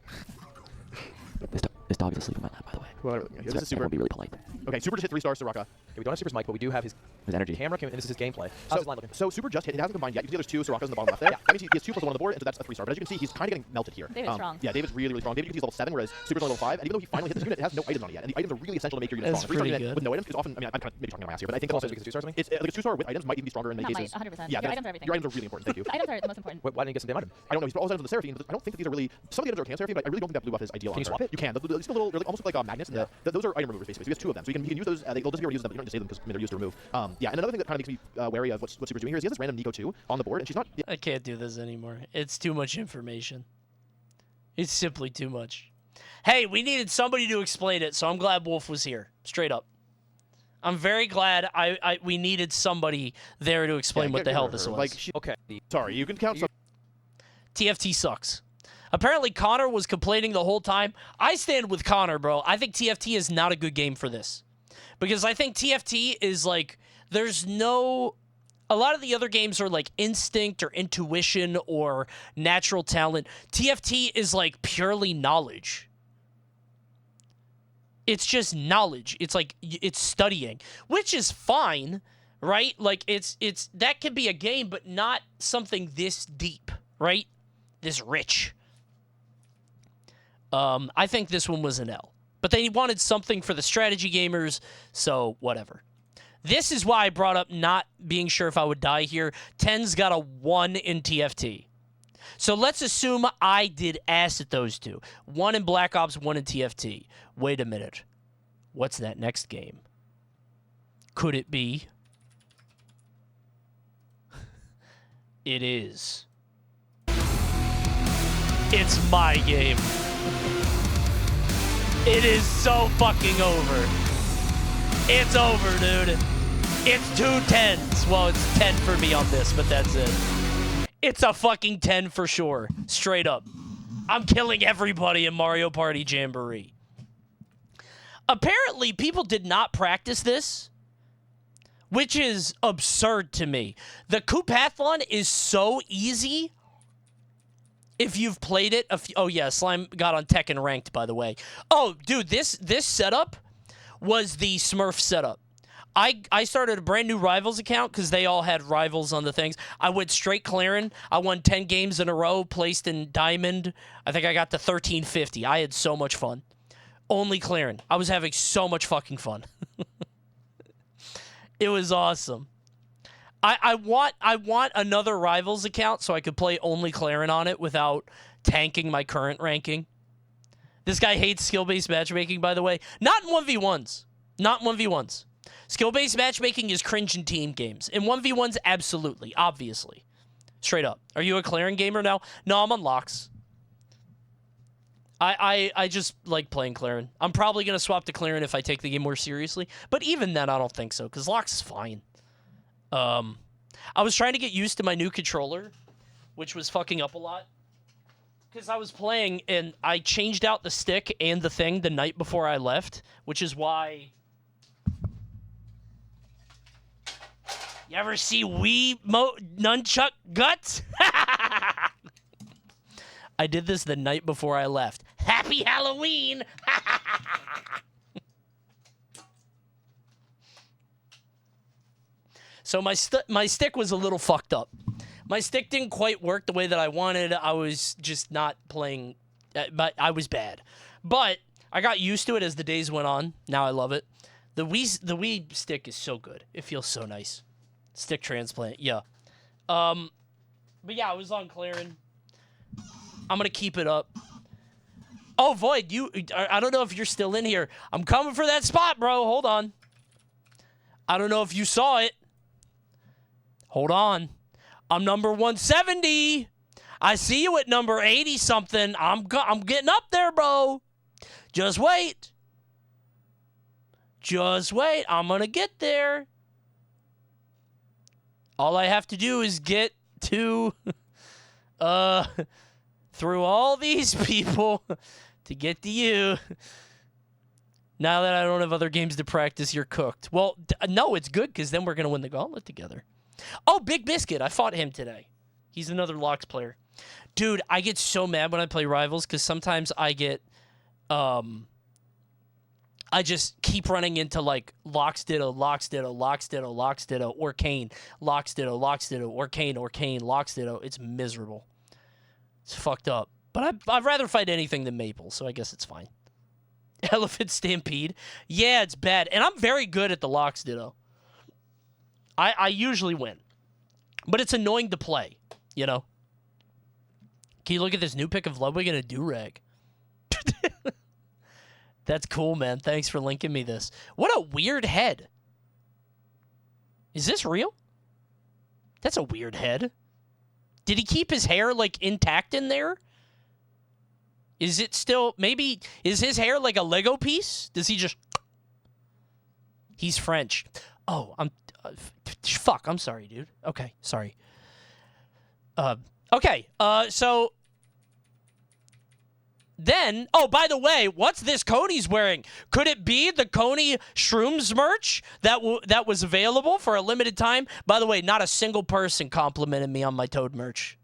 This dog is asleep in my lap, by the way. Well, this is Super. We'll be really polite. Okay, Super just hit 3 stars to Raka. Okay, we don't have Super's mic, but we do have his energy. Camera, and this is his gameplay. How's his line looking? So Super just hit. It hasn't combined yet. You can see there's 2 Soraka's in the bottom left there. Yeah. That means he has 2 plus 1 on the board, and so that's a 3-star. But as you can see, he's kind of getting melted here. David's strong. Yeah, David's really, really strong. David, you can see he's level 7, whereas Super's only level 5. And even though he finally hit this unit, it has no items on it yet. And the items are really essential to make your unit That's strong. 3-star pretty unit good. with no items is often, I mean, I'm kind of maybe talking my ass here, but I think that's also because it's 2 stars or something? it's like a 2-star with items might even be stronger in many Not cases. might, 100%. Yeah, Your items are everything. Your items are really important. Thank you. Items are the most important. Why didn't he get some damn item? I don't know. He's put all his items on the Seraphine, but I don't think that these are really... Some of the items are okay on Seraphine, but I really don't think that blue buff is ideal on Can you swap it? You can. These little, they're almost like magnets, and those are item removers, basically. So he has 2 of them. So you can use those. They'll disappear when you use them, but you don't need to save them because they're used to remove. Yeah, and another thing that kind of makes me wary of what Super's doing here is he has this random Nico 2 on the board, and she's not... I can't do this anymore. It's too much information. It's simply too much. Hey, we needed somebody to explain it, so I'm glad Wolf was here. Straight up. I'm very glad we needed somebody there to explain what the hell this was. Like, okay. Sorry, you can count some... TFT sucks. Apparently, Connor was complaining the whole time. I stand with Connor, bro. I think TFT is not a good game for this. Because I think TFT is like, there's no... A lot of the other games are like instinct or intuition or natural talent. TFT is like purely knowledge. It's just knowledge. It's like, it's studying, which is fine, right? Like, it's that could be a game, but not something this deep, right? This rich. I think this one was an L. But they wanted something for the strategy gamers, so whatever. This is why I brought up not being sure if I would die here. Ten's got a 1 in TFT. So let's assume I did ass at those 2. 1 in Black Ops, 1 in TFT. Wait a minute. What's that next game? Could it be? It is. It's my game. It is so fucking over. It's over, dude. It's 2 10s. Well, it's 10 for me on this, but that's it. It's a fucking 10 for sure. Straight up. I'm killing everybody in Mario Party Jamboree. Apparently, people did not practice this, which is absurd to me. The Coupathlon is so easy if you've played it. Oh, yeah, Slime got on Tekken Ranked, by the way. Oh, dude, this setup was the Smurf setup. I started a brand new Rivals account because they all had Rivals on the things. I went straight clearing. I won 10 games in a row, placed in Diamond. I think I got to 1350. I had so much fun. Only clearing. I was having so much fucking fun. It was awesome. I want another Rivals account so I could play only Clarin on it without tanking my current ranking. This guy hates skill-based matchmaking, by the way. Not in 1v1s. Not in 1v1s. Skill-based matchmaking is cringe in team games. In 1v1s, absolutely. Obviously. Straight up. Are you a Clarin gamer now? No, I'm on Lox. I just like playing Clarin. I'm probably going to swap to Clarin if I take the game more seriously. But even then, I don't think so, because Lox is fine. I was trying to get used to my new controller, which was fucking up a lot. Because I was playing, and I changed out the stick and the thing the night before I left, which is why... You ever see Wii Nunchuck Guts? I did this the night before I left. Happy Halloween! So my stick was a little fucked up. My stick didn't quite work the way that I wanted. I was just not playing, but I was bad. But I got used to it as the days went on. Now I love it. The Wii stick is so good. It feels so nice. Stick transplant, yeah. But yeah, I was on Clarin. I'm gonna keep it up. Oh, Void, I don't know if you're still in here. I'm coming for that spot, bro. Hold on. I don't know if you saw it. Hold on. I'm number 170. I see you at number 80-something. I'm getting up there, bro. Just wait. Just wait. I'm going to get there. All I have to do is get to... through all these people to get to you. Now that I don't have other games to practice, you're cooked. Well, no, it's good, because then we're going to win the gauntlet together. Oh, Big Biscuit. I fought him today. He's another Lox player. Dude, I get so mad when I play Rivals because sometimes I get... I just keep running into, like, Lox Ditto, Lox Ditto, Lox Ditto, Lox Ditto, or Kane. Lox Ditto, Lox Ditto, or Kane, Lox Ditto. It's miserable. It's fucked up. But I'd rather fight anything than Maple, so I guess it's fine. Elephant Stampede. Yeah, it's bad. And I'm very good at the Lox Ditto. I usually win. But it's annoying to play, you know? Can you look at this new pic of Ludwig in a do-rag? That's cool, man. Thanks for linking me this. What a weird head. Is this real? That's a weird head. Did he keep his hair, like, intact in there? Is it still... Maybe... Is his hair like a Lego piece? Does he just... He's French. Oh, I'm... fuck, I'm sorry, dude. Okay, sorry. Okay, so... Then... Oh, by the way, what's this Coney's wearing? Could it be the Coney Shrooms merch that was available for a limited time? By the way, not a single person complimented me on my Toad merch.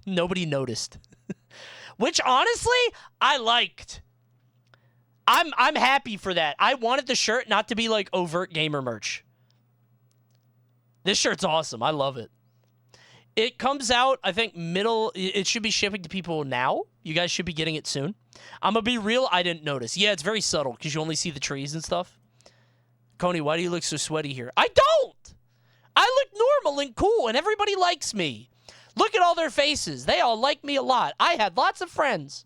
Nobody noticed. Which, honestly, I liked. I'm happy for that. I wanted the shirt not to be like overt gamer merch. This shirt's awesome. I love it. It comes out, I think, it should be shipping to people now. You guys should be getting it soon. I'm going to be real, I didn't notice. Yeah, it's very subtle because you only see the trees and stuff. Coney, why do you look so sweaty here? I don't! I look normal and cool, and everybody likes me. Look at all their faces. They all like me a lot. I had lots of friends.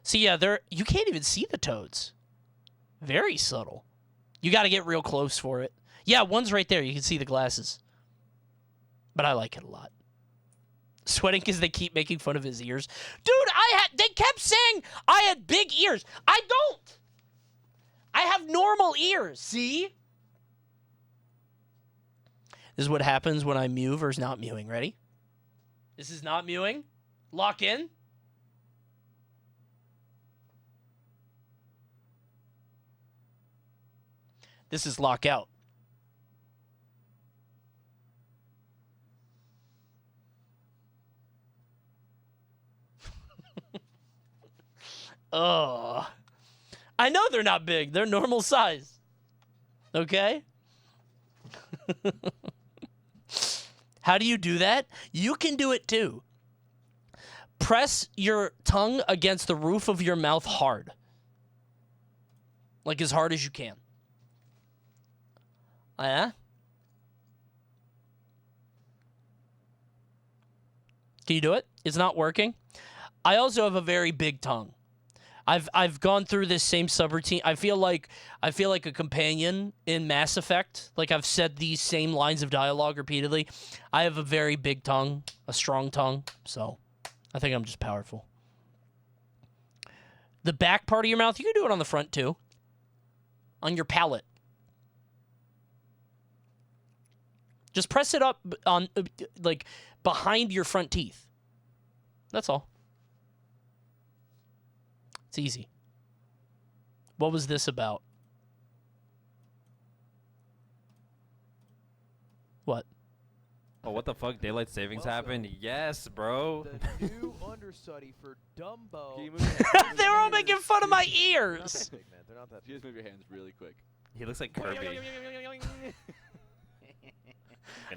So yeah, you can't even see the toads. Very subtle. You got to get real close for it. Yeah, one's right there. You can see the glasses. But I like it a lot. Sweating because they keep making fun of his ears. Dude, they kept saying I had big ears. I don't. I have normal ears, see? This is what happens when I mew versus not mewing. Ready? This is not mewing. Lock in. This is lock out. Oh. I know they're not big. They're normal size. Okay? How do you do that? You can do it too. Press your tongue against the roof of your mouth hard. Like, as hard as you can. Yeah? Can you do it? It's not working. I also have a very big tongue. I've gone through this same subroutine. I feel like a companion in Mass Effect. Like, I've said these same lines of dialogue repeatedly. I have a very big tongue, a strong tongue, so I think I'm just powerful. The back part of your mouth, you can do it on the front too. On your palate. Just press it up on, like, behind your front teeth. That's all. It's easy. What was this about? What? Oh, what the fuck? Daylight savings happened? Yes, bro. The new understudy for Dumbo. They were all making fun of my ears. They're not that big. Just move your hands really quick. He looks like Kirby.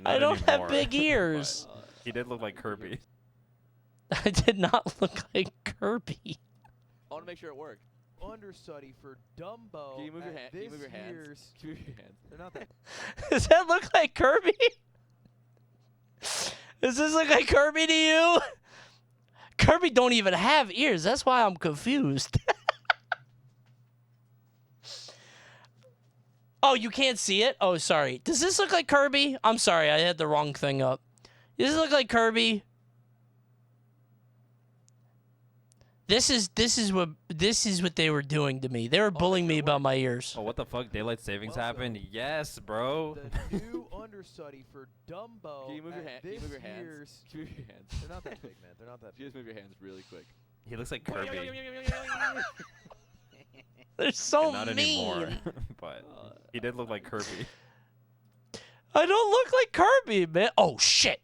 I don't have big ears. He did look like Kirby. I did not look like Kirby. I want to make sure it worked. Understudy for Dumbo. Can you move your hand? Can you move your hands? Can you move your hands? They're not that. Does that look like Kirby? Does this look like Kirby to you? Kirby don't even have ears. That's why I'm confused. Oh, you can't see it? Oh, sorry. Does this look like Kirby? I'm sorry, I had the wrong thing up. Does this look like Kirby? This is what they were doing to me. They were bullying me about my ears. Oh, what the fuck? Daylight savings happened? Yes, bro. The new understudy for Dumbo. Can you move your hand? Can you move your hands? Can you move your hands? They're not that big, man. They're not that big. Just move your hands really quick. He looks like Kirby. They're so Not mean. anymore, but he did look like Kirby. I don't look like Kirby, man. Oh, shit.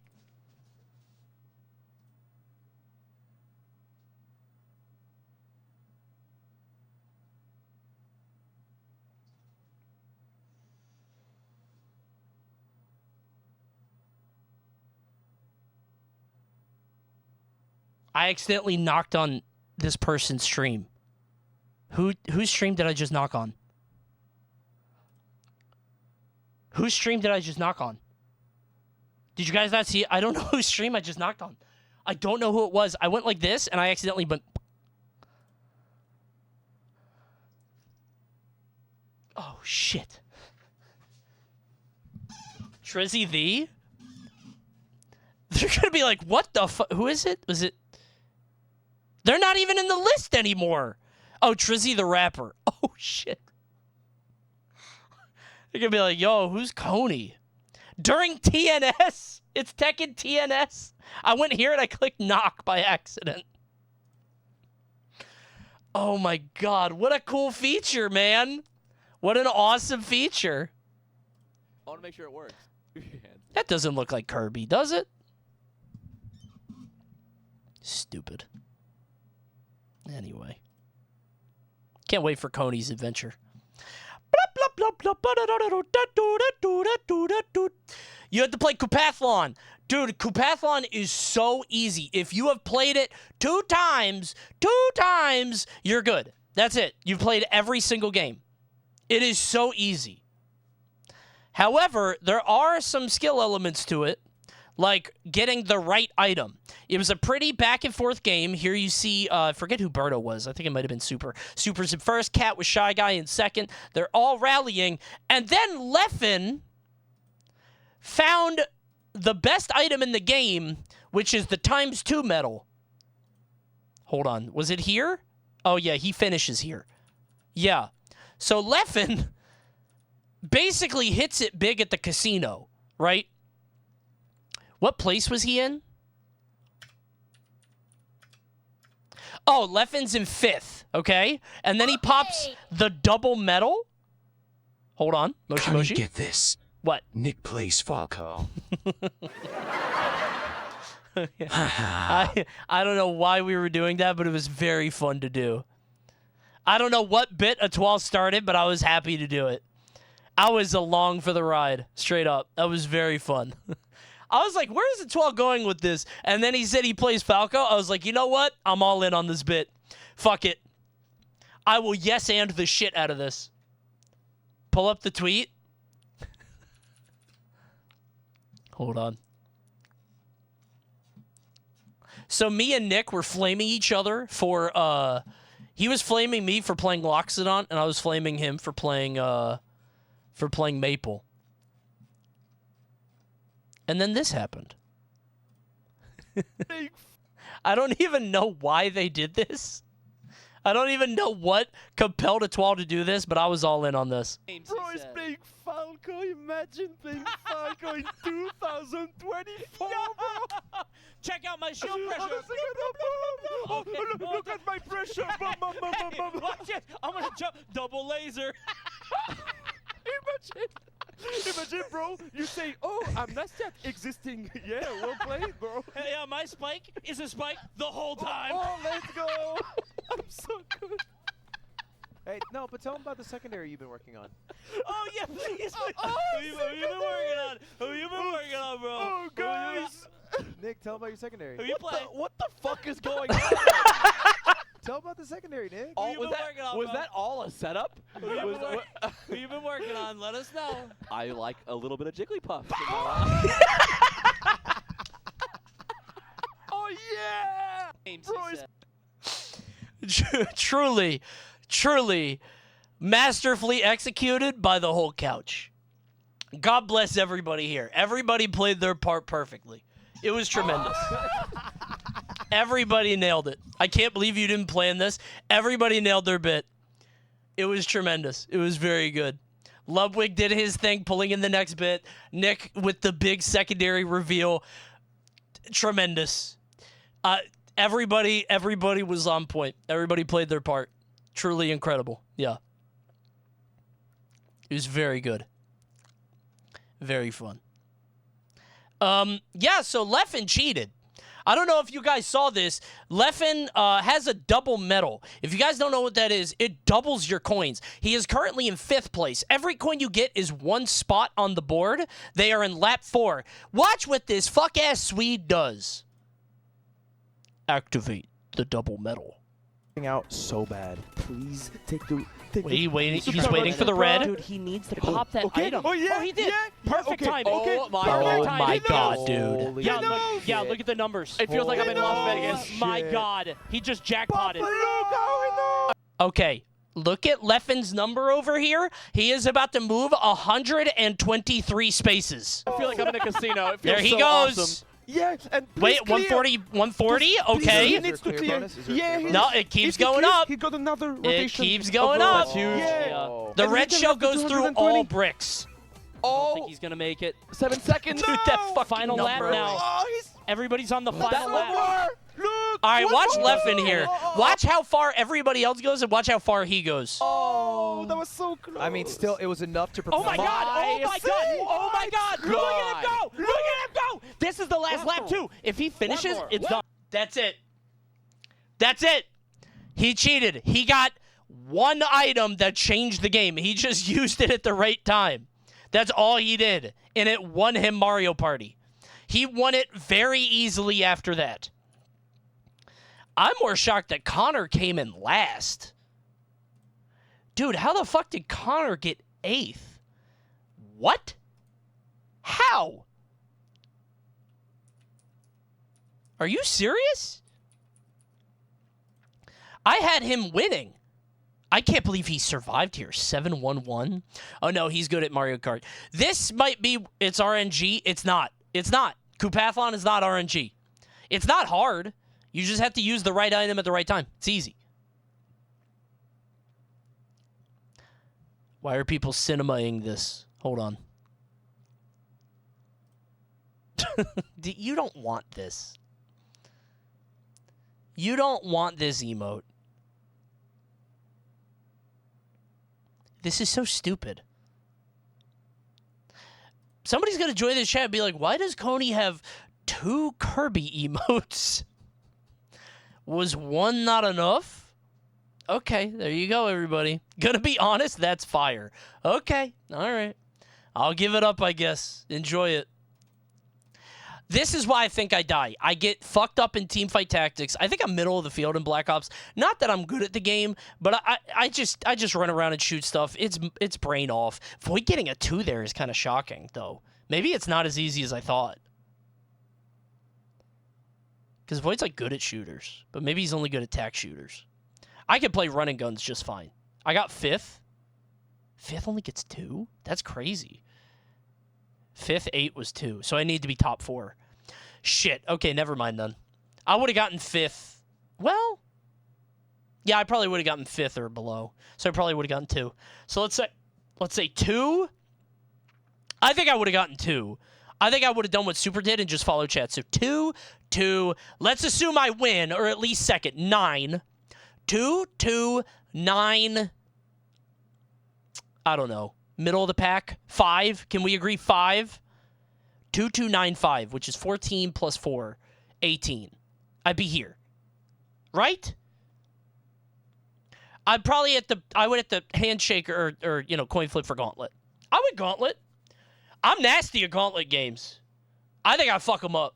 I accidentally knocked on this person's stream. Whose stream did I just knock on? Whose stream did I just knock on? Did you guys not see it? I don't know whose stream I just knocked on. I don't know who it was. I went like this, and I accidentally went... Oh, shit. Trizzy the? They're going to be like, what the fuck? Who is it? Was it... They're not even in the list anymore. Oh, Trizzy the rapper. Oh, shit. They're going to be like, yo, who's Coney? During TNS? It's Tekken TNS? I went here and I clicked knock by accident. Oh, my God. What a cool feature, man. What an awesome feature. I want to make sure it works. That doesn't look like Kirby, does it? Stupid. Anyway. Can't wait for Coney's adventure. You have to play Kupathlon. Dude, Kupathlon is so easy. If you have played it two times, you're good. That's it. You've played every single game. It is so easy. However, there are some skill elements to it, like getting the right item. It was a pretty back-and-forth game. Here you see, I forget who Berto was. I think it might have been Super. Super's in first, Cat was Shy Guy in second. They're all rallying. And then Leffen found the best item in the game, which is the ×2 medal. Hold on. Was it here? Oh, yeah, he finishes here. Yeah. So Leffen basically hits it big at the casino, right? What place was he in? Oh, Leffen's in 5th, okay? And then he pops the double medal. Hold on. Moshi Moshi. Get this. What? Nick plays Falco. I don't know why we were doing that, but it was very fun to do. I don't know what bit Etoile started, but I was happy to do it. I was along for the ride, straight up. That was very fun. I was like, where's Etoile going with this? And then he said he plays Falco. I was like, you know what? I'm all in on this bit. Fuck it. I will yes and the shit out of this. Pull up the tweet. Hold on. So me and Nick were flaming each other for, he was flaming me for playing Loxodon, and I was flaming him for playing Maple. And then this happened. I don't even know why they did this. I don't even know what compelled Etoile to do this, but I was all in on this. Bro, it's playing Falco. Imagine playing Falco in 2024, bro. Check out my shield pressure. Okay. Look at my pressure. Hey, watch it. I'm going to jump. Double laser. Imagine, bro, you say, oh, I'm not yet existing. Yeah, well played, bro. Hey, my spike is a spike the whole time. Oh, let's go. I'm so good. Hey, no, but tell them about the secondary you've been working on. Oh, yeah, please. Who you been working on? Who you been working on, bro? Oh, guys. Nick, tell them about your secondary. Who you playing? What the fuck is going on? Tell them about the secondary, Nick. Was that all a setup? Who you been working on? Let us know. I like a little bit of Jigglypuff. Oh, yeah. Truly, masterfully executed by the whole couch. God bless everybody here. Everybody played their part perfectly. It was tremendous. Everybody nailed it. I can't believe you didn't plan this. Everybody nailed their bit. It was tremendous. It was very good. Ludwig did his thing, pulling in the next bit. Nick with the big secondary reveal. Tremendous. Everybody was on point. Everybody played their part. Truly incredible. Yeah. It was very good. Very fun. Yeah, so Leffen cheated. I don't know if you guys saw this. Leffen has a double medal. If you guys don't know what that is, it doubles your coins. He is currently in 5th place. Every coin you get is 1 spot on the board. They are in lap 4. Watch what this fuck-ass Swede does. Activate the double medal. Out so bad. Please take the. He's waiting for the red. Dude, he needs to pop that item. Oh, yeah. Oh, he did. Yeah. Perfect Okay. timing. Okay. Oh my god, dude. Yeah, look at the numbers. It feels like I'm in Las Vegas. My god. He just jackpotted. Okay, look at Leffen's number over here. He is about to move 123 spaces. I feel like I'm in a casino. It feels There he so goes. Awesome. Yeah, and wait, 140? Okay. He needs to clear. Yeah, no, it keeps going up. He got another rotation. It keeps going up. That's huge. Yeah. The And red he shell can have goes the through 220. all bricks. I don't think he's going to make it. 7 seconds. Dude, that fucking Final lap number. now. Everybody's on the final lap. Look. All right, watch Leffen here. Watch how far everybody else goes and watch how far he goes. Oh, that was so close. I mean, still, it was enough to propel. Oh my god! Oh my god! Oh my god! Look at him go! Look at him go! This is the last lap too. If he finishes, it's done. That's it. That's it. He cheated. He got 1 item that changed the game. He just used it at the right time. That's all he did. And it won him Mario Party. He won it very easily after that. I'm more shocked that Connor came in last. Dude, how the fuck did Connor get 8th? What? How? Are you serious? I had him winning. I can't believe he survived here. 7-1-1. Oh, no, he's good at Mario Kart. This might be, it's RNG. It's not. It's not. Coupathlon is not RNG. It's not hard. You just have to use the right item at the right time. It's easy. Why are people cinemaing this? Hold on. You don't want this. You don't want this emote. This is so stupid. Somebody's going to join this chat and be like, why does Coney have 2 Kirby emotes? Was 1 not enough? Okay, there you go, everybody. Gonna be honest, that's fire. Okay, all right. I'll give it up, I guess. Enjoy it. This is why I think I die. I get fucked up in teamfight tactics. I think I'm middle of the field in Black Ops. Not that I'm good at the game, but I just run around and shoot stuff. It's brain off. Void getting a 2 there is kind of shocking, though. Maybe it's not as easy as I thought. Because Void's like good at shooters, but maybe he's only good at tac shooters. I could play running guns just fine. I got 5th. 5th only gets 2? That's crazy. 5th, 8 was 2, so I need to be top 4. Shit. Okay, never mind then. I would have gotten 5th. Well, yeah, I probably would have gotten 5th or below. So I probably would have gotten 2. So let's say 2. I think I would have gotten 2. I think I would have done what Super did and just follow chat. So 2, 2. Let's assume I win, or at least second. 9. 2, 2, 9. I don't know. Middle of the pack. 5. Can we agree 5? 2, 2, 9, 5, which is 14 plus 4, 18. I'd be here. Right? I would at the handshake or coin flip for Gauntlet. I would Gauntlet. I'm nasty at Gauntlet games. I think I fuck them up.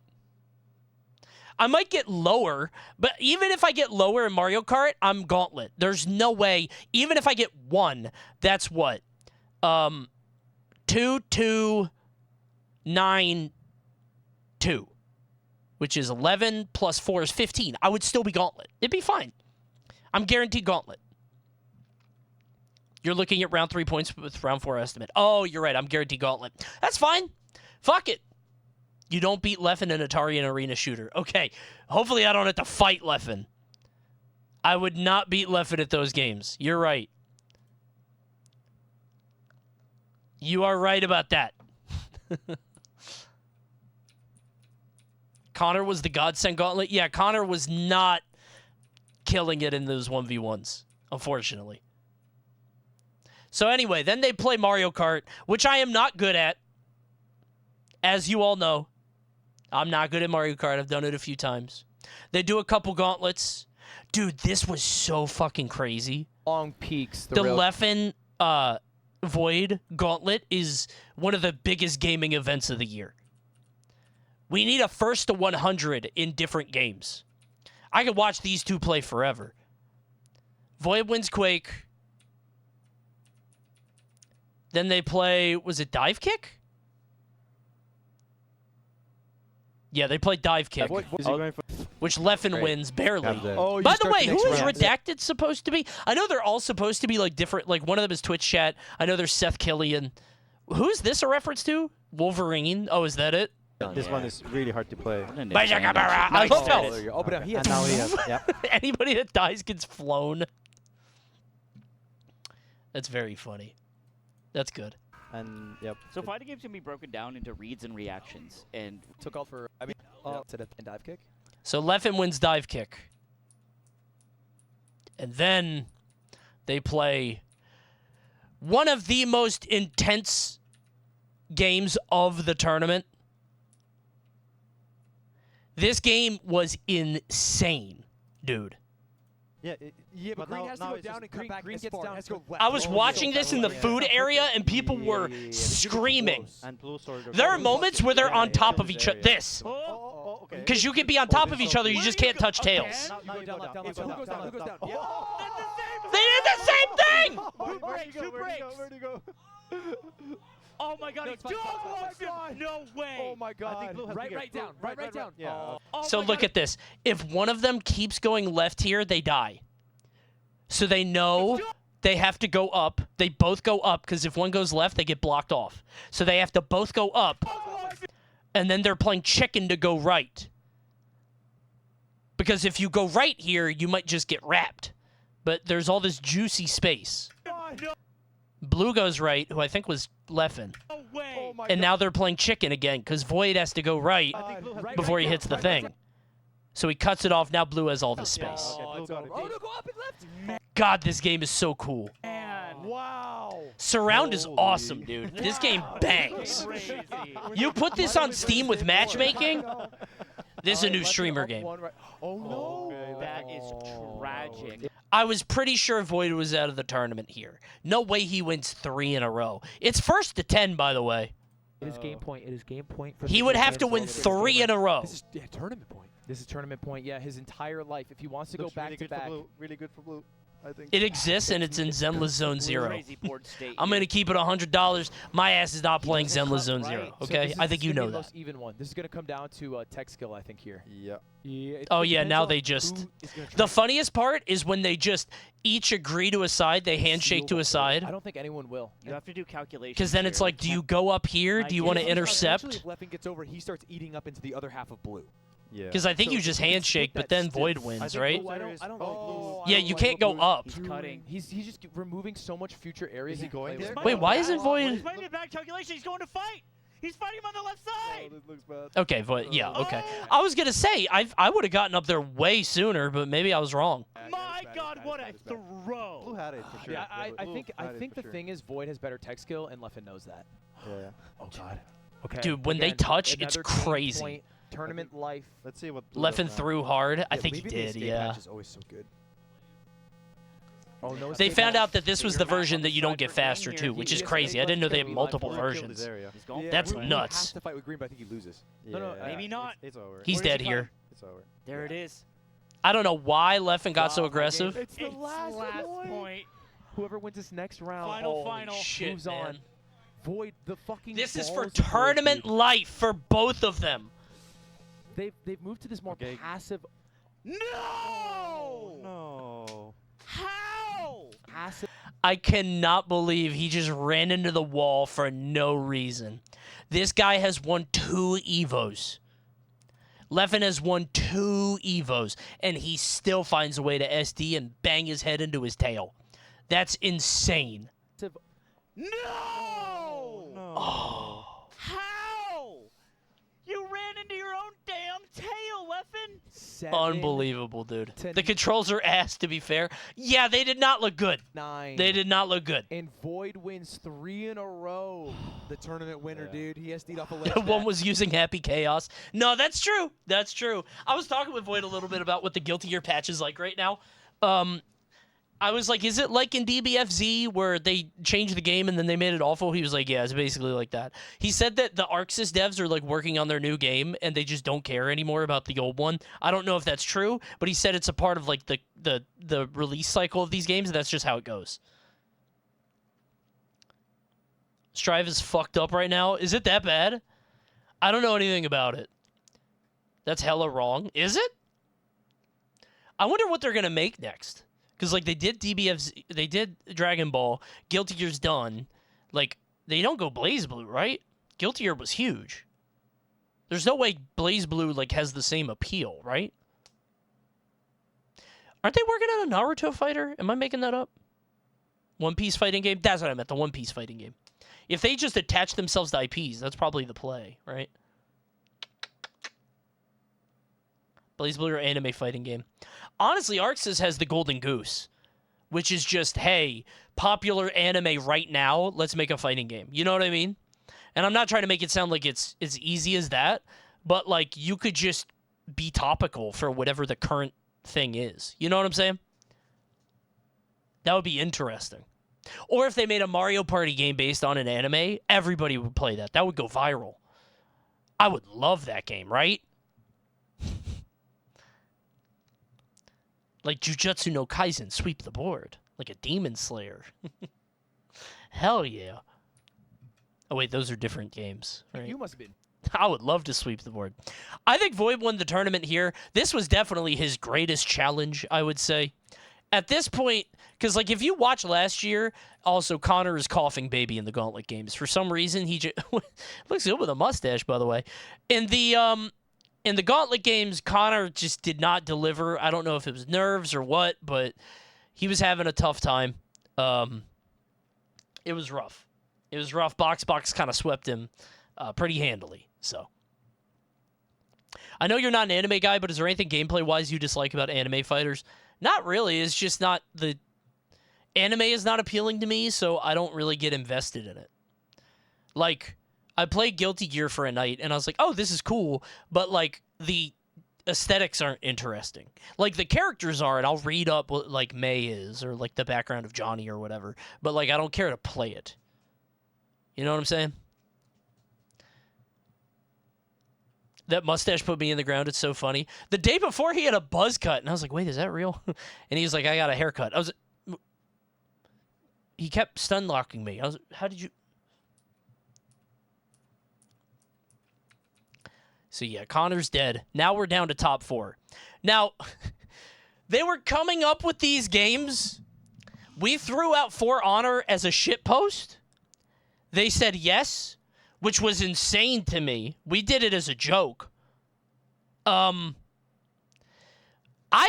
I might get lower, but even if I get lower in Mario Kart, I'm Gauntlet. There's no way. Even if I get 1, that's what? 2, 2, 9, 2, which is 11 plus 4 is 15. I would still be Gauntlet. It'd be fine. I'm guaranteed Gauntlet. You're looking at round 3 points with round 4 estimate. Oh, you're right. I'm guaranteed Gauntlet. That's fine. Fuck it. You don't beat Leffen in Atari and Arena Shooter. Okay. Hopefully I don't have to fight Leffen. I would not beat Leffen at those games. You're right. You are right about that. Connor was the Godsend Gauntlet. Yeah, Connor was not killing it in those 1v1s, unfortunately. So anyway, then they play Mario Kart, which I am not good at. As you all know, I'm not good at Mario Kart. I've done it a few times. They do a couple gauntlets. Dude, this was so fucking crazy. Long peaks. The Leffen Void Gauntlet is one of the biggest gaming events of the year. We need a 1st to 100 in different games. I could watch these two play forever. Void wins Quake. Then they play, was it Dive Kick? Yeah, they play Dive Kick, which Leffen wins barely. Oh, by the way, who is Redacted supposed to be? I know they're all supposed to be like different. Like one of them is Twitch chat. I know there's Seth Killian. Who's this a reference to? Wolverine. Oh, is that it? This one is really hard to play. I love how he has. Anybody that dies gets flown. That's very funny. That's good. And yep. So fighting games can be broken down into reads and reactions, and took out for dive kick. So Leffen wins Dive Kick, and then they play one of the most intense games of the tournament. This game was insane, dude. Yeah, but green has to go down and come back. Green gets down. I was watching this in the food area, and people were screaming. There are moments where they're on top of each other. This. Because you can be on top of each other, you just can't touch tails. They did the same thing! Two breaks. Oh my god, no way! Oh my god. Right down. Right down. Yeah. So look at this. If one of them keeps going left here, they die. So they know they have to go up. They both go up, because if one goes left, they get blocked off. So they have to both go up. And then they're playing chicken to go right. Because if you go right here, you might just get wrapped. But there's all this juicy space. Blue goes right, who I think was Leffen. And now they're playing chicken again, because Void has to go right before he hits the thing. So he cuts it off. Now Blue has all this space. God, this game is so cool. Wow. Surround is awesome, dude. This game bangs. You put this on Steam with matchmaking, this is a new streamer game. Oh no. That is tragic. I was pretty sure Void was out of the tournament here. No way he wins 3 in a row. It's 1st to 10, by the way. It is game point. It is game point. For He the would have to European win Silverback. 3 in a row. This is tournament point. This is tournament point. Yeah, his entire life. If he wants to Looks go back really to good for back, blue. Really good for blue. I think. It exists, and it's in Zenless Zone 0. Crazy board state I'm going to keep it $100. My ass is not playing Zenless Zone 0, So okay? this I is think you gonna know be the that. most even one. This is going to come down to tech skill, I think, here. Yeah. Oh, it yeah, depends now on they who just... is gonna try The to funniest part is when they just each agree to a side, they handshake seal to the a side. I don't think anyone will. You have to do calculations. Because then it's like, do you go up here? Do you want to intercept? Eventually, if Leffen gets over, he starts eating up into the other half of blue. Yeah. Because I think you just handshake, but then Void wins, right? Yeah, you can't go up. He's cutting. He's just removing so much future areas. Is he going there? Wait, why isn't Void... He's might be a bad calculation. He's going to fight. He's fighting him on the left side. Oh, this looks bad. Okay, Void, yeah, okay. I was going to say, I would have gotten up there way sooner, but maybe I was wrong. My God, what a throw! Blue had it for sure. Yeah, I Blue think had it the for sure. thing is Void has better tech skill, and Leffen knows that. Yeah. Oh God. Okay. Dude, when they Again, touch, it's another game crazy. point, tournament life. Let's see what. Blue does Leffen now. threw hard. I Yeah, think he leaving the did, escape yeah. hatch is always so good. Oh no. They escape found hatch. out that this was the version that you don't get faster too, which is crazy. I didn't know they had multiple versions. That's Blue has nuts. to fight with green, but I think he loses. Yeah, maybe not. It's over. He's dead here. It's over. There it is. I don't know why Leffen got so Wow, aggressive. It's the last point. Whoever wins this next round Final. Shit, moves man. on. Void the fucking. This is for balls of Void, tournament dude. life for both of them. They've moved to this more passive. No! No. How? Passive. I cannot believe he just ran into the wall for no reason. This guy has won 2 EVOs. Leffen has won 2 EVOs, and he still finds a way to SD and bang his head into his tail. That's insane. No! Oh. How? You ran into your own damn tail, Leffen. 7, Unbelievable, dude. to The controls are ass, to be fair. Yeah, they did not look good. 9. They did not look good. And Void wins 3 in a row. The tournament winner, dude. He SD'd off a ledge. One was using Happy Chaos. No, that's true. That's true. I was talking with Void a little bit about what the Guilty Gear patch is like right now. I was like, is it like in DBFZ where they changed the game and then they made it awful? He was like, yeah, it's basically like that. He said that the Arxis devs are like working on their new game and they just don't care anymore about the old one. I don't know if that's true, but he said it's a part of like the release cycle of these games, and that's just how it goes. Strive is fucked up right now. Is it that bad? I don't know anything about it. That's hella wrong. Is it? I wonder what they're going to make next. Because, like, they did DBFZ, they did Dragon Ball, Guilty Gear's done. Like, they don't go Blaze Blue, right? Guilty Gear was huge. There's no way Blaze Blue, like, has the same appeal, right? Aren't they working on a Naruto fighter? Am I making that up? One Piece fighting game? That's what I meant, the One Piece fighting game. If they just attach themselves to IPs, that's probably the play, right? Blaze Blue or anime fighting game. Honestly, Arxis has the Golden Goose, which is just, hey, popular anime right now, let's make a fighting game. You know what I mean? And I'm not trying to make it sound like it's as easy as that, but, like, you could just be topical for whatever the current thing is. You know what I'm saying? That would be interesting. Or if they made a Mario Party game based on an anime, everybody would play that. That would go viral. I would love that game, right? Like Jujutsu no Kaisen, sweep the board. Like a demon slayer. Hell yeah. Oh, wait, those are different games. Right? You must have been. I would love to sweep the board. I think Void won the tournament here. This was definitely his greatest challenge, I would say. At this point, because, like, if you watch last year, also, Connor is coughing baby in the Gauntlet games. For some reason, he just... looks good with a mustache, by the way. In the Gauntlet games, Connor just did not deliver. I don't know if it was nerves or what, but he was having a tough time. It was rough. It was rough. Box kind of swept him pretty handily. So, I know you're not an anime guy, but is there anything gameplay-wise you dislike about anime fighters? Not really. It's just not the... Anime is not appealing to me, so I don't really get invested in it. Like... I played Guilty Gear for a night, and I was like, oh, this is cool, but, like, the aesthetics aren't interesting. Like, the characters are, and I'll read up what, like, May is, or, like, the background of Johnny or whatever, but, like, I don't care to play it. You know what I'm saying? That mustache put me in the ground. It's so funny. The day before, he had a buzz cut, and I was like, wait, is that real? And he was like, I got a haircut. He kept stun locking me. I was, how did you? So yeah, Connor's dead. Now we're down to top 4. Now, they were coming up with these games. We threw out For Honor as a shitpost. They said yes, which was insane to me. We did it as a joke. I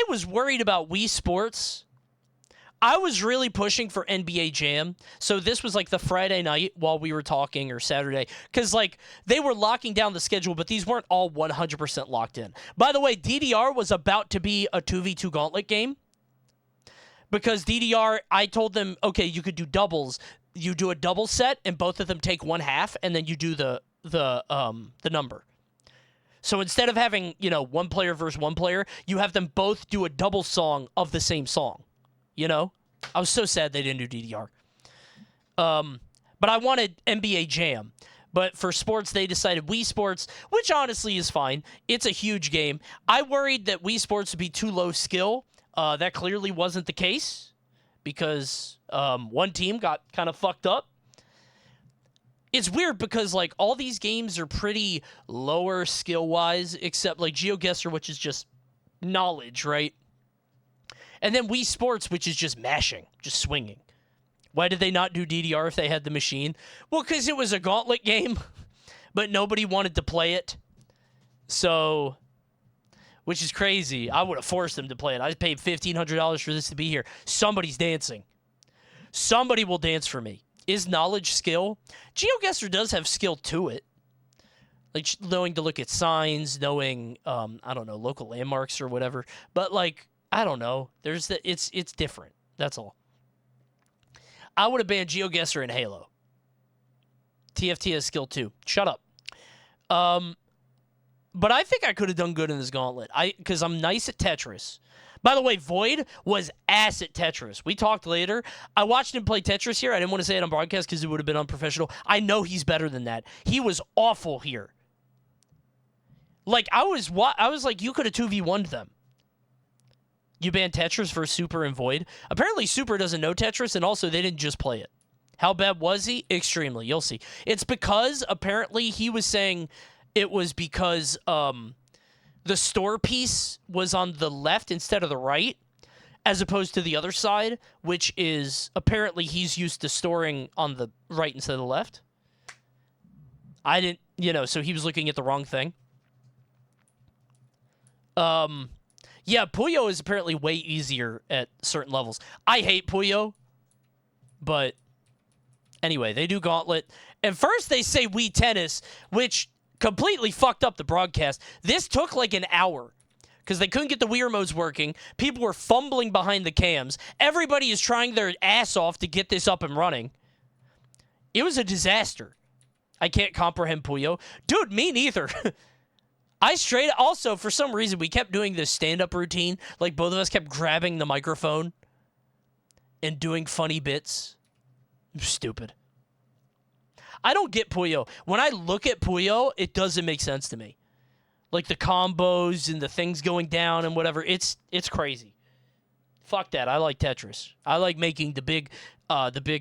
was worried about Wii Sports. I was really pushing for NBA Jam. So this was like the Friday night while we were talking, or Saturday. Because like they were locking down the schedule, but these weren't all 100% locked in. By the way, DDR was about to be a 2v2 gauntlet game. Because DDR, I told them, okay, you could do doubles. You do a double set, and both of them take 1/2, and then you do the number. So instead of having, one player versus one player, you have them both do a double song of the same song. I was so sad they didn't do DDR. But I wanted NBA Jam. But for sports, they decided Wii Sports, which honestly is fine. It's a huge game. I worried that Wii Sports would be too low skill. That clearly wasn't the case because one team got kind of fucked up. It's weird because, like, all these games are pretty lower skill-wise, except, like, GeoGuessr, which is just knowledge, right? And then Wii Sports, which is just mashing, just swinging. Why did they not do DDR if they had the machine? Well, because it was a gauntlet game, but nobody wanted to play it. So, which is crazy. I would have forced them to play it. I paid $1,500 for this to be here. Somebody's dancing. Somebody will dance for me. Is knowledge skill? GeoGuessr does have skill to it. Like knowing to look at signs, knowing, local landmarks or whatever. But, like, I don't know. It's different. That's all. I would have banned GeoGuessr and Halo. TFT has skill too. Shut up. But I think I could have done good in this gauntlet. Because I'm nice at Tetris. By the way, Void was ass at Tetris. We talked later. I watched him play Tetris here. I didn't want to say it on broadcast because it would have been unprofessional. I know he's better than that. He was awful here. Like, I was like, you could have 2v1'd them. You banned Tetris for Super and Void. Apparently, Super doesn't know Tetris, and also they didn't just play it. How bad was he? Extremely. You'll see. It's because, apparently, he was saying it was because the store piece was on the left instead of the right, as opposed to the other side, which is, apparently, he's used to storing on the right instead of the left. I didn't, so he was looking at the wrong thing. Yeah, Puyo is apparently way easier at certain levels. I hate Puyo, but anyway, they do Gauntlet. And first they say Wii Tennis, which completely fucked up the broadcast. This took like an hour because they couldn't get the Wii remotes working. People were fumbling behind the cams. Everybody is trying their ass off to get this up and running. It was a disaster. I can't comprehend Puyo. Dude, me neither. Also, for some reason, we kept doing this stand-up routine. Like, both of us kept grabbing the microphone and doing funny bits. Stupid. I don't get Puyo. When I look at Puyo, it doesn't make sense to me. Like, the combos and the things going down and whatever. It's crazy. Fuck that. I like Tetris. I like making the big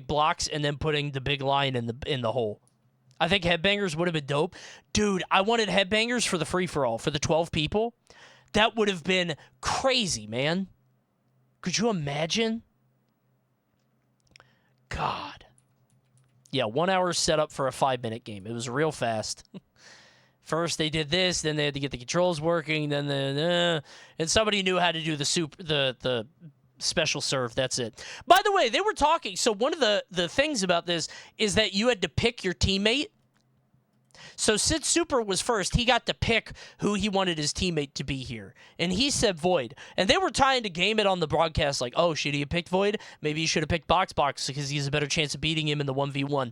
blocks and then putting the big line in the hole. I think Headbangers would have been dope. Dude, I wanted Headbangers for the free-for-all, for the 12 people. That would have been crazy, man. Could you imagine? God. Yeah, 1 hour setup for a 5-minute game. It was real fast. First they did this, then they had to get the controls working, then and somebody knew how to do the special serve. That's it. By the way, they were talking. So one of the things about this is that you had to pick your teammate. So Sid Super was first. He got to pick who he wanted his teammate to be here. And he said Void. And they were trying to game it on the broadcast like, oh, should he have picked Void? Maybe he should have picked Box because he has a better chance of beating him in the 1v1.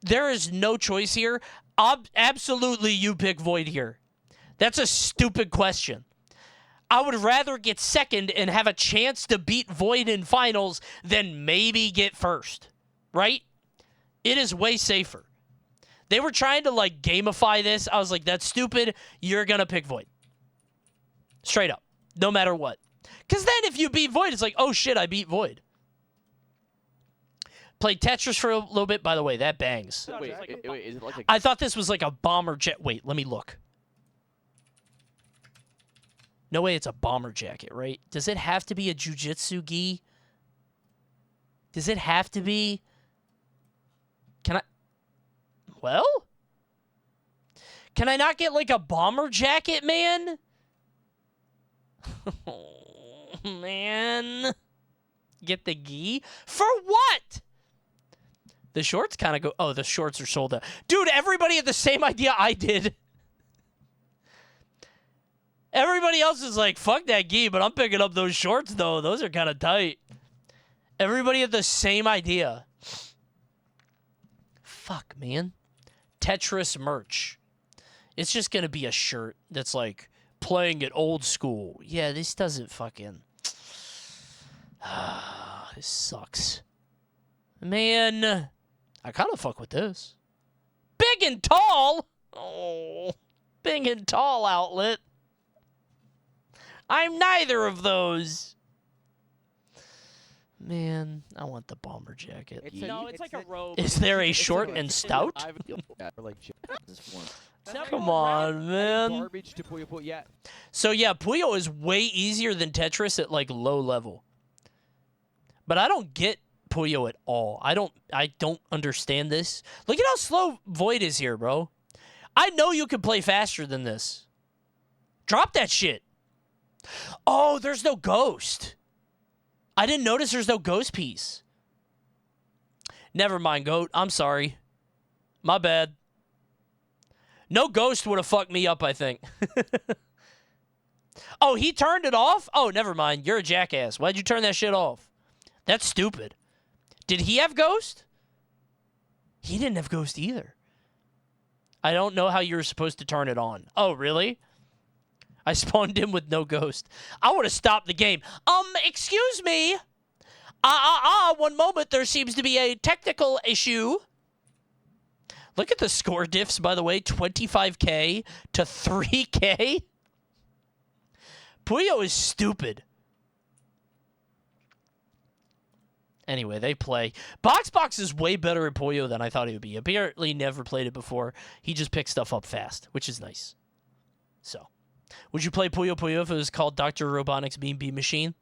There is no choice here. Absolutely you pick Void here. That's a stupid question. I would rather get second and have a chance to beat Void in finals than maybe get first, right? It is way safer. They were trying to, like, gamify this. I was like, that's stupid. You're going to pick Void. Straight up. No matter what. Because then if you beat Void, it's like, oh, shit, I beat Void. Played Tetris for a little bit. By the way, that bangs. Wait, is it like a... I thought this was like a bomber jet. Wait, let me look. No way it's a bomber jacket, right? Does it have to be a jujitsu gi? Does it have to be? Can I? Well? Can I not get like a bomber jacket, man? Oh, man. Get the gi? For what? The shorts kind of go... Oh, the shorts are sold out. Dude, everybody had the same idea I did. Everybody else is like, fuck that gi, but I'm picking up those shorts, though. Those are kind of tight. Everybody had the same idea. Fuck, man. Tetris merch. It's just going to be a shirt that's like, playing it old school. Yeah, this doesn't fucking... This sucks. Man, I kind of fuck with this. Big and tall? Oh, big and tall outlet. I'm neither of those. Man, I want the bomber jacket. It's like a robe. Is there a short and stout? Come on, man. Garbage to Puyo Puyo. Yeah. So yeah, Puyo is way easier than Tetris at like low level. But I don't get Puyo at all. I don't understand this. Look at how slow Void is here, bro. I know you can play faster than this. Drop that shit. Oh, there's no ghost. I didn't notice there's no ghost piece. Never mind, Goat. I'm sorry. My bad. No ghost would have fucked me up, I think. Oh, he turned it off? Oh, never mind. You're a jackass. Why'd you turn that shit off? That's stupid. Did he have ghost? He didn't have ghost either. I don't know how you were supposed to turn it on. Oh, really? I spawned in with no ghost. I would have stopped the game. Excuse me. 1 moment. There seems to be a technical issue. Look at the score diffs, by the way. 25K to 3K. Puyo is stupid. Anyway, they play. Box is way better at Puyo than I thought he would be. Apparently never played it before. He just picks stuff up fast, which is nice. So, would you play Puyo Puyo if it was called Dr. Robotnik's Mean Bean Machine?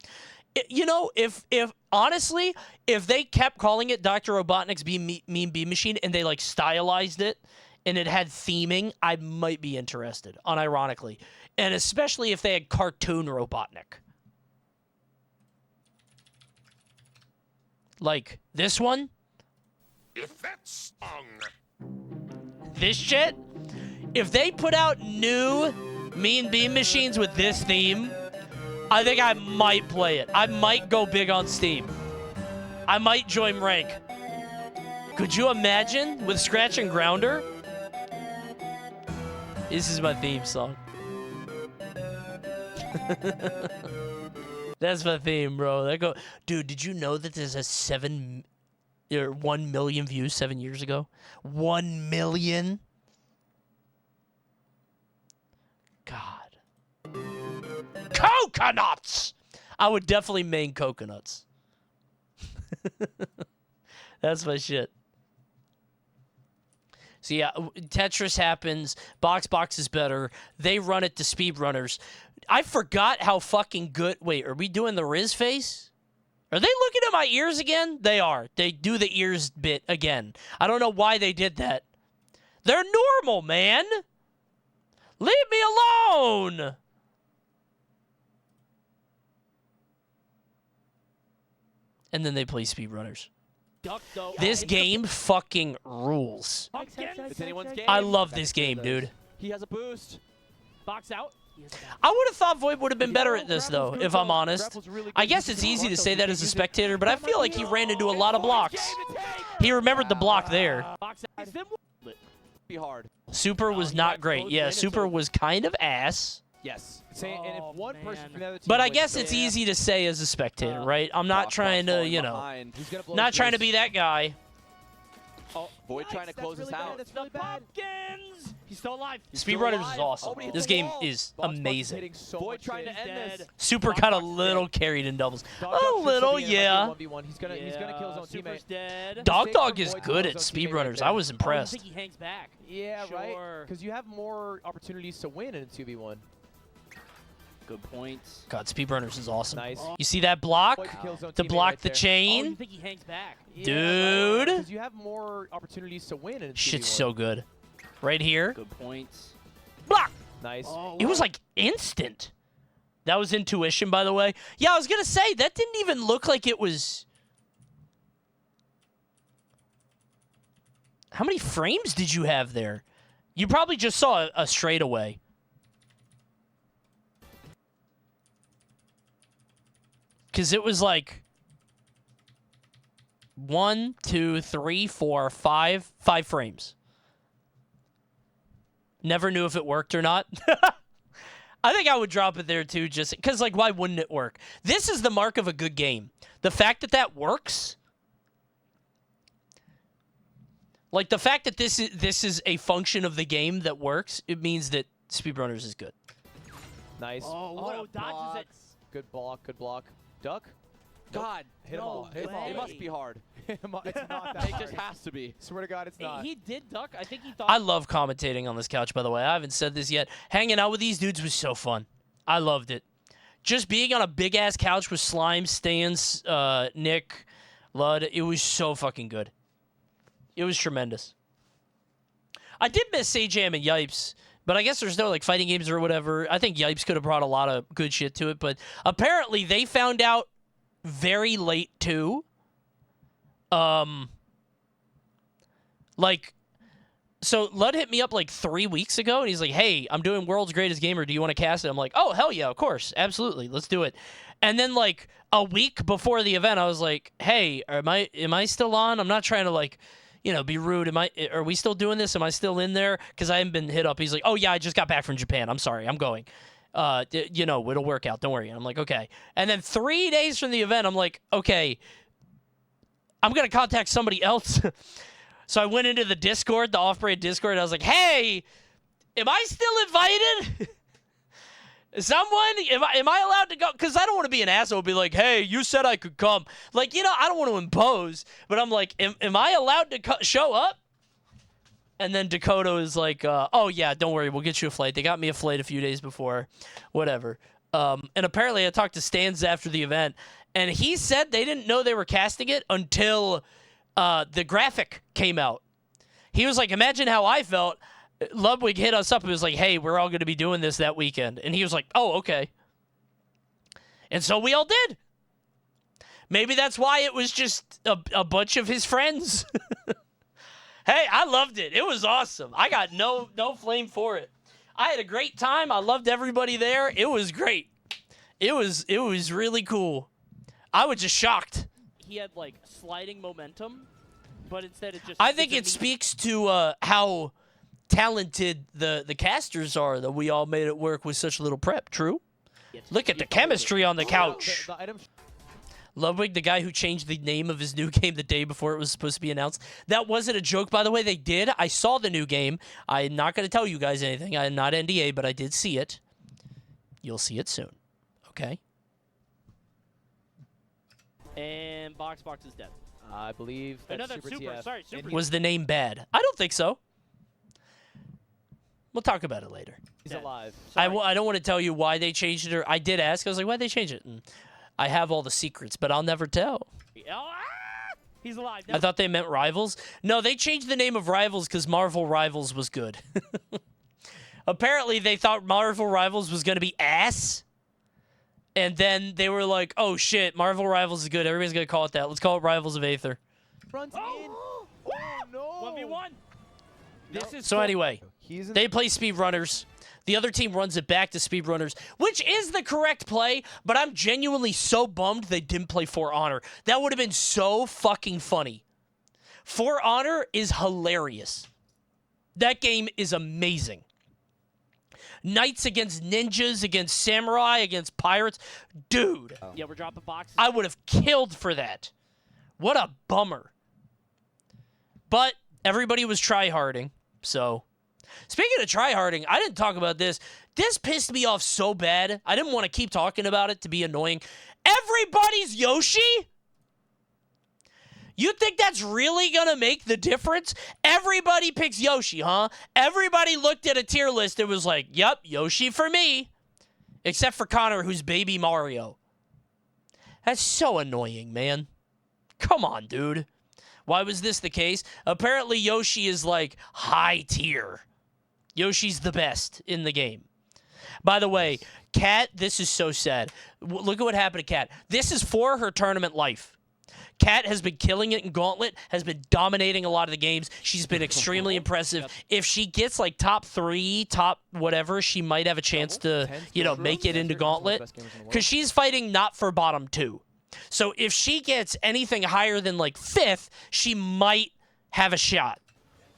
You know, if honestly, if they kept calling it Dr. Robotnik's Mean Bean Machine and they like stylized it and it had theming, I might be interested, unironically. And especially if they had cartoon Robotnik. Like this one? If that's song. This shit? If they put out new Mean Bean Machines with this theme, I think I might play it. I might go big on Steam. I might join rank. Could you imagine with Scratch and Grounder? This is my theme song. That's my theme, bro. Dude, did you know that there's a 1 million views 7 years ago? 1 million? God. Coconuts! I would definitely main coconuts. That's my shit. So yeah, Tetris happens. Box is better. They run it to speedrunners. I forgot how fucking good... Wait, are we doing the Riz face? Are they looking at my ears again? They are. They do the ears bit again. I don't know why they did that. They're normal, man. Leave me alone. And then they play speedrunners. This game fucking rules. It's anyone's game. I love this game, dude. He has a boost. Box out. I would have thought Void would have been better at this, though, if I'm honest. I guess it's easy to say that as a spectator, but I feel like he ran into a lot of blocks. He remembered the block there. Be hard. Super was not great. Yeah, Super was kind of ass. Yes. And if one person from the other team But I wins, guess it's easy to say as a spectator, right? I'm not trying to, you know, not trying to be that guy. Void trying to close us out. The pumpkins! He's still alive. Speedrunners is awesome. This game is amazing. Void trying to end this. Super kind of little carried in doubles. A little, yeah. He's gonna kill his own Super's teammate. dead. Dog is good at speedrunners. I was I impressed. think he hangs back. Yeah, Sure. right. Because you have more opportunities to win in a 2v1. Good points. God, speedrunners is awesome. Nice. You see that block? To block the Oh, chain? you think he hangs back? Dude. Because you have more opportunities to win in a 2v1. Shit's so good. Right here. Good points. Block! Nice. It was like instant. That was intuition, by the way. Yeah, I was going to say, that didn't even look like it was... How many frames did you have there? You probably just saw a straightaway. Because it was like 1, 2, 3, 4, 5 frames. Never knew if it worked or not. I think I would drop it there too, just because, like, why wouldn't it work? This is the mark of a good game. The fact that that works, like the fact that this is a function of the game that works, it means that Speedrunners is good. Nice. Oh, dodges it. Good block. Good block. Duck. God, Hit him all. Hit him all. it must be hard. It's not that It hard. just has to be. Swear to God, it's not. He did duck. I think he thought. I love commentating on this couch, by the way. I haven't said this yet. Hanging out with these dudes was so fun. I loved it. Just being on a big-ass couch with Slime, Stans, Nick, Lud, it was so fucking good. It was tremendous. I did miss Sajam and Yipes, but I guess there's no, like, fighting games or whatever. I think Yipes could have brought a lot of good shit to it, but apparently they found out very late, too. Like, so Lud hit me up like 3 weeks ago, and he's like, hey, I'm doing World's Greatest Gamer. Do you want to cast it? I'm like, oh, hell yeah, of course. Absolutely. Let's do it. And then, like, a week before the event, I was like, hey, am I still on? I'm not trying to, like, you know, be rude. Are we still doing this? Am I still in there? Because I haven't been hit up. He's like, oh, yeah, I just got back from Japan. I'm sorry. I'm going. You know, it'll work out. Don't worry. And I'm like, okay. And then 3 days from the event, I'm like, okay, I'm going to contact somebody else. So I went into the Discord, the off-brand Discord, and I was like, hey, am I still invited? Someone, am I allowed to go? Because I don't want to be an asshole and be like, hey, you said I could come. Like, you know, I don't want to impose, but I'm like, am I allowed to show up? And then Dakota is like, oh, yeah, don't worry, we'll get you a flight. They got me a flight a few days before, whatever. And apparently I talked to Stans after the event, and he said they didn't know they were casting it until the graphic came out. He was like, imagine how I felt. Ludwig hit us up and was like, hey, we're all going to be doing this that weekend. And he was like, oh, okay. And so we all did. Maybe that's why it was just a bunch of his friends. Hey, I loved it. It was awesome. I got no flame for it. I had a great time. I loved everybody there. It was great. It was really cool. I was just shocked. He had like sliding momentum, but instead it just. I think it speaks to how talented the casters are that we all made it work with such little prep. True. Look at the chemistry on the couch. The item Ludwig, the guy who changed the name of his new game the day before it was supposed to be announced. That wasn't a joke, by the way. They did. I saw the new game. I'm not going to tell you guys anything. I'm not NDA, but I did see it. You'll see it soon. Okay? And Box is dead. I believe that's Another Super super. TF. Sorry, super. Was the name bad? I don't think so. We'll talk about it later. He's alive. I don't want to tell you why they changed it. Or I did ask. I was like, why'd they change it? And I have all the secrets, but I'll never tell. He's alive. I thought they meant Rivals. No, they changed the name of Rivals because Marvel Rivals was good. Apparently, they thought Marvel Rivals was going to be ass. And then they were like, oh, shit, Marvel Rivals is good. Everybody's going to call it that. Let's call it Rivals of Aether. Runs in. Oh, no. 1v1. This is So anyway, He's in they play Speedrunners. The other team runs it back to Speedrunners, which is the correct play, but I'm genuinely so bummed they didn't play For Honor. That would have been so fucking funny. For Honor is hilarious. That game is amazing. Knights against ninjas, against samurai, against pirates. Dude. Yeah, we're dropping boxes. I would have killed for that. What a bummer. But Everybody was tryharding. So, speaking of tryharding, I didn't talk about this. This pissed me off so bad. I didn't want to keep talking about it to be annoying. Everybody's Yoshi? You think that's really going to make the difference? Everybody picks Yoshi, huh? Everybody looked at a tier list and was like, yep, Yoshi for me. Except for Connor, who's Baby Mario. That's so annoying, man. Come on, dude. Why was this the case? Apparently, Yoshi is, like, high tier. Yoshi's the best in the game. By the way, Kat, this is so sad. Look at what happened to Kat. This is for her tournament life. Kat has been killing it in Gauntlet, has been dominating a lot of the games. She's been extremely impressive. If she gets like top 3, top whatever, she might have a chance to, you know, make it into Gauntlet. Because she's fighting not for bottom 2. So if she gets anything higher than like 5th, she might have a shot.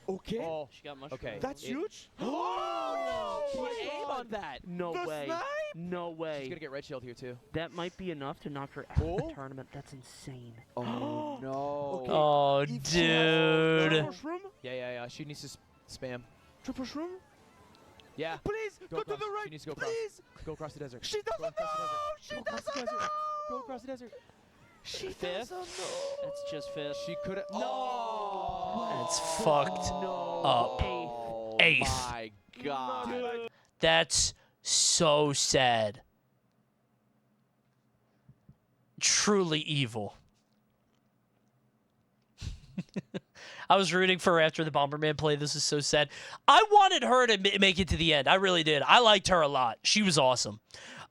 Okay. Oh, she got mushroom. Okay. That's huge. Oh, no! She aim on that. No way. Snipe? No way. She's gonna get red shield here too. That might be enough to knock her out of the tournament. That's insane. Oh no. Okay. Oh, dude. Yeah. She needs to spam. Triple shroom? Yeah. Please, go to the right. She needs to go Please. Go across the desert. She doesn't know. She doesn't know. Go across the desert. She Fifth? doesn't know. That's just 5th. She could have. That's fucked up. Oh 8th. my god. That's so sad. Truly evil. I was rooting for her after the Bomberman play. This is so sad. I wanted her to make it to the end. I really did. I liked her a lot. She was awesome.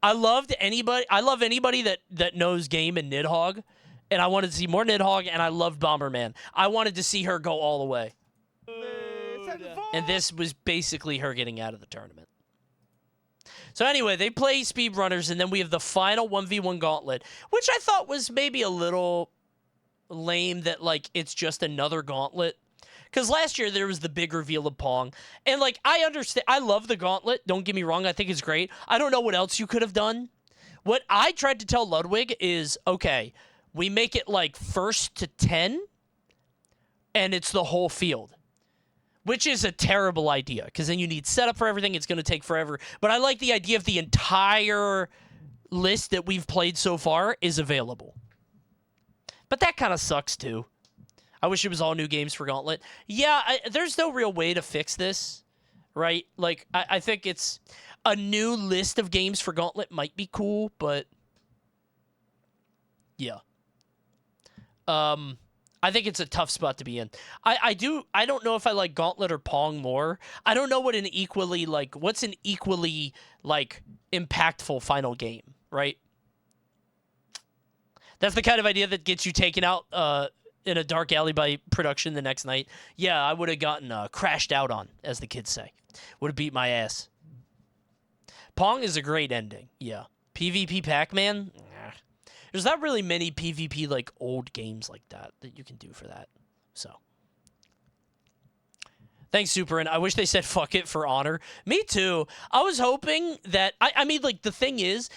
I love anybody that knows game and Nidhogg, and I wanted to see more Nidhogg, and I loved Bomberman. I wanted to see her go all the way. And this was basically her getting out of the tournament. So anyway, they play speedrunners, and then we have the final 1v1 gauntlet, which I thought was maybe a little lame that, like, it's just another gauntlet. Because last year there was the big reveal of Pong. And, like, I understand. I love the gauntlet. Don't get me wrong. I think it's great. I don't know what else you could have done. What I tried to tell Ludwig is, okay, we make it, like, 1st to 10, and it's the whole field. Which is a terrible idea, because then you need setup for everything. It's going to take forever. But I like the idea of the entire list that we've played so far is available. But that kind of sucks, too. I wish it was all new games for Gauntlet. Yeah, there's no real way to fix this, right? Like, I think it's a new list of games for Gauntlet might be cool, but yeah. I think it's a tough spot to be in. I don't know if I like Gauntlet or Pong more. I don't know what what's an equally, like, impactful final game, right? That's the kind of idea that gets you taken out in a dark alley by production the next night. Yeah, I would have gotten crashed out on, as the kids say. Would have beat my ass. Pong is a great ending, yeah. PvP Pac-Man? Nah. There's not really many PvP, like, old games like that you can do for that. So. Thanks, Super, and I wish they said fuck it for Honor. Me too. I was hoping that... I mean, like, the thing is,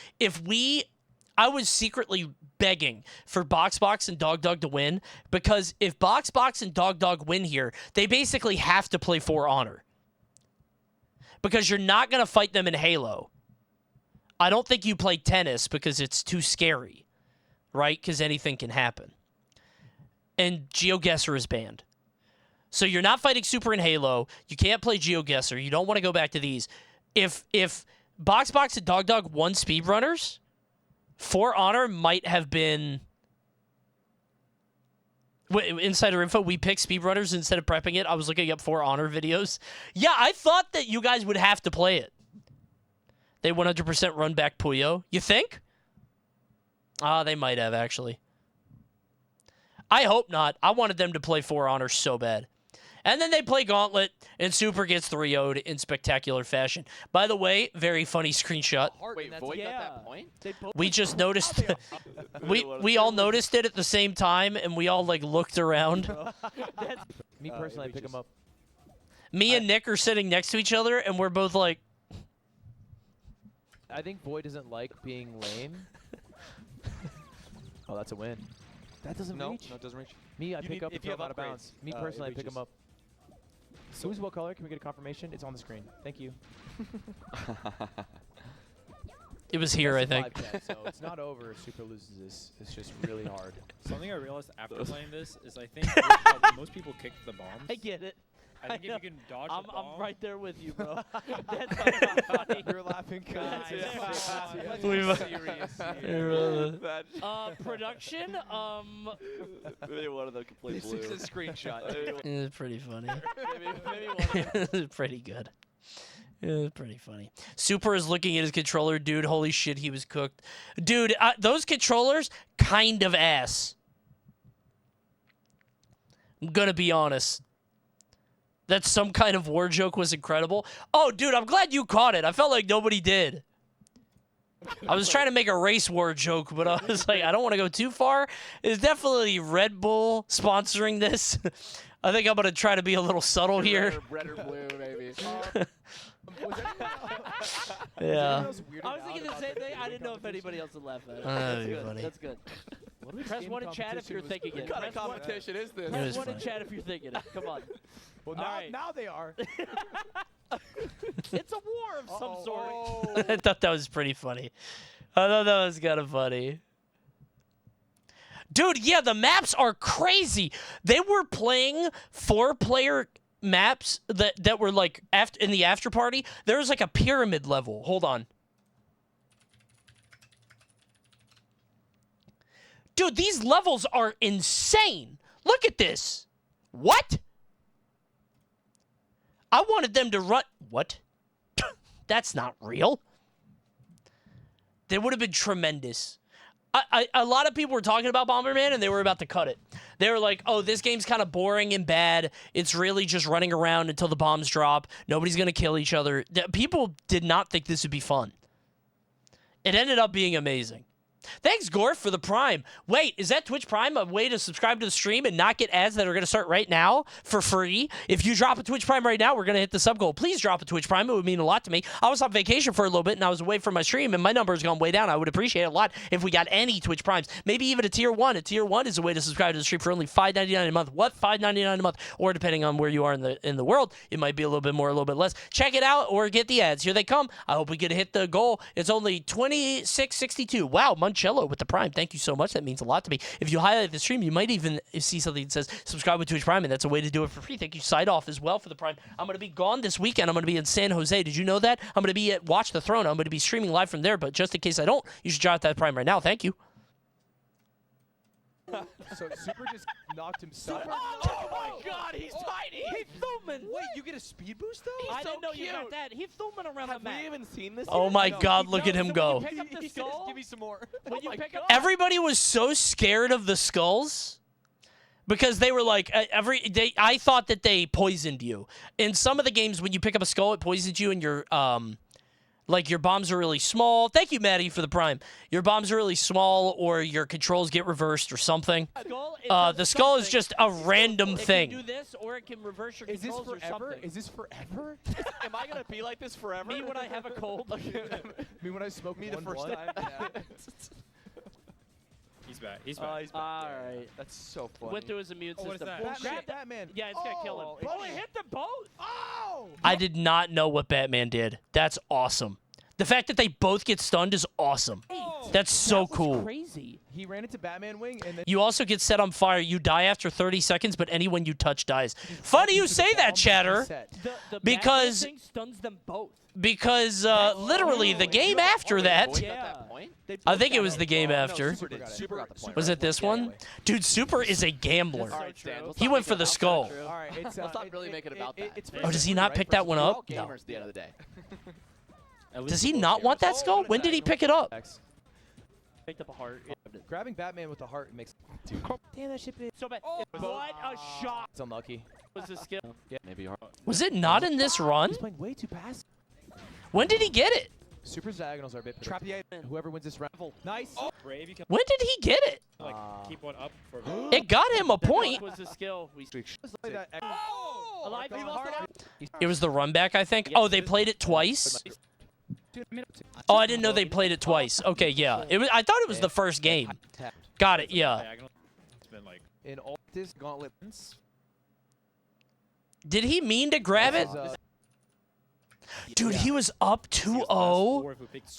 I was secretly begging for Box and Dog to win, because if Box and Dog win here, they basically have to play for Honor. Because you're not going to fight them in Halo. I don't think you play tennis because it's too scary, right? Because anything can happen. And GeoGuessr is banned. So you're not fighting Super in Halo. You can't play GeoGuessr. You don't want to go back to these. If Box and Dog won speedrunners, For Honor might have been... Insider info, we picked speedrunners instead of prepping it. I was looking up For Honor videos. Yeah, I thought that you guys would have to play it. They 100% run back Puyo. You think? They might have, actually. I hope not. I wanted them to play For Honor so bad. And then they play Gauntlet, and Super gets 3-0'd in spectacular fashion. By the way, very funny screenshot. Wait, Void got that point? We just noticed... we all noticed it at the same time, and we all, like, looked around. Me personally, I pick him up. Me and Nick are sitting next to each other, and we're both like... I think Void doesn't like being lame. Oh, that's a win. That doesn't reach? No, it doesn't reach. Me, I pick up if you're out of bounds. Me personally, I pick him up. Who's what color? Can we get a confirmation? It's on the screen. Thank you. It was here, I think. So it's not over if Super loses this. It's just really hard. Something I realized after playing this is I think most people kick the bombs. I get it. I think if you can dodge the bomb. I'm right there with you, bro. That's not funny. You're laughing because production. Maybe one of them can play blue. This is a screenshot. It's pretty funny. maybe one. It's pretty good. It's pretty funny. Super is looking at his controller, dude. Holy shit, he was cooked. Dude, those controllers, kind of ass. I'm gonna be honest. That some kind of war joke was incredible. Oh, dude, I'm glad you caught it. I felt like nobody did. I was trying to make a race war joke, but I was like, I don't want to go too far. It's definitely Red Bull sponsoring this. I think I'm going to try to be a little subtle here. Red or blue, maybe. Yeah. I was thinking the same thing. I didn't know if anybody else would laugh at it. That'd be That's good. funny. That's good. Press 1 in chat if you're thinking it. What kind of competition is this? Press 1 in chat if you're thinking it. Come on. Well, now they are. It's a war of some sort. I thought that was pretty funny. I thought that was kind of funny. Dude, yeah, the maps are crazy. They were playing 4-player maps that were like in the after party. There was like a pyramid level. Hold on. Dude, these levels are insane. Look at this. What? I wanted them to run... What? That's not real. They would have been tremendous. A lot of people were talking about Bomberman, and they were about to cut it. They were like, oh, this game's kind of boring and bad. It's really just running around until the bombs drop. Nobody's going to kill each other. People did not think this would be fun. It ended up being amazing. Thanks, Gorf, for the Prime. Wait, is that Twitch Prime a way to subscribe to the stream and not get ads that are going to start right now for free? If you drop a Twitch Prime right now, we're going to hit the sub goal. Please drop a Twitch Prime. It would mean a lot to me. I was on vacation for a little bit, and I was away from my stream, and my number has gone way down. I would appreciate it a lot if we got any Twitch Primes. Maybe even a Tier 1. A Tier 1 is a way to subscribe to the stream for only $5.99 a month. What? $5.99 a month. Or depending on where you are in the world, it might be a little bit more, a little bit less. Check it out or get the ads. Here they come. I hope we get to hit the goal. It's only $26.62. Wow, Moncello with the Prime. Thank you so much. That means a lot to me. If you highlight the stream, you might even see something that says subscribe with Twitch Prime, and that's a way to do it for free. Thank you, Side Off, as well for the Prime. I'm going to be gone this weekend. I'm going to be in San Jose. Did you know that? I'm going to be at Watch the Throne. I'm going to be streaming live from there, but just in case I don't, you should drop that Prime right now. Thank you. So Super just knocked himself. Oh my God, he's tiny. He's thumbing. Wait, you get a speed boost though? I didn't know you got that. He's thumbing around the map. Have we even seen this? Oh my God, look at him go. Pick up the skull. Give me some more. When you pick up Everybody was so scared of the skulls because they were like, I thought that they poisoned you. In some of the games, when you pick up a skull, it poisons you and your bombs are really small. Thank you, Maddie, for the Prime. Your bombs are really small, or your controls get reversed or something. The skull is just a random thing. It can do this, or it can reverse your controls or something. Is this forever? Am I gonna be like this forever? Me when I have a cold. Me when I smoke me the first time. Yeah. He's back. He's back. He's back. All right. That's so funny. Went through his immune system. What is that? Well, grab Batman. Yeah, it's gonna kill him. Oh, it hit them both. Oh! I did not know what Batman did. That's awesome. The fact that they both get stunned is awesome. That's so cool. Crazy. He ran into Batman wing and then You also get set on fire. You die after 30 seconds, but anyone you touch dies. Funny you say that, Chatter, The because Batman thing stuns them both. Literally the game after that. Yeah. I think it was the game after. Super got the point. Was it this one? Dude, Super is a gambler. He went for the skull. all right, it's Let's not really make it about that. Oh, does he not pick that one We're all up? No. gamers at the end of the day. Does he not want that skull? When did he pick it up? Picked up a heart. Grabbing Batman with the heart makes. Dude. Damn, that shit. So bad. What a shot. It's unlucky. Was the skill? Yeah. Maybe hard. Was it not in this run? He's playing way too passive. When did he get it? Super diagonals are a bit. Trap the whoever wins this round. Nice. Brave, you can When did he get it? like keep one up for. It got him a point. Was the skill? We Alive. He lost it. It was the run back, I think. Oh, they played it twice? Oh, I didn't know they played it twice. Okay, yeah. I thought it was the first game. Got it, yeah. It's been like In all this gauntlet. Did he mean to grab it? Dude, he was up 2-0?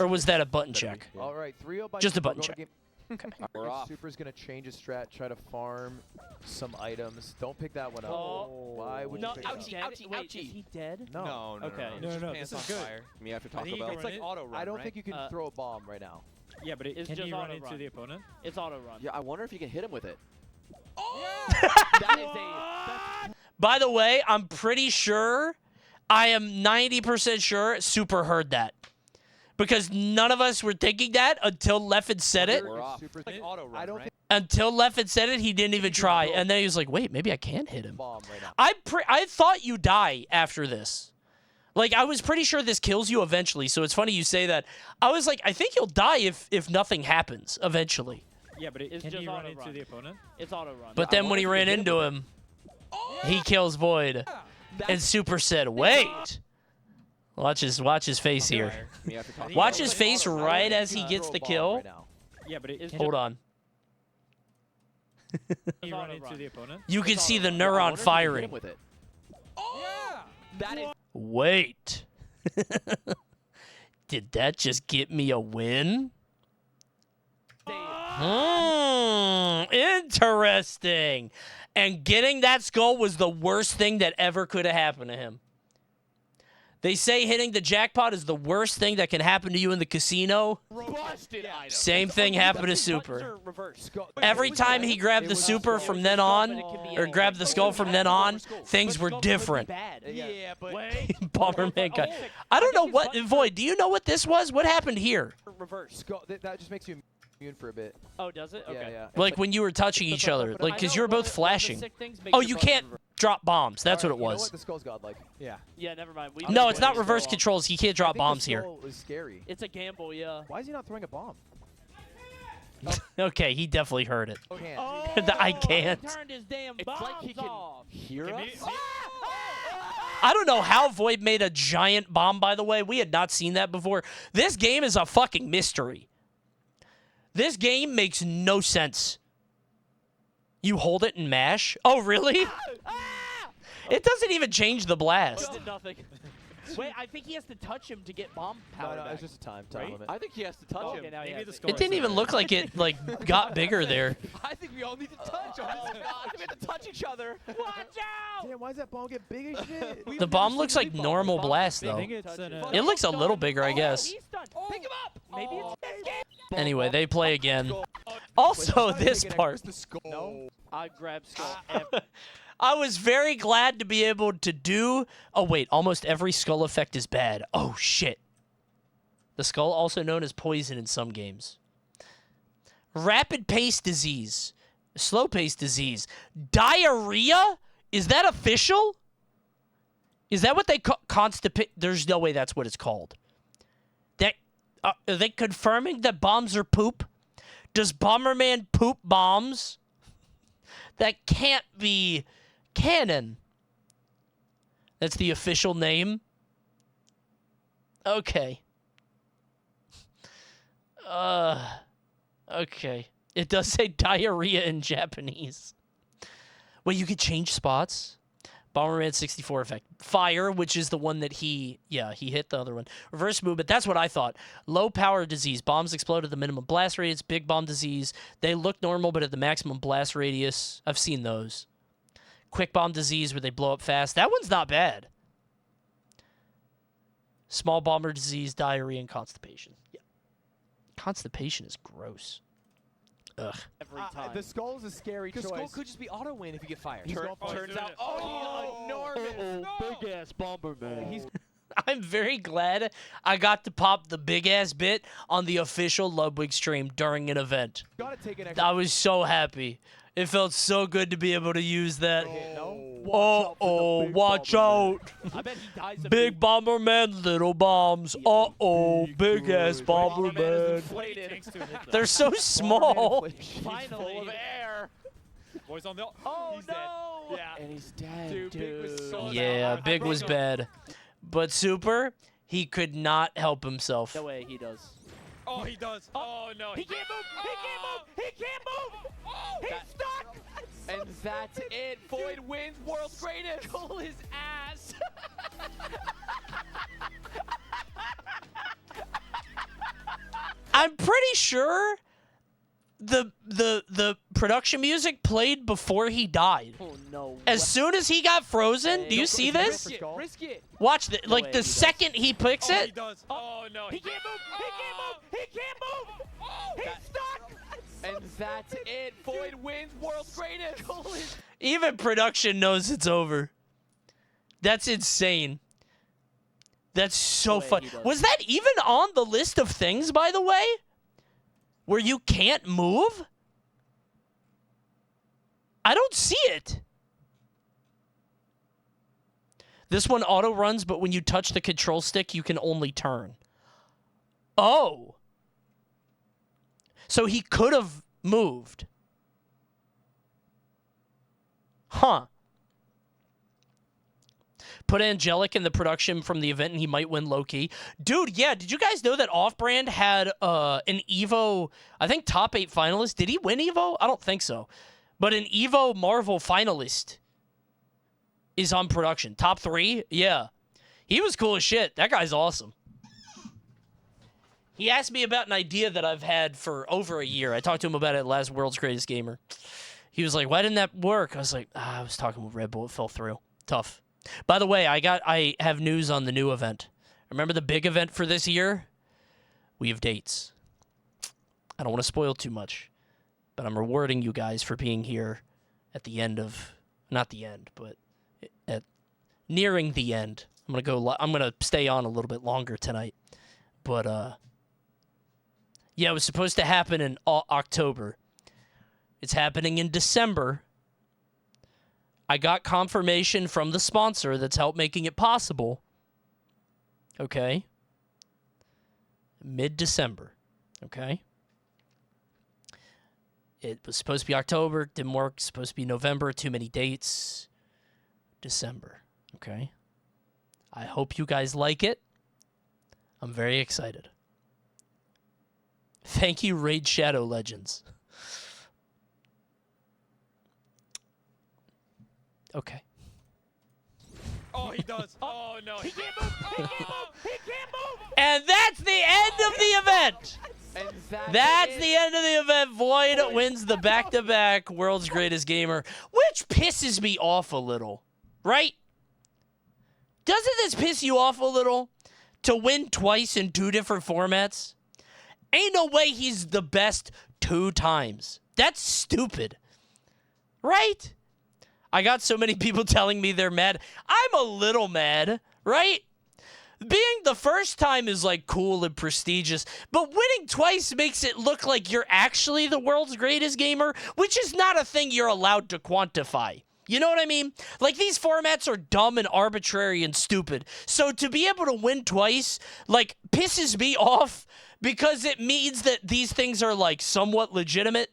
Or was that a button check? All right, 3-0 by Just a Super. button check. Okay. We're off. Super's gonna change his strat, try to farm some items. Don't pick that one up. Oh. Why would No, you pick ouchie, that up? ouchie, Wait, is he dead? No. Okay. No, this is good. Me after Taco think Bell. it's like auto run, I don't right? think you can throw a bomb right now. Yeah, but It's can just he run auto into run. the opponent? It's auto run. Yeah, I wonder if you can hit him with it. That is a. By the way, I'm pretty sure, I am 90% sure Super heard that. Because none of us were thinking that until Leffen said it. We're off. It's like auto run, right? Until Leffen said it, he didn't even try. And then he was like, wait, maybe I can hit him. Bomb right now. I thought you die after this. Like, I was pretty sure this kills you eventually, so it's funny you say that. I was like, I think you'll die if nothing happens eventually. Yeah, but It's can just he run auto into run. the opponent? It's auto run. But then when he ran into him, he kills Void. And Super said, wait. Watch his face here. Me after Taco Watch Bell. his face right as he gets the kill. Yeah, but Hold on. can he run into the opponent? You can see the I neuron wonder if you can hit firing. him with it. That is. Wait. Did that just get me a win? Interesting. And getting that skull was the worst thing that ever could have happened to him. They say hitting the jackpot is the worst thing that can happen to you in the casino. Busted item. Same thing happened to Super. Every time he grabbed the Super from then on, or grabbed the skull from then on, things were different. Yeah, but Bomberman guy. I don't know what, Void, do you know what this was? What happened here? reverse. That just makes you immune for a bit. Oh, does it? Okay. Yeah. Like when you were touching each other, like because you were both flashing. Make Oh, your you button can't reverse. drop bombs. That's what it You know was. what? The skull's godlike. Yeah. Yeah, never mind. We No, just it's not went reverse skull. controls. You can't drop bombs here. Skull is scary. It's a gamble, yeah. Why is he not throwing a bomb? Okay, he definitely heard it. Can't. I can't. He turned his damn It's bombs like he can off. hear us. I don't know how Void made a giant bomb, by the way. We had not seen that before. This game is a fucking mystery. This game makes no sense. You hold it and mash? Oh, really? It doesn't even change the blast. Did nothing. Wait, I think he has to touch him to get bomb power No, back. it's just a time limit. I think he has to touch him. Okay, now he has it. It didn't even look like it got bigger there. I think we all need to touch. Oh my god, we have to touch each other. Watch out! Damn, why does that bomb get big as shit? The bomb looks like normal blast, I though. think it's an, It looks a little bigger, I guess. He's done. Pick him up. Maybe it's Anyway, they play again. Also, this part. No. I grabbed skull. I was very glad to be able to do... Oh, wait. Almost every skull effect is bad. Oh, shit. The skull, also known as poison in some games. Rapid pace disease. Slow pace disease. Diarrhea? Is that official? Is that what they call... There's no way that's what it's called. Are they confirming that bombs are poop? Does Bomberman poop bombs? That can't be canon. That's the official name. Okay. Okay. It does say diarrhea in Japanese. Wait, you could change spots? Bomberman 64 effect. Fire, which is the one that he hit the other one. Reverse movement, that's what I thought. Low power disease. Bombs explode at the minimum blast radius. Big bomb disease. They look normal, but at the maximum blast radius. I've seen those. Quick bomb disease, where they blow up fast. That one's not bad. Small bomber disease, diarrhea, and constipation. Yeah. Constipation is gross. Ugh. Every time. The skull's a scary choice. Because skull could just be auto win if you get fired. Turns out, enormous. Big ass Bomberman. I'm very glad I got to pop the big-ass bit on the official Ludwig stream during an event. Gotta take an extra. I was so happy. It felt so good to be able to use that. No. Watch out. I bet he dies of Big Bomberman, little bombs. Big-ass Bomberman. They're so small. Finally. Full of air. Boys on the... Oh, he's no. dead. Yeah. And he's dead, Dude, Big was so Yeah, bad. Big was bad. But Super, he could not help himself. No way he does. Oh, he does. Oh, no. He can't move. He can't move. He can't move. He's stuck. And that's it. Void wins world's greatest. Goal his ass. I'm pretty sure the production music played before he died. Oh no. As soon as he got frozen, do you see this? Risk it. Watch the, like the second he picks it. He does. Oh no. He can't move. He can't move. He can't move. He's stuck. And that's it. Void wins world's greatest. Even production knows it's over. That's insane. That's so fun. Was that even on the list of things, by the way? Where you can't move? I don't see it. This one auto runs, but when you touch the control stick, you can only turn. Oh. So he could have moved. Huh. Put Angelic in the production from the event and he might win low-key. Dude, yeah, did you guys know that Off-Brand had an EVO, I think top 8 finalist? Did he win EVO? I don't think so. But an EVO Marvel finalist is on production. Top 3? Yeah. He was cool as shit. That guy's awesome. He asked me about an idea that I've had for over a year. I talked to him about it at last World's Greatest Gamer. He was like, why didn't that work? I was like, I was talking with Red Bull. It fell through. Tough. By the way, I have news on the new event. Remember the big event for this year? We have dates. I don't want to spoil too much, but I'm rewarding you guys for being here at the end of, not the end, but at nearing the end. I'm gonna stay on a little bit longer tonight, but yeah, it was supposed to happen in October. It's happening in December. I got confirmation from the sponsor that's helped making it possible. Okay. Mid-December. Okay. It was supposed to be October. Didn't work. Supposed to be November. Too many dates. December. Okay. I hope you guys like it. I'm very excited. Thank you, Raid Shadow Legends. Okay. Oh, he does. Oh no. He can't move. He can't move. He can't move. And that's the end of the event. And That's the end of the event. Void wins the back-to-back World's Greatest Gamer, which pisses me off a little, right? Doesn't this piss you off a little? To win twice in 2 different formats? Ain't no way he's the best 2 times. That's stupid. Right? I got so many people telling me they're mad. I'm a little mad, right? Being the first time is like cool and prestigious, but winning twice makes it look like you're actually the world's greatest gamer, which is not a thing you're allowed to quantify. You know what I mean? Like, these formats are dumb and arbitrary and stupid. So to be able to win twice, like, pisses me off because it means that these things are, like, somewhat legitimate.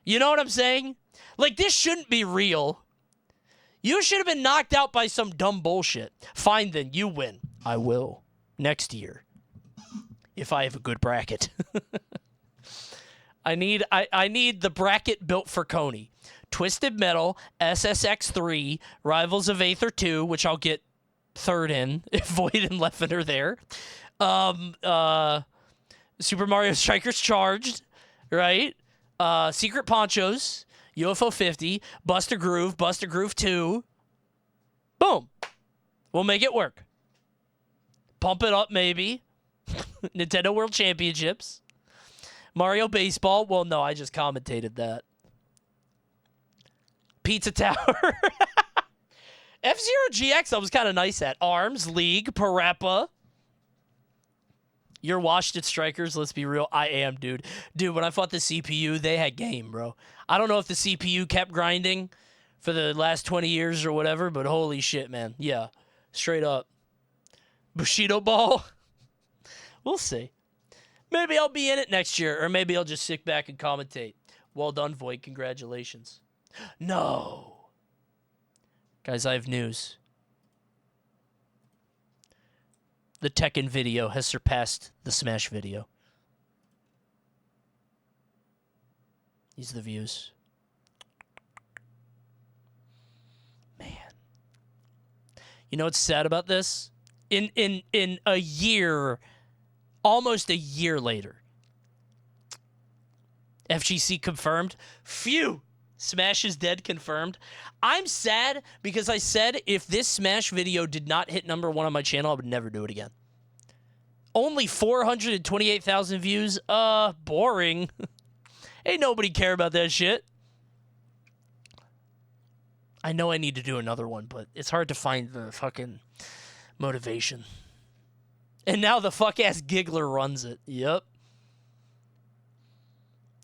You know what I'm saying? Like, this shouldn't be real. You should have been knocked out by some dumb bullshit. Fine then, you win. I will. Next year. If I have a good bracket. I need the bracket built for Coney. Twisted Metal, SSX3, Rivals of Aether 2, which I'll get 3rd in if Void and Leffen are there. Super Mario Strikers Charged, right? Secret Ponchos, UFO 50, Buster Groove 2. Boom. We'll make it work. Pump it up, maybe. Nintendo World Championships. Mario Baseball. Well, no, I just commentated that. Pizza Tower. F-Zero GX I was kind of nice at. ARMS, League, Parappa. You're washed at Strikers, let's be real. I am, dude. Dude, when I fought the CPU, they had game, bro. I don't know if the CPU kept grinding for the last 20 years or whatever, but holy shit, man. Yeah, straight up. Bushido Ball. We'll see. Maybe I'll be in it next year, or maybe I'll just sit back and commentate. Well done, Void. Congratulations. No. Guys, I have news. The Tekken video has surpassed the Smash video. These are the views. You know what's sad about this? In a year, almost a year later, FGC confirmed. Phew! Smash is dead confirmed. I'm sad because I said if this Smash video did not hit #1 on my channel, I would never do it again. Only 428,000 views? Boring. Ain't nobody care about that shit. I know I need to do another one, but it's hard to find the fucking motivation. And now the fuck-ass Giggler runs it. Yep.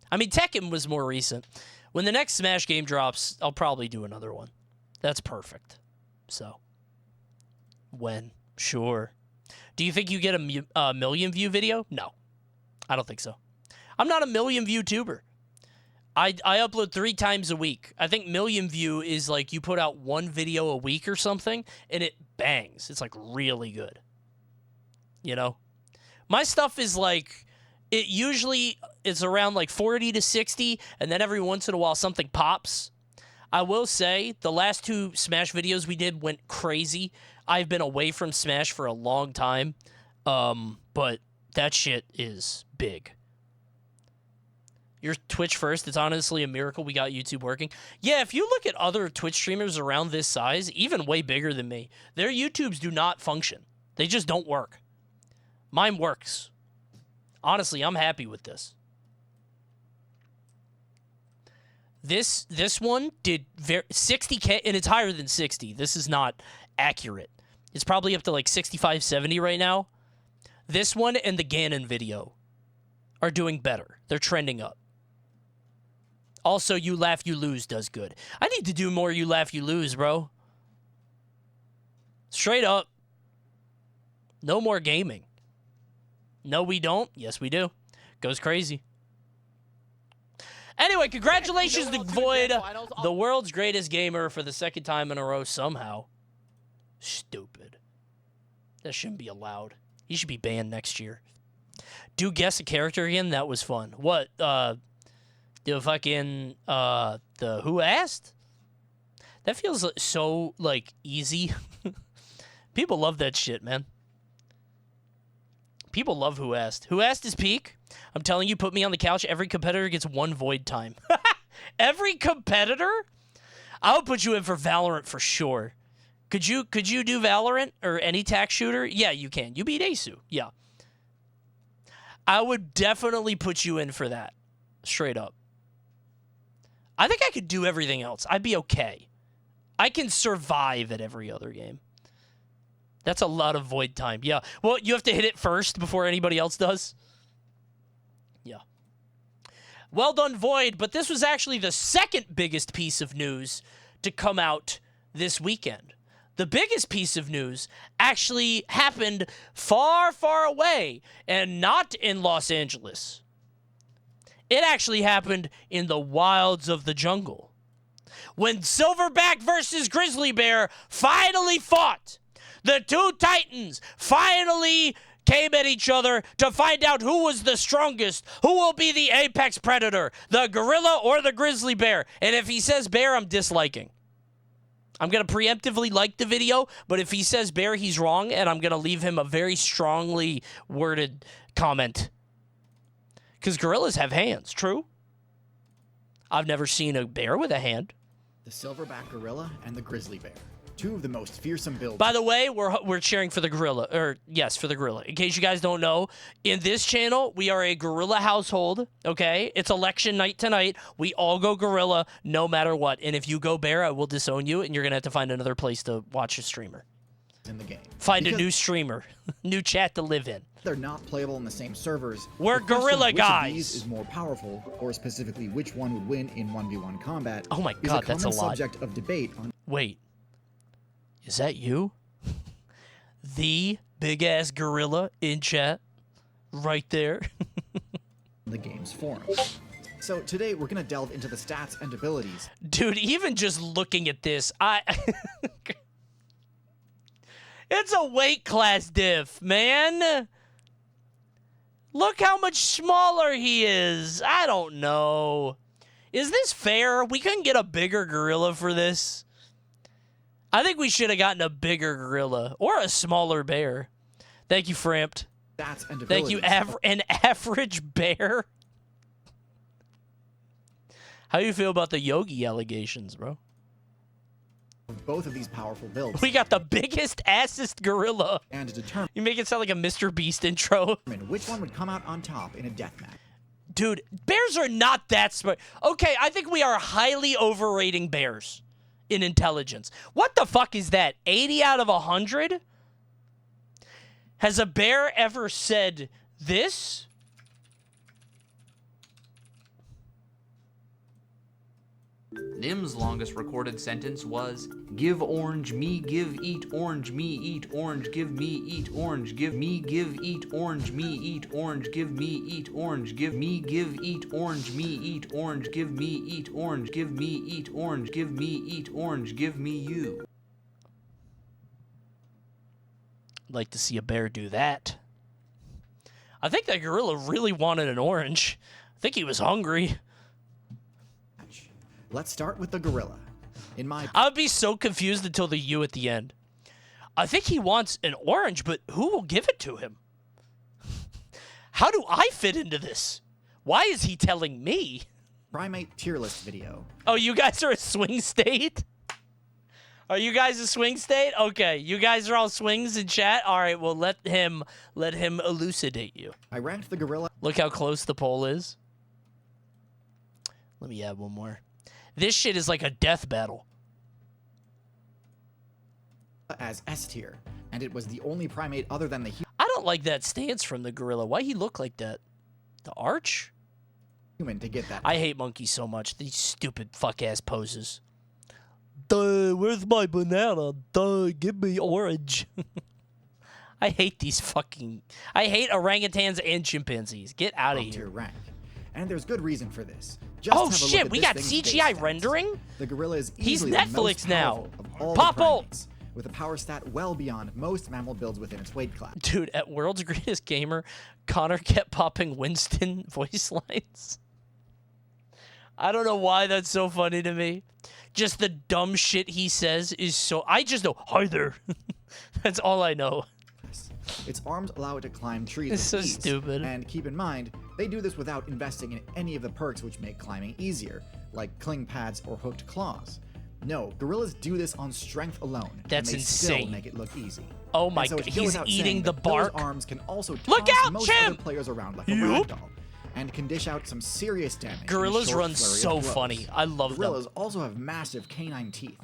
I mean, Tekken was more recent. When the next Smash game drops, I'll probably do another one. That's perfect. So, when? Sure. Do you think you get a million view video? No. I don't think so. I'm not a million view tuber. I upload 3 times a week. I think million view is like you put out 1 video a week or something, and it bangs. It's like really good. You know? My stuff is like... It usually is around like 40 to 60, and then every once in a while something pops. I will say the last 2 Smash videos we did went crazy. I've been away from Smash for a long time, but that shit is big. You're Twitch first. It's honestly a miracle we got YouTube working. Yeah, if you look at other Twitch streamers around this size, even way bigger than me, their YouTubes do not function. They just don't work. Mine works. Honestly, I'm happy with this. This one did 60K, and it's higher than 60. This is not accurate. It's probably up to like 65, 70 right now. This one and the Ganon video are doing better. They're trending up. Also, You Laugh, You Lose does good. I need to do more You Laugh, You Lose, bro. Straight up. No more gaming. No, we don't. Yes, we do. Goes crazy. Anyway, congratulations to Void, the world's greatest gamer for the 2nd time in a row somehow. Stupid. That shouldn't be allowed. He should be banned next year. Do guess a character again? That was fun. What? The fucking, the Who Asked? That feels so, like, easy. People love that shit, man. People love Who Asked. Who Asked is peak. I'm telling you, put me on the couch. Every competitor gets 1 void time. Every competitor? I would put you in for Valorant for sure. Could you do Valorant or any tac shooter? Yeah, you can. You beat Asu. Yeah. I would definitely put you in for that. Straight up. I think I could do everything else. I'd be okay. I can survive at every other game. That's a lot of void time. Yeah. Well, you have to hit it first before anybody else does. Yeah. Well done, Void. But this was actually the 2nd biggest piece of news to come out this weekend. The biggest piece of news actually happened far, far away and not in Los Angeles. It actually happened in the wilds of the jungle. When Silverback versus Grizzly Bear finally fought. The 2 titans finally came at each other to find out who was the strongest, who will be the apex predator, the gorilla or the grizzly bear. And if he says bear, I'm disliking. I'm going to preemptively like the video, but if he says bear, he's wrong, and I'm going to leave him a very strongly worded comment. Because gorillas have hands, true? I've never seen a bear with a hand. The silverback gorilla and the grizzly bear. 2 of the most fearsome builds. By the way, we're cheering for the gorilla, or yes, for the gorilla. In case you guys don't know, in this channel, we are a gorilla household, okay? It's election night tonight. We all go gorilla no matter what. And if you go bear, I will disown you, and you're going to have to find another place to watch a streamer. In the game. Find a new streamer, new chat to live in. They're not playable in the same servers. We're gorilla guys. Which of these is more powerful, or specifically which one would win in 1v1 combat? Oh my god, that's a lot. Subject of debate on. Wait. Is that you? The big-ass gorilla in chat? Right there? The game's forums. So today we're going to delve into the stats and abilities. Dude, even just looking at this, it's a weight class diff, man. Look how much smaller he is. I don't know. Is this fair? We couldn't get a bigger gorilla for this. I think we should have gotten a bigger gorilla or a smaller bear. Thank you, Framped. Stats and Thank you, an average bear. How do you feel about the Yogi allegations, bro? Both of these powerful builds. We got the biggest assest gorilla. And to determine You make it sound like a Mr. Beast intro. which one would come out on top in a deathmatch. Dude, bears are not that smart. Okay, I think we are highly overrating bears in intelligence. What the fuck is that? 80 out of 100? Has a bear ever said this? Nim's longest recorded sentence was, "Give orange, me give eat orange, me eat orange, give me eat orange, give me give eat orange, me eat orange, give me eat orange, give me give eat orange, me eat orange, give me eat orange, give me eat orange, give me eat orange, give me you." Like to see a bear do that. I think that gorilla really wanted an orange. I think he was hungry. Let's start with the gorilla. In my I would be so confused until the U at the end. I think he wants an orange, but who will give it to him? How do I fit into this? Why is he telling me? primate tier list video. Oh, you guys are a swing state? Are you guys a swing state? Okay, you guys are all swings in chat? All right, well, let him elucidate you. I ranked the gorilla. Look how close the poll is. Let me add one more. This shit is like a death battle. As S tier, and it was the only primate other than the I don't like that stance from the gorilla. Why he look like that? The arch? human to get that. I hate monkeys so much. These stupid fuck-ass poses. Duh, where's my banana? Duh, give me orange. I hate these fucking... I hate orangutans and chimpanzees. Get out of here. Rank. And there's good reason for this. Oh shit, we got CGI rendering? The gorilla is He's easily the Netflix most now. powerful of all Pop the ult. primates, with a power stat well beyond most mammal builds within its weight class. Dude, at World's Greatest Gamer, Connor kept popping Winston voice lines. I don't know why that's so funny to me. Just the dumb shit he says is so... I just know, hi there. That's all I know. Its arms allow it to climb trees It's with so ease. stupid. And keep in mind, they do this without investing in any of the perks which make climbing easier, like cling pads or hooked claws. No, gorillas do this on strength alone. That's and they still insane. make it look easy. Oh my And so it god, should go he's without eating saying the that bark. Those arms can also toss Look out, most Chimp! other players around like a Yup. ragdoll, and can dish out some serious damage. in a Gorillas short run flurry of so blows. funny. I love them. Gorillas also have massive canine teeth.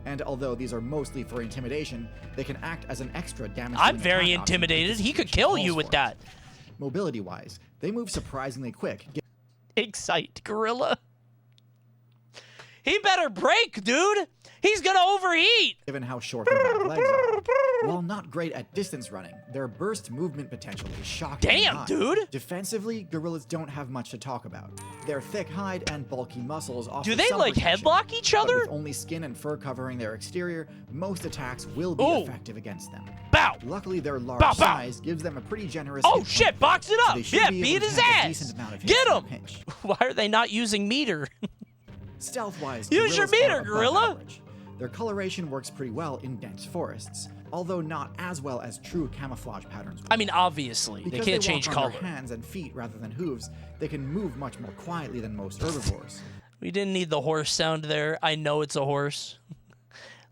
And although these are mostly for intimidation, they can act as an extra damage. I'm very intimidated. He could kill you with that. Mobility-wise, they move surprisingly quick. Excite gorilla. He better break, dude. He's gonna overheat. Given how short their back legs are. While not great at distance running, their burst movement potential is shockingly Damn, high. dude. Defensively, gorillas don't have much to talk about. Their thick hide and bulky muscles offer Do they some like protection, headlock each but other? with only skin and fur covering their exterior, most attacks will be Ooh. effective against them. Bow. Luckily, their large Bow, bow. size gives them a pretty generous. Oh hit shit, point, box it so up. they should Yeah, be able beat to his tank a ass. decent amount of hits Get in a him. pinch. Why are they not using meter? Stealth-wise, Use your gorillas meter, are above gorilla. average. Their coloration works pretty well in dense forests, although not as well as true camouflage patterns would. I mean, obviously, they Because can't walk change on color. their hands and feet rather than hooves, they can move much more quietly than most herbivores. We didn't need the horse sound there. I know it's a horse.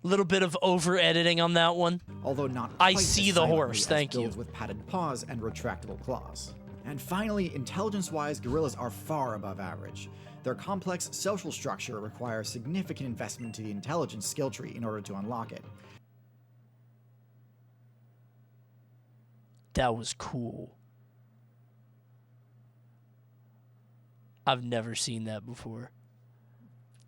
Little bit of over editing on that one. Although not I quite as see the silently horse, as thank you. builds with padded paws and retractable claws. And finally, intelligence-wise, gorillas are far above average. Their complex social structure requires significant investment to the intelligence skill tree in order to unlock it. That was cool. I've never seen that before.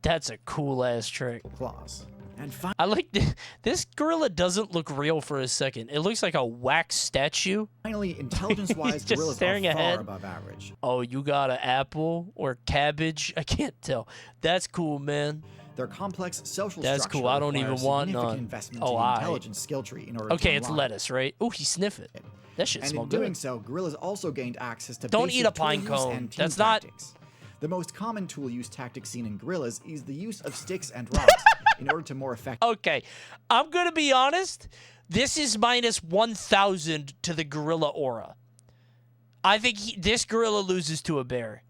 That's a cool ass trick. Claws. And I like this gorilla doesn't look real for a second. It looks like a wax statue. Finally, intelligence-wise, He's just gorillas staring are far ahead. above average. Oh, you got an apple or cabbage? I can't tell. That's cool, man. Their complex social That's structure cool. I don't even requires want significant none. investment Oh, to the I. intelligence skill tree in order to Okay, it's unlock it. lettuce, right? Oh, he sniff it. That shit And smells in good. doing so, gorillas also gained access to Don't basic eat a tool pine use cone. and team That's not- tactics. The most common tool use tactic seen in gorillas is the use of sticks and rocks in order to more effectively. Okay, I'm going to be honest. This is minus 1,000 to the gorilla aura. I think this gorilla loses to a bear.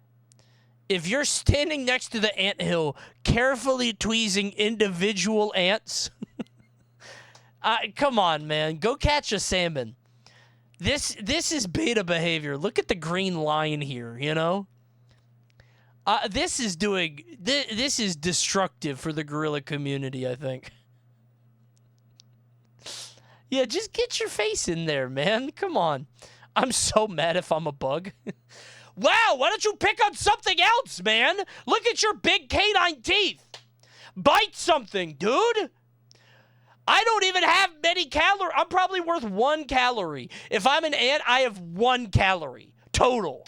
If you're standing next to the anthill, carefully tweezing individual ants, come on, man. Go catch a salmon. This is beta behavior. Look at the green line here, you know? This is destructive for the gorilla community, I think. Yeah, just get your face in there, man. Come on. I'm so mad if I'm a bug. Wow, why don't you pick on something else, man? Look at your big canine teeth. Bite something, dude. I don't even have many calories. I'm probably worth 1 calorie. If I'm an ant, I have 1 calorie total.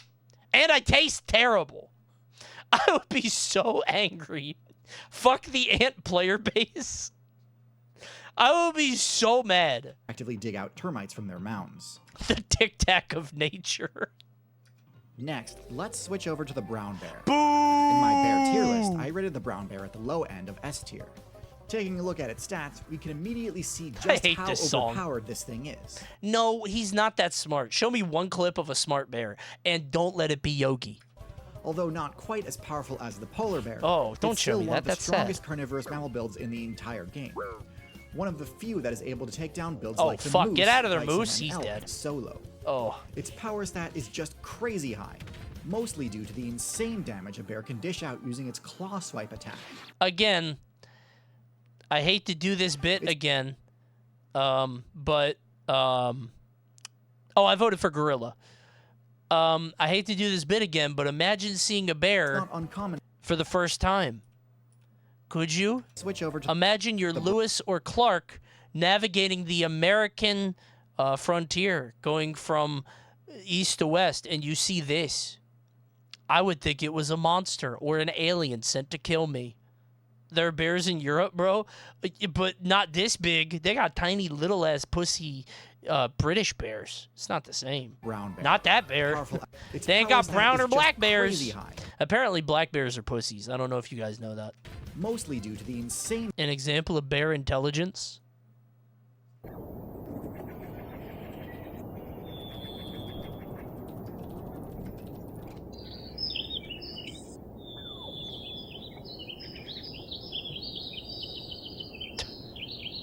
And I taste terrible. I would be so angry. Fuck the ant player base. I will be so mad. Actively dig out termites from their mounds. The tic-tac of nature. Next, let's switch over to the brown bear. Boo! In my bear tier list, I rated the brown bear at the low end of S tier. Taking a look at its stats, we can immediately see just how overpowered this thing is. No, he's not that smart. Show me one clip of a smart bear, and don't let it be Yogi. Although not quite as powerful as the polar bear, oh, don't it's show still me one that. of the That's strongest sad. carnivorous mammal builds in the entire game. One of the few that is able to take down builds Oh, like the fuck. moose, Get out of there, bison, moose. and He's elk dead. Solo. Oh. Its power stat is just crazy high, mostly due to the insane damage a bear can dish out using its claw swipe attack. Again, I hate to do this bit again, oh, I voted for gorilla. I hate to do this bit again, but imagine seeing a bear Not uncommon. for the first time. Could you? Switch over to imagine you're Lewis or Clark navigating the American frontier, going from east to west, and you see this. I would think it was a monster or an alien sent to kill me. There are bears in Europe, bro, but not this big. They got tiny little ass pussy British bears. It's not the same. Brown bear. Not that bear. They ain't got brown or black bears. Apparently black bears are pussies. I don't know if you guys know that. Mostly due to the insane... An example of bear intelligence?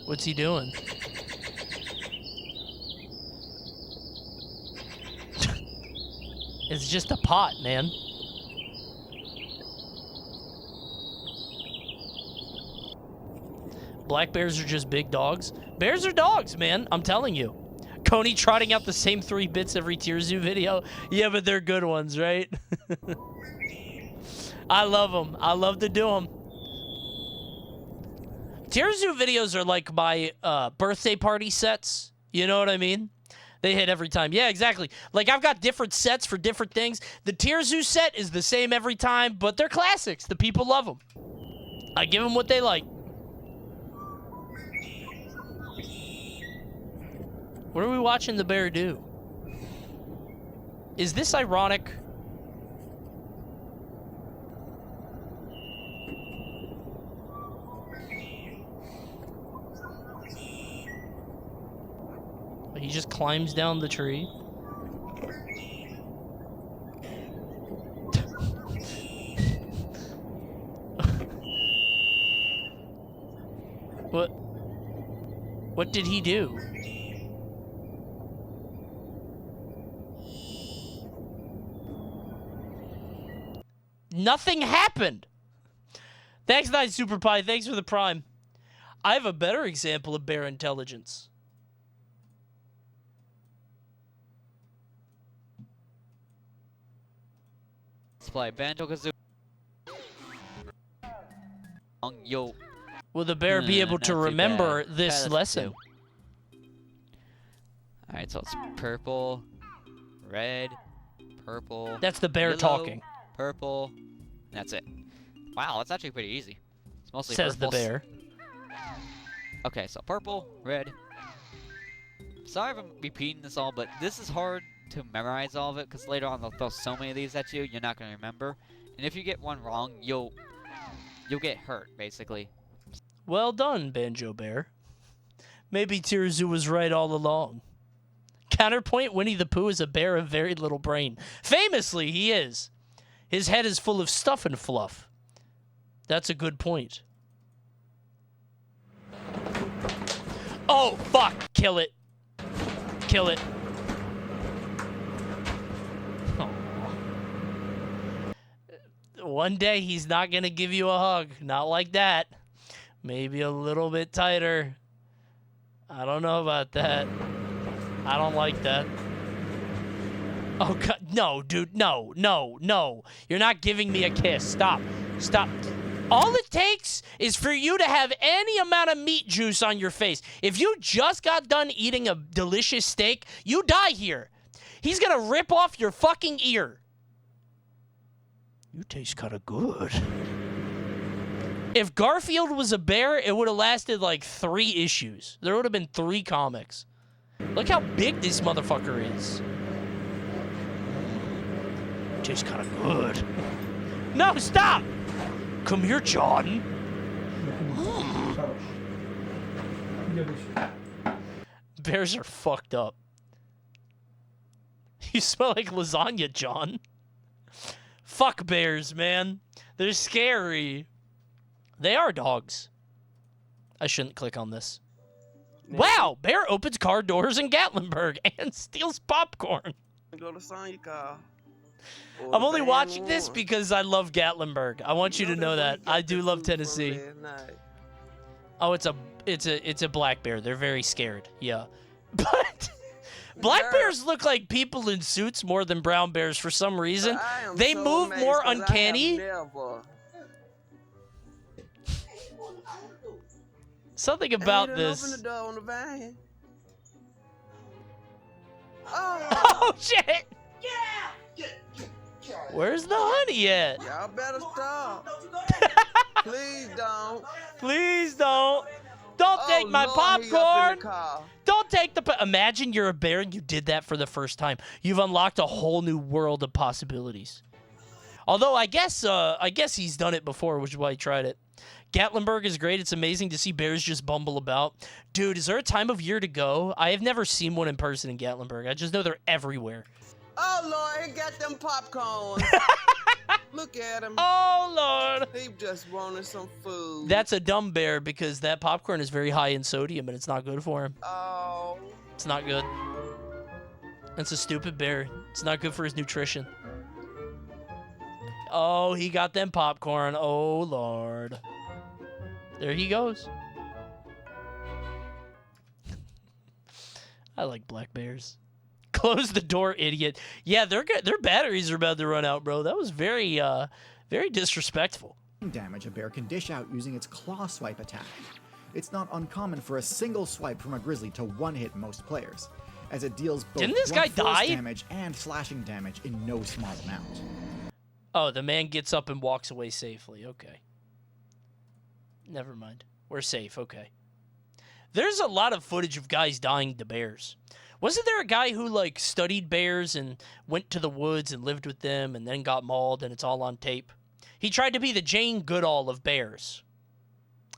What's he doing? It's just a pot, man. Black bears are just big dogs. Bears are dogs, man. I'm telling you. Coney trotting out the same 3 bits every Tier Zoo video. Yeah, but they're good ones, right? I love them. I love to do them. Tier Zoo videos are like my birthday party sets. You know what I mean? They hit every time. Yeah, exactly. Like, I've got different sets for different things. The Tier Zoo set is the same every time, but they're classics. The people love them. I give them what they like. What are we watching the bear do? Is this ironic? He just climbs down the tree. What did he do? Nothing happened. Thanks, Night Super Pie. Thanks for the prime. I have a better example of bear intelligence. Let's play Banjo-Kazooie. Yo. Will the bear be able Not to too remember bad. this Kinda lesson? Alright, so it's purple, red, purple. That's the bear yellow, talking. Purple. That's it. Wow, that's actually pretty easy. It's mostly Says the purples. bear. Okay, so purple, red. Sorry if I'm repeating this all, but this is hard to memorize all of it because later on they'll throw so many of these at you, you're not going to remember. And if you get one wrong, you'll get hurt, basically. Well done, Banjo Bear. Maybe Tirzu was right all along. Counterpoint, Winnie the Pooh is a bear of very little brain. Famously, he is. His head is full of stuff and fluff. That's a good point. Oh, fuck. Kill it. Kill it. Aw. One day, he's not going to give you a hug. Not like that. Maybe a little bit tighter. I don't know about that. I don't like that. Oh, God. No, dude. No, no, no. You're not giving me a kiss. Stop. Stop. All it takes is for you to have any amount of meat juice on your face. If you just got done eating a delicious steak, you die here. He's going to rip off your fucking ear. You taste kind of good. If Garfield was a bear, it would have lasted like 3 issues. There would have been 3 comics. Look how big this motherfucker is. Tastes kind of good. No, stop! Come here, John. Bears are fucked up. You smell like lasagna, John. Fuck bears, man. They're scary. They are dogs. I shouldn't click on this. Wow! Bear opens car doors in Gatlinburg and steals popcorn. Go to Sonya car. I'm only watching this because I love Gatlinburg. I want you to know that. I do love Tennessee. Oh, it's a black bear. They're very scared. Yeah. But black bears look like people in suits more than brown bears for some reason. They move more uncanny. Something about this. Oh, shit! Where's the honey at? Y'all better stop. Please don't. Please don't. Don't take my popcorn. Don't take the. Imagine you're a bear and you did that for the first time. You've unlocked a whole new world of possibilities. Although I guess he's done it before, which is why he tried it. Gatlinburg is great. It's amazing to see bears just bumble about. Dude, is there a time of year to go? I have never seen one in person in Gatlinburg. I just know they're everywhere. Oh, Lord, he got them popcorn. Look at him. Oh, Lord. He just wanted some food. That's a dumb bear because that popcorn is very high in sodium and it's not good for him. Oh. It's not good. It's a stupid bear. It's not good for his nutrition. Oh, he got them popcorn. Oh, Lord. There he goes. I like black bears. Close the door, idiot. Yeah, their batteries are about to run out, bro. That was very disrespectful. Damage a bear can dish out using its claw swipe attack. It's not uncommon for a single swipe from a grizzly to one-hit most players, as it deals both Didn't this guy die? damage and slashing damage in no small amount. Oh, the man gets up and walks away safely. Okay. Never mind. We're safe. Okay. There's a lot of footage of guys dying to bears. Wasn't there a guy who, like, studied bears and went to the woods and lived with them and then got mauled and it's all on tape? He tried to be the Jane Goodall of bears.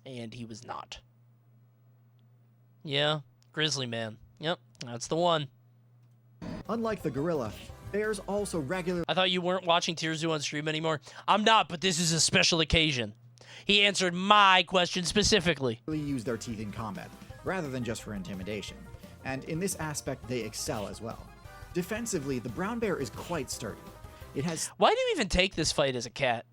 And he was not. Yeah. Grizzly man. Yep. That's the one. Unlike the gorilla, bears also regularly... I thought you weren't watching Tirzu on stream anymore. I'm not, but this is a special occasion. He answered my question specifically. ...use their teeth in combat, rather than just for intimidation. And in this aspect, they excel as well. Defensively, the brown bear is quite sturdy. It has... Why do you even take this fight as a cat?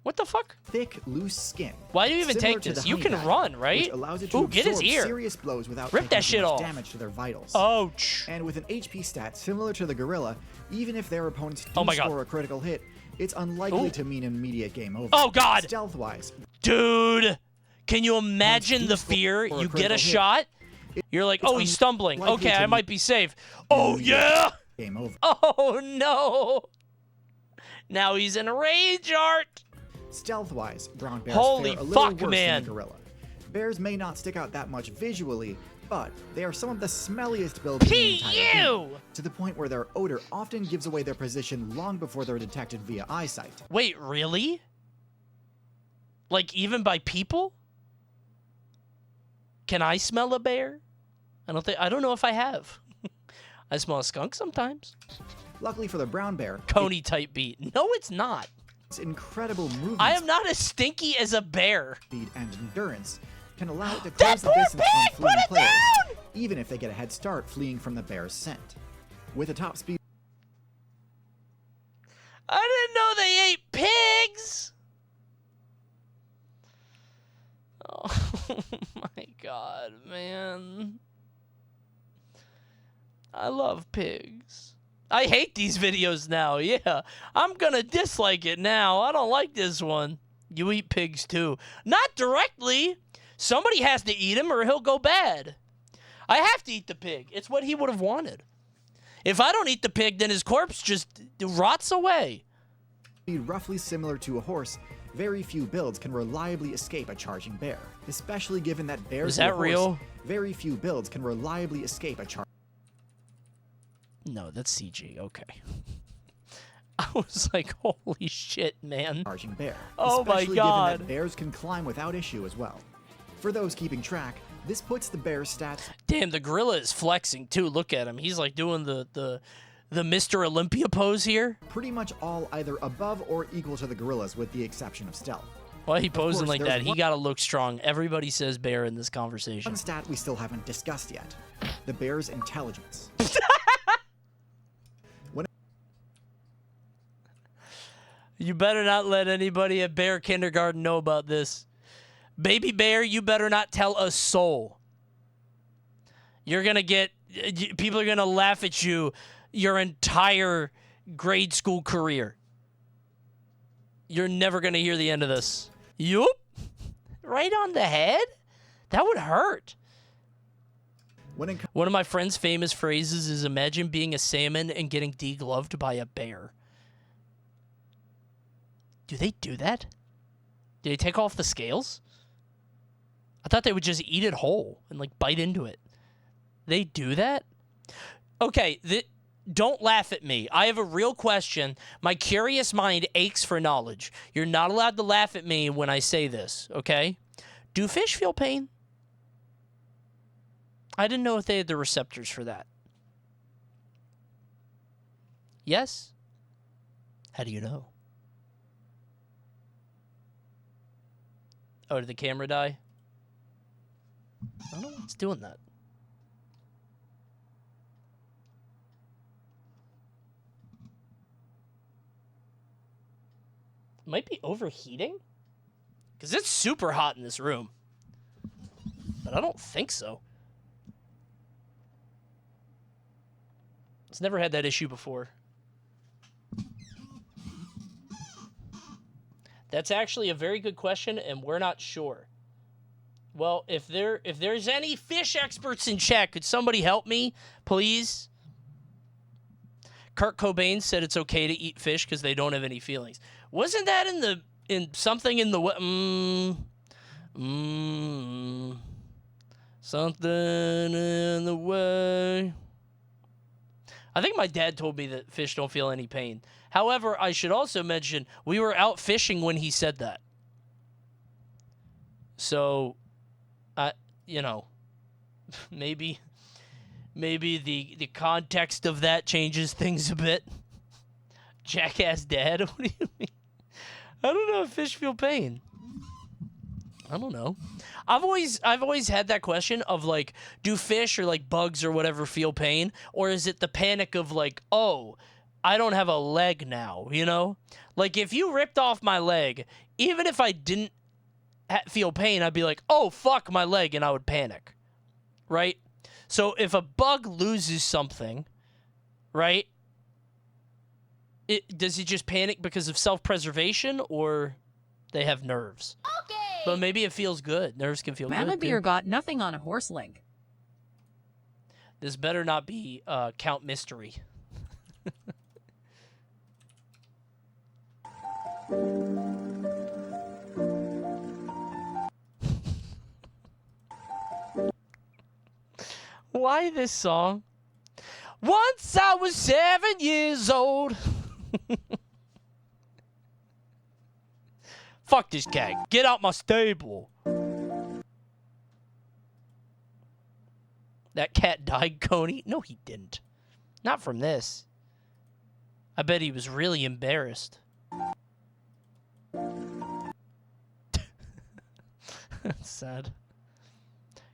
What the fuck? Thick, loose skin. Why do you even take this? You can run, right? Which allows it to Ooh, get his absorb ear. serious blows without Rip taking that shit too much off. damage to their vitals. Ouch. And with an HP stat similar to the gorilla, even if their opponents do my God. score a critical hit, it's unlikely to mean an immediate game over. Oh, God. Stealth-wise. Dude, can you imagine the fear? You get a shot, you're like, oh, he's stumbling. Okay, I might be safe. Oh, yeah. Game over. Oh, no. Now he's in a rage art. Stealth-wise, brown bears Holy fare a little fuck, worse man. than the gorilla. Bears may not stick out that much visually, but they are some of the smelliest builds in the entire game, to the point where their odor often gives away their position long before they're detected via eyesight. Wait, really? Like, even by people? Can I smell a bear? I don't know if I have. I smell a skunk sometimes. Luckily for the brown bear, Coney type beat. No, it's not. Its incredible movement. I am not as stinky as a bear. Speed and endurance can allow it to close the distance on fleeing players, even if they get a head start fleeing from the bear's scent. With a top speed. I didn't know they ate pigs. Oh my god, man. I love pigs. I hate these videos now, yeah. I'm gonna dislike it now. I don't like this one. You eat pigs too. Not directly. Somebody has to eat him or he'll go bad. I have to eat the pig. It's what he would have wanted. If I don't eat the pig, then his corpse just rots away. Roughly similar to a horse, very few builds can reliably escape a charging bear, especially given that bears. Is that real? Very few builds can reliably escape a charging. No, that's CG. Okay. I was like, holy shit, man. Charging bear. Oh my god. Given that bears can climb without issue as well. For those keeping track, this puts the bear's stats. Damn, the gorilla is flexing too. Look at him. He's like doing the Mr. Olympia pose here. Pretty much all either above or equal to the gorillas, with the exception of stealth. Why he posing like that? He gotta look strong. Everybody says bear in this conversation. One stat we still haven't discussed yet: the bear's intelligence. You better not let anybody at bear kindergarten know about this. Baby bear, you better not tell a soul. You're gonna get, people are gonna laugh at you your entire grade school career. You're never gonna hear the end of this. Yup. Right on the head? That would hurt. One of my friend's famous phrases is, imagine being a salmon and getting degloved by a bear. Do they do that? Do they take off the scales? I thought they would just eat it whole and like bite into it. They do that? Okay, don't laugh at me. I have a real question. My curious mind aches for knowledge. You're not allowed to laugh at me when I say this, okay? Do fish feel pain? I didn't know if they had the receptors for that. Yes? How do you know? Oh, did the camera die? I don't know what's doing that. Might be overheating? Because it's super hot in this room. But I don't think so. It's never had that issue before. That's actually a very good question, and we're not sure. Well, if there's any fish experts in chat, could somebody help me, please? Kurt Cobain said it's okay to eat fish because they don't have any feelings. Wasn't that in something in the something in the way? I think my dad told me that fish don't feel any pain. However, I should also mention we were out fishing when he said that. So, you know, maybe the context of that changes things a bit. Jackass dad? What do you mean? I don't know if fish feel pain. I don't know. I've always had that question of like, do fish or like bugs or whatever feel pain, or is it the panic of like, oh, I don't have a leg now, you know? Like if you ripped off my leg, even if I didn't feel pain, I'd be like, oh fuck my leg, and I would panic, right? So if a bug loses something, right? Does he just panic because of self-preservation, or they have nerves? Okay. But maybe it feels good. Nerves can feel good. Mama Beer got nothing on a horse leg. This better not be Count Mystery. Why this song? Once I was 7 years old. Fuck this cat. Get out my stable. That cat died, Coney? No, he didn't. Not from this. I bet he was really embarrassed. That's sad.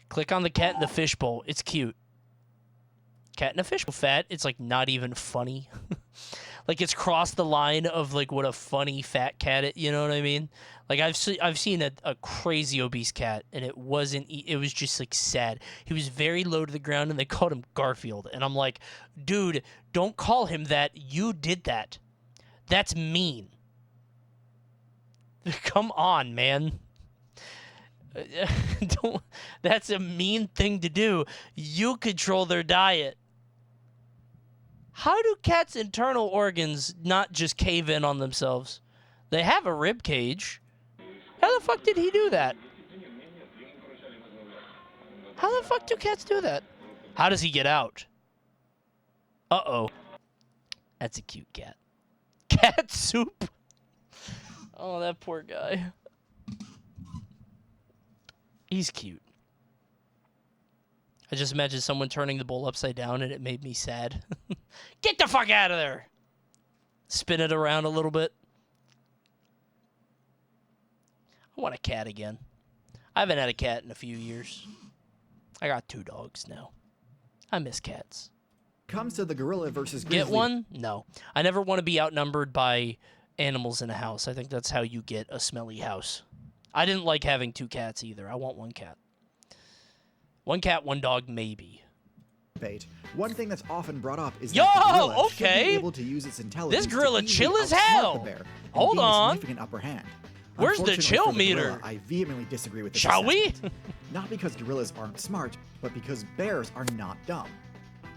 Click on the cat in the fishbowl. It's cute. Cat in a fishbowl. Fat. It's like not even funny. Like it's crossed the line of like what a funny fat cat is, you know what I mean? Like I've seen a crazy obese cat and it wasn't, it was just like sad. He was very low to the ground and they called him Garfield. And I'm like, dude, don't call him that. You did that. That's mean. Come on, man. Don't, that's a mean thing to do. You control their diet. How do cats' internal organs not just cave in on themselves? They have a rib cage. How the fuck did he do that? How the fuck do cats do that? How does he get out? Uh-oh. That's a cute cat. Cat soup? Oh, that poor guy. He's cute. I just imagine someone turning the bowl upside down and it made me sad. Get the fuck out of there! Spin it around a little bit. I want a cat again. I haven't had a cat in a few years. I got 2 dogs now. I miss cats. Comes to the gorilla versus grizzly. Get one? No. I never want to be outnumbered by animals in a house. I think that's how you get a smelly house. I didn't like having 2 cats either. I want 1 cat. 1 cat, 1 dog, maybe. One thing that's often brought up is Yo, that the gorilla should okay. be able to use its intelligence. This gorilla to easily chill as outsmart hell. the bear and Hold gain a on. significant upper hand. Where's the Unfortunately chill for the meter? gorilla, I vehemently disagree with this Shall we? assessment. Not because gorillas aren't smart, but because bears are not dumb.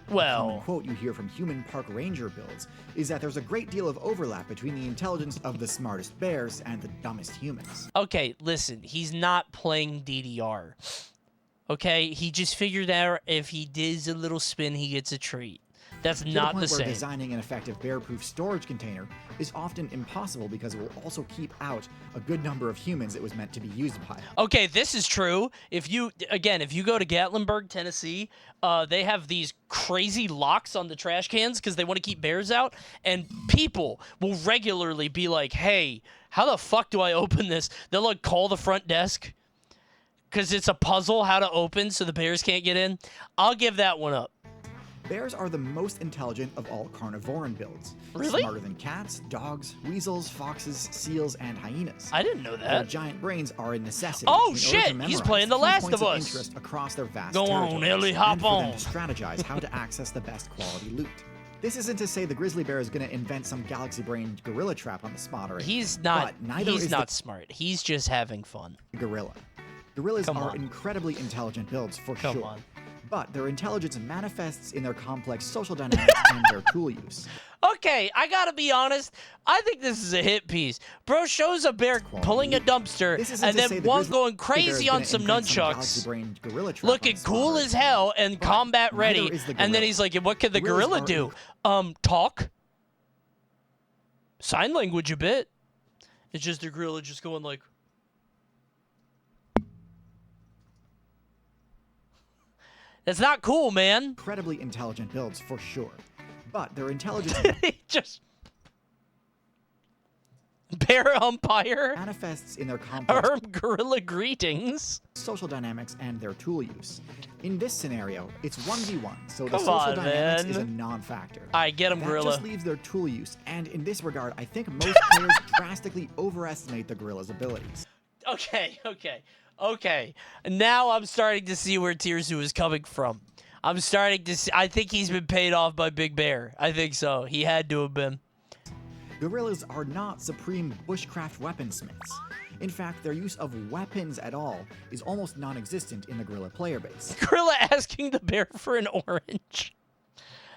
Well, A common quote you hear from human park ranger builds is that there's a great deal of overlap between the intelligence of the smartest bears and the dumbest humans. okay, listen. He's not playing DDR. Okay? He just figured out if he does a little spin, he gets a treat. That's To not the the point where same. designing an effective bear-proof storage container is often impossible because it will also keep out a good number of humans it was meant to be used by. Okay, this is true. If you go to Gatlinburg, Tennessee, they have these crazy locks on the trash cans because they want to keep bears out, and people will regularly be like, hey, how the fuck do I open this? They'll like call the front desk because it's a puzzle how to open so the bears can't get in. I'll give that one up. Bears are the most intelligent of all carnivoran builds. Really? Smarter than cats, dogs, weasels, foxes, seals, and hyenas. I didn't know Their that. giant brains are a necessity. Oh, in order to shit, he's memorize playing The key Last points of Us. interest across their vast Go on, territories, Ellie, hop and for them on. to strategize how to access the best quality loot. This isn't to say the grizzly bear is going to invent some galaxy-brained gorilla trap on the spot or anything. He's not. But neither He's is not the smart. He's just having fun. gorilla. Gorillas Come are on. incredibly intelligent builds for Come sure. on. But their intelligence manifests in their complex social dynamics and their tool use. Okay, I gotta be honest. I think this is a hit piece. Bro shows a bear pulling a dumpster, This isn't and to say then the one grizzly going bear is crazy gonna on some invent nunchucks, galaxy-brained gorilla trap looking on the spot cool or as hell and But combat neither ready. is the And then gorilla. he's like, "What could the Gorillas gorilla are do? Talk, sign language a bit." It's just the gorilla just going like. That's not cool, man. Incredibly intelligent builds for sure. But their intelligence just bear umpire manifests in their complex gorilla greetings, social dynamics, and their tool use. In this scenario, it's 1v1, so the Come social on, dynamics man. is a non-factor. Alright, get him, That gorilla. just leaves their tool use, and in this regard, I think most players drastically overestimate the gorilla's abilities. Okay. Now I'm starting to see where Tirsu is coming from. I'm starting to see. I think he's been paid off by Big Bear. I think so. He had to have been. Gorillas are not supreme bushcraft weaponsmiths. In fact, their use of weapons at all is almost non-existent in the gorilla player base. Gorilla asking the bear for an orange.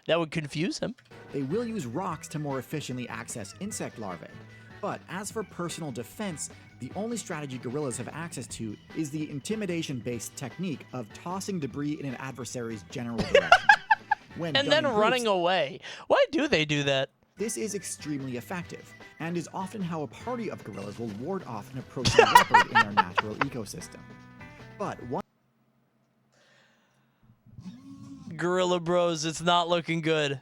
That would confuse him. They will use rocks to more efficiently access insect larvae. But as for personal defense, the only strategy gorillas have access to is the intimidation-based technique of tossing debris in an adversary's general direction. When And done then in running groups, away. Why do they do that? this is extremely effective, and is often how a party of gorillas will ward off an approaching leopard in their natural ecosystem. But one Gorilla Bros, it's not looking good.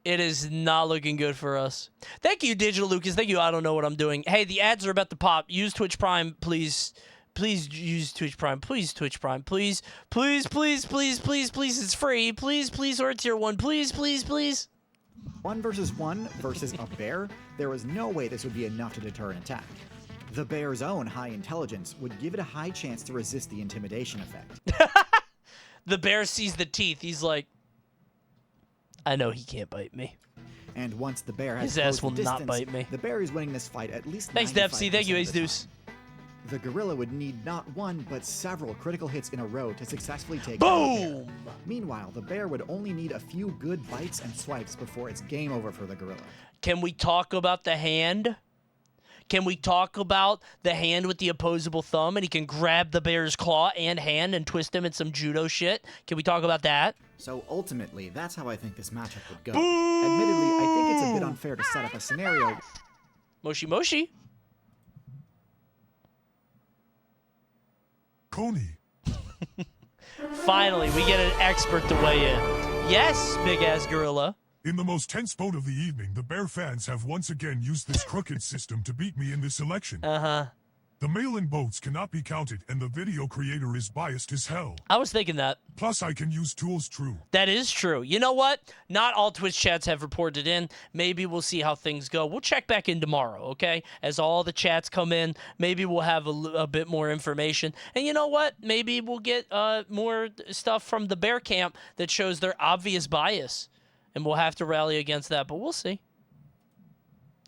It is not looking good for us. Thank you, Digital Lucas. Thank you. I don't know what I'm doing. Hey, the ads are about to pop. Use Twitch Prime, please. Please use Twitch Prime. Please, Twitch Prime. Please. Please, please, please, please, please. It's free. Please, please, or tier 1. Please, please, please. 1 versus 1 versus a bear, there was no way this would be enough to deter an attack. The bear's own high intelligence would give it a high chance to resist the intimidation effect. The bear sees the teeth. He's like, I know he can't bite me. And once the bear has His ass closed will the not distance, bite me. the bear is winning this fight at least Thanks, Dempsey. Thank you, 95% Ace of the Deuce. time. The gorilla would need not one, but several critical hits in a row to successfully take down the bear. Meanwhile, the bear would only need a few good bites and swipes before it's game over for the gorilla. Can we talk about the hand? Can we talk about the hand with the opposable thumb and he can grab the bear's claw and hand and twist him in some judo shit? Can we talk about that? So ultimately, that's how I think this matchup would go. Admittedly, I think it's a bit unfair to set up a scenario. Moshi Moshi. Coney. Finally, we get an expert to weigh in. Yes, big-ass gorilla. In the most tense vote of the evening, the Bear fans have once again used this crooked system to beat me in this election. Uh-huh. The mail-in votes cannot be counted, and the video creator is biased as hell. I was thinking that. Plus, I can use tools true. That is true. You know what? Not all Twitch chats have reported in. Maybe we'll see how things go. We'll check back in tomorrow, okay? As all the chats come in, maybe we'll have a bit more information. And you know what? Maybe we'll get more stuff from the Bear camp that shows their obvious bias. And we'll have to rally against that, but we'll see.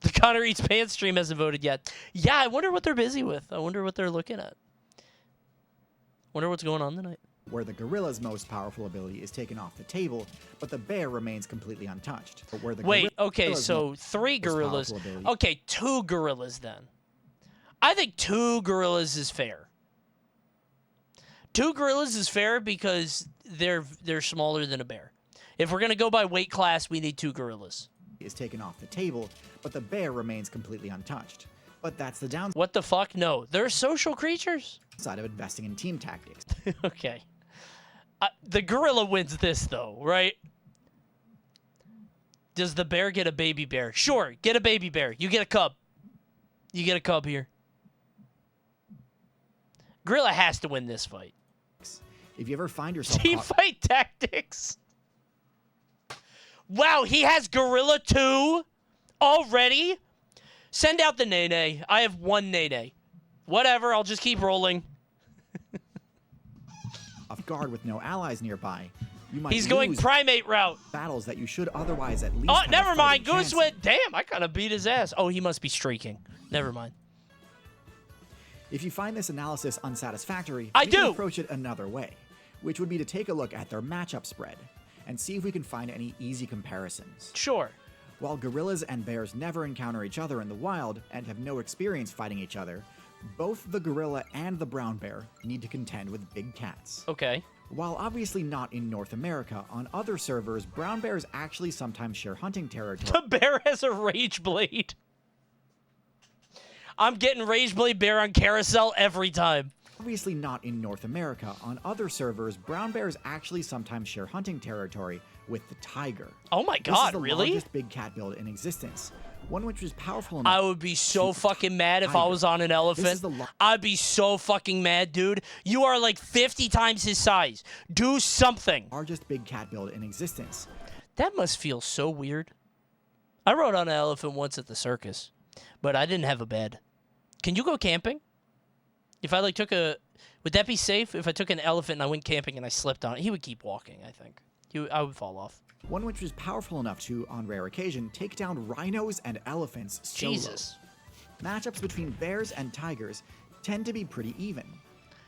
The Connor Eats Pants stream hasn't voted yet. Yeah, I wonder what they're busy with. I wonder what they're looking at. Wonder what's going on tonight. Where the gorilla's most powerful ability is taken off the table, but the bear remains completely untouched. But where the Wait, okay, gorilla's so most 3 gorillas. powerful ability- Okay, 2 gorillas then. I think 2 gorillas is fair. 2 gorillas is fair because they're smaller than a bear. If we're going to go by weight class, we need 2 gorillas. Is taken off the table, but the bear remains completely untouched. But that's the downside. What the fuck? No, they're social creatures. Side of investing in team tactics. Okay. The gorilla wins this, though, right? Does the bear get a baby bear? Sure, get a baby bear. You get a cub. You get a cub here. Gorilla has to win this fight. If you ever find yourself Team fight tactics. Wow, he has Gorilla 2 already? Send out the Nene. I have 1 Nene. Whatever, I'll just keep rolling. off guard with no allies nearby, you might He's going lose primate route. battles that you should otherwise at least Oh, have a never mind. fighting Goose chance. went. Damn, I kind of beat his ass. Oh, he must be streaking. Never mind. If you find this analysis unsatisfactory, I we can do. approach it another way, which would be to take a look at their matchup spread and see if we can find any easy comparisons. Sure. While gorillas and bears never encounter each other in the wild and have no experience fighting each other, both the gorilla and the brown bear need to contend with big cats. Okay. While obviously not in North America, on other servers, brown bears actually sometimes share hunting territory. The bear has a rage blade. I'm getting rage blade bear on carousel every time. Obviously not in North America, on other servers, brown bears actually sometimes share hunting territory with the tiger. Oh my This is god, the really? largest big cat build in existence. One which is powerful enough. I would be so fucking mad if I tiger. was on an This elephant. is the I'd be so fucking mad, dude. You are like 50 times his size. Do something. Largest big cat build in existence. That must feel so weird. I rode on an elephant once at the circus, but I didn't have a bed. Can you go camping? If I like took a, would that be safe? If I took an elephant and I went camping and I slipped on it, he would keep walking, I think. I would fall off. One which is powerful enough to, on rare occasion, take down rhinos and elephants solo. Jesus. Matchups between bears and tigers tend to be pretty even.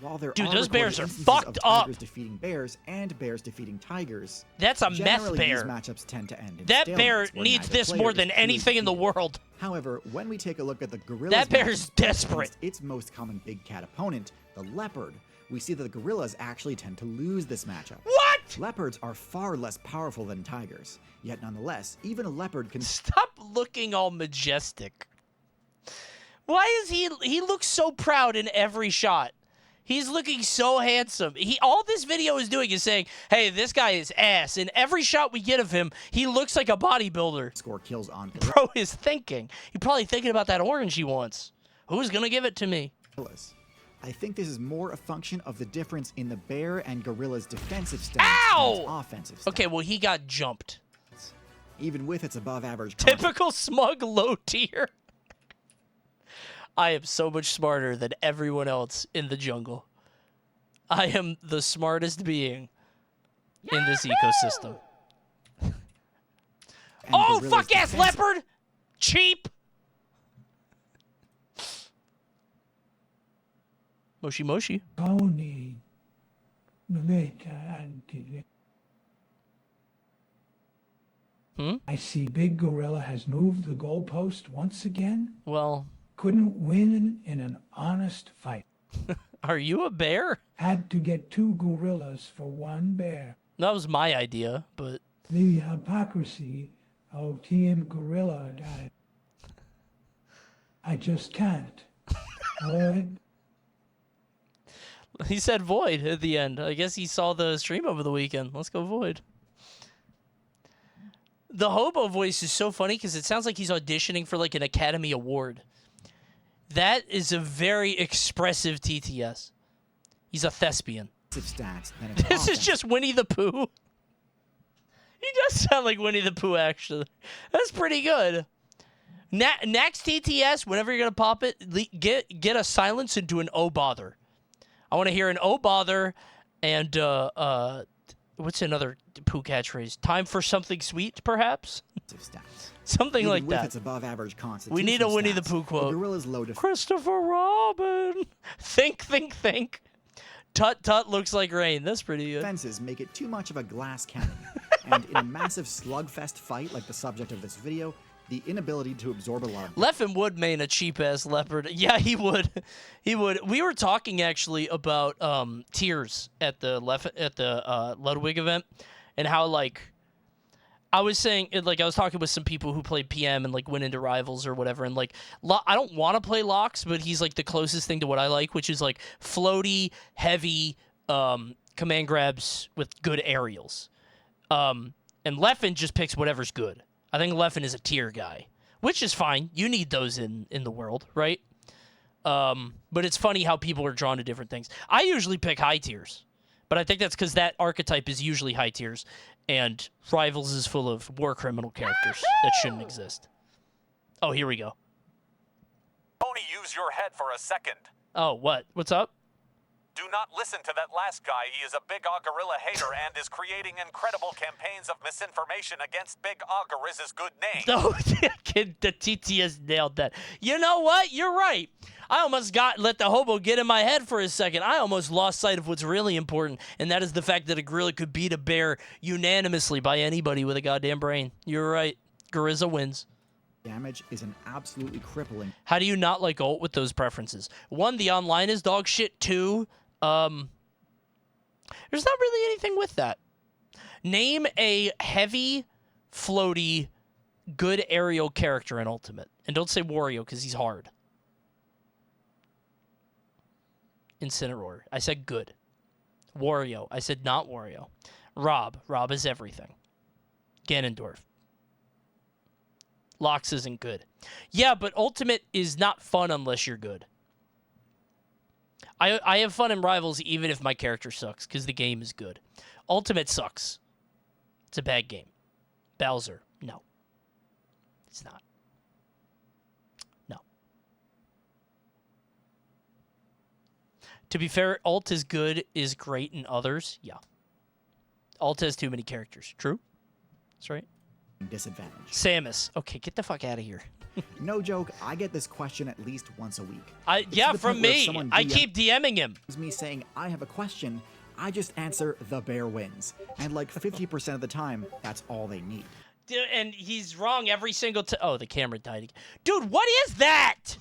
While there Dude, are those bears recorded are instances fucked of up. tigers defeating bears and bears defeating tigers, That's a meth generally bear. These matchups tend to end in That bear stalemates where needs neither this player more is than truly anything in the defeated. world. However, when we take a look at the gorilla's That bear is matchups desperate. against its most common big cat opponent, the leopard, we see that the gorillas actually tend to lose this matchup. What? Leopards are far less powerful than tigers, yet nonetheless, even a leopard can Stop looking all majestic. Why is he looks so proud in every shot. He's looking so handsome. All this video is doing is saying, hey, this guy is ass. And every shot we get of him, he looks like a bodybuilder. Score kills on Bro is thinking. He's probably thinking about that orange he wants. Who's going to give it to me? I think this is more a function of the difference in the bear and gorilla's defensive stats Ow! and its offensive stats. Okay, well, he got jumped. Even with its above average Typical smug low tier. I am so much smarter than everyone else in the jungle. I am the smartest being in this ecosystem. Oh, fuck-ass leopard! Cheap! Moshi Moshi. Coney. I see Big Gorilla has moved the goalpost once again. Well, couldn't win in an honest fight. Are you a bear? Had to get 2 gorillas for 1 bear. That was my idea, but... The hypocrisy of Team Gorilla died. I just can't. Void. He said Void at the end. I guess he saw the stream over the weekend. Let's go Void. The hobo voice is so funny because it sounds like he's auditioning for like an Academy Award. That is a very expressive TTS. He's a thespian. This is just Winnie the Pooh. He does sound like Winnie the Pooh, actually. That's pretty good. Next TTS, whenever you're going to pop it, get a silence into an oh bother. I want to hear an oh bother and, what's another Pooh catchphrase? Time for something sweet, perhaps? Something Even like with that. Its above average We need a Winnie the Pooh quote. Christopher Robin. Think, think, think. Tut Tut looks like rain. That's pretty good. Fences make it too much of a glass cannon. And in a massive slugfest fight like the subject of this video, the inability to absorb a lot. Leffen would main a cheap-ass leopard. Yeah, he would. He would. We were talking, actually, about tiers at the Ludwig event, and how, like, I was saying, like, I was talking with some people who played PM and, like, went into Rivals or whatever, and, like, I don't want to play Lox, but he's, like, the closest thing to what I like, which is, like, floaty, heavy command grabs with good aerials. And Leffen just picks whatever's good. I think Leffen is a tier guy, which is fine. You need those in the world, right? But it's funny how people are drawn to different things. I usually pick high tiers, but I think that's because that archetype is usually high tiers, and Rivals is full of war criminal characters that shouldn't exist. Oh, here we go. Coney, use your head for a second. Oh, what? What's up? Do not listen to that last guy. He is a Big Og Gorilla hater and is creating incredible campaigns of misinformation against Big Og Gorilla's good name. Oh, the TTS nailed that. You know what? You're right. I almost let the hobo get in my head for a second. I almost lost sight of what's really important, and that is the fact that a gorilla could beat a bear unanimously by anybody with a goddamn brain. You're right. Gorilla wins. Damage is an absolutely crippling. How do you not like ult with those preferences? 1, the online is dog shit. 2, there's not really anything with that. Name a heavy, floaty, good aerial character in Ultimate. And don't say Wario, because he's hard. Incineroar. I said good. Wario. I said not Wario. Rob. Rob is everything. Ganondorf. Lox isn't good. Yeah, but Ultimate is not fun unless you're good. I have fun in Rivals even if my character sucks, because the game is good. Ultimate sucks. It's a bad game. Bowser, no. It's not. No. To be fair, Ult is good, is great in others. Yeah. Ult has too many characters. True? That's right. Disadvantage. Samus. Okay, get the fuck out of here. No joke, I get this question at least once a week. Yeah, from me. I keep DMing him. Me saying, I have a question, I just answer, the bear wins. And like 50% of the time, that's all they need. Dude, and he's wrong every single time. Oh, the camera died again. Dude, what is that?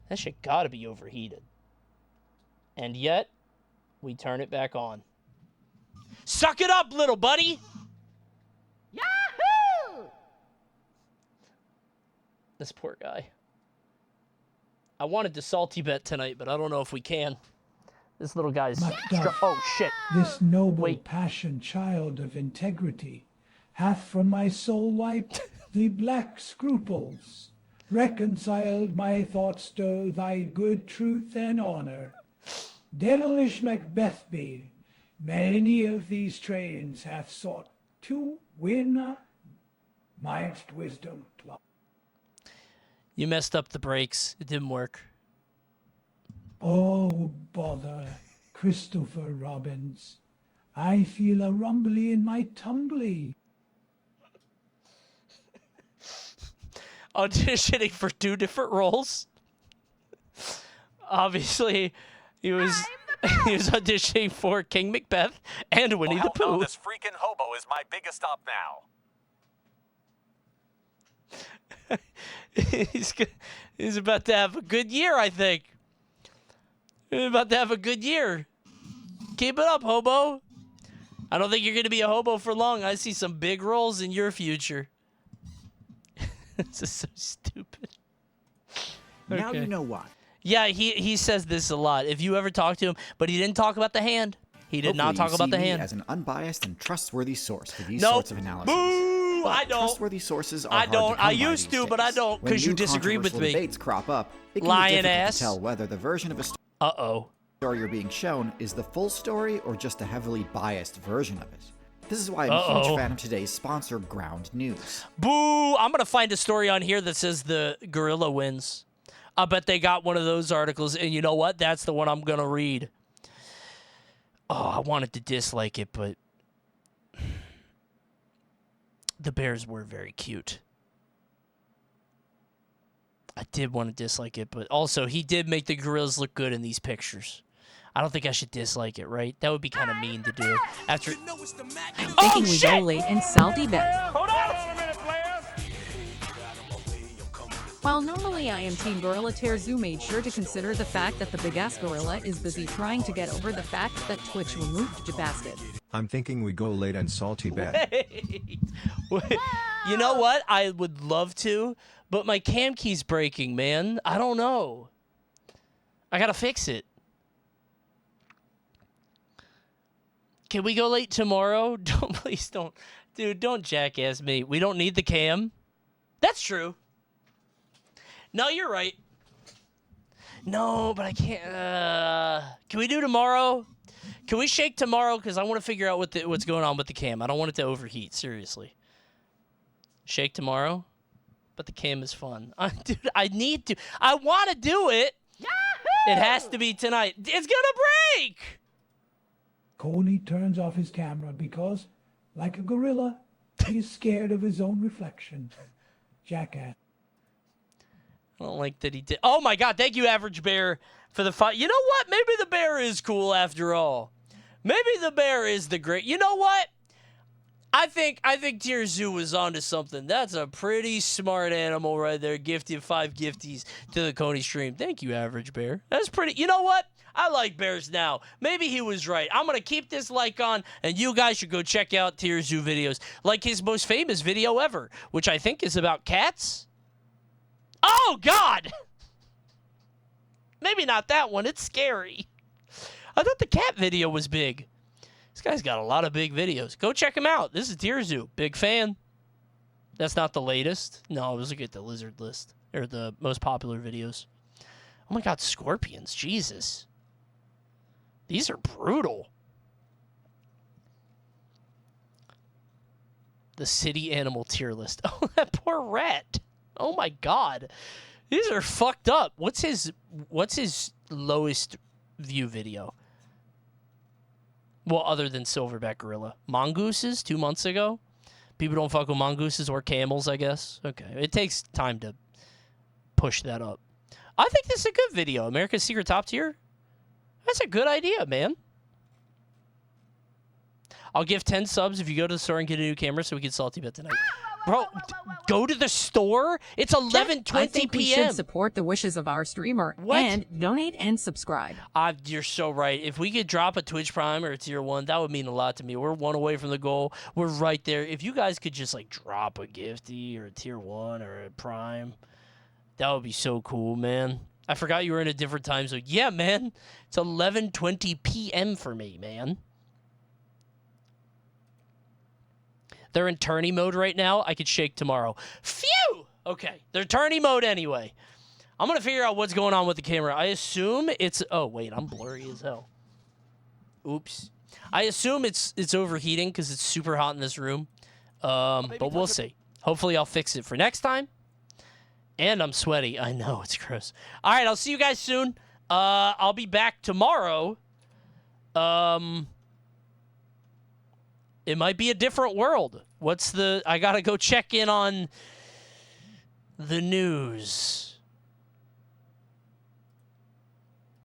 That shit gotta be overheated. And yet, we turn it back on. Suck it up, little buddy! Yahoo! This poor guy. I wanted to salty bet tonight, but I don't know if we can. This little guy's... Macduff, oh, shit. This noble passion child of integrity hath from my soul wiped the black scruples, reconciled my thoughts to thy good truth and honor. Devilish Macbeth be, many of these trains hath sought to win my wisdom. You messed up the brakes. It didn't work. Oh, bother, Christopher Robbins. I feel a rumbly in my tumbly. Auditioning for 2 different roles. Obviously, he was auditioning for King Macbeth and Winnie the No, Pooh. this freaking hobo is my biggest up now. He's about to have a good year, I think. He's about to have a good year. Keep it up, hobo. I don't think you're going to be a hobo for long. I see some big roles in your future. This is so stupid. Now Okay. you know why. Yeah, he says this a lot. If you ever talk to him, but he didn't talk about the hand. He did not talk about the hand. As an unbiased and trustworthy source for these Nope. sorts of analysis. Boo! But I don't. Trustworthy sources are I hard to don't. come I by used these to, but I days. don't, When 'cause you new disagree with controversial me. Debates crop up. It can Lion be difficult ass. to tell whether the version of a story you're being shown is the full story or just a heavily biased version of it. This is why I'm a huge fan of today's sponsor, Ground News. Boo! I'm gonna find a story on here that says the gorilla wins. I bet they got one of those articles, and you know what? That's the one I'm gonna read. Oh, I wanted to dislike it, but the bears were very cute. I did want to dislike it, but also he did make the gorillas look good in these pictures. I don't think I should dislike it, right? That would be kind of mean to do. After Thinking we go late and salty bet. Hold on! While normally I am Team Gorilla, Terzu made sure to consider the fact that the big-ass gorilla is busy trying to get over the fact that Twitch removed Jabasket. I'm thinking we go late and salty bet. Wait. You know what? I would love to, but my cam key's breaking, man. I don't know. I gotta fix it. Can we go late tomorrow? Please don't. Dude, don't jackass me. We don't need the cam. That's true. No, you're right. No, but I can't. Can we do tomorrow? Can we shake tomorrow? Because I want to figure out what's going on with the cam. I don't want it to overheat. Seriously. Shake tomorrow? But the cam is fun. Dude, I need to. I want to do it. Yahoo! It has to be tonight. It's going to break! Coney turns off his camera because, like a gorilla, he is scared of his own reflection. Jackass. I don't like that he did. Oh my God! Thank you, Average Bear, for the fight. You know what? Maybe the bear is cool after all. Maybe the bear is the great. You know what? I think Tier Zoo was onto something. That's a pretty smart animal right there. Gifted 5 gifties to the Coney stream. Thank you, Average Bear. That's pretty. You know what? I like bears now. Maybe he was right. I'm going to keep this like on, and you guys should go check out Tier Zoo videos. Like his most famous video ever, which I think is about cats. Oh, God! Maybe not that one. It's scary. I thought the cat video was big. This guy's got a lot of big videos. Go check him out. This is Tier Zoo. Big fan. That's not the latest. No, I was looking at the lizard list. Or the most popular videos. Oh my God, scorpions. Jesus. These are brutal. The city animal tier list. Oh, that poor rat. Oh my God. These are fucked up. What's his lowest view video? Well, other than Silverback Gorilla. Mongooses 2 months ago? People don't fuck with mongooses or camels, I guess. Okay. It takes time to push that up. I think this is a good video. America's Secret Top Tier? That's a good idea, man. I'll give 10 subs if you go to the store and get a new camera so we can salty bet tonight. Bro, go to the store? It's 11:20 I think we p.m. should support the wishes of our streamer What? and donate and subscribe. You're so right. If we could drop a Twitch Prime or a Tier 1, that would mean a lot to me. We're 1 away from the goal. We're right there. If you guys could just, like, drop a Gifty or a Tier 1 or a Prime, that would be so cool, man. I forgot you were in a different time zone. Yeah, man. It's 11:20 p.m. for me, man. They're in tourney mode right now. I could shake tomorrow. Phew! Okay. They're tourney mode anyway. I'm going to figure out what's going on with the camera. I assume it's... Oh, wait. I'm blurry as hell. Oops. I assume it's overheating because it's super hot in this room. But we'll see. Hopefully I'll fix it for next time. And I'm sweaty. I know. It's gross. All right. I'll see you guys soon. I'll be back tomorrow. It might be a different world. I gotta go check in on the news.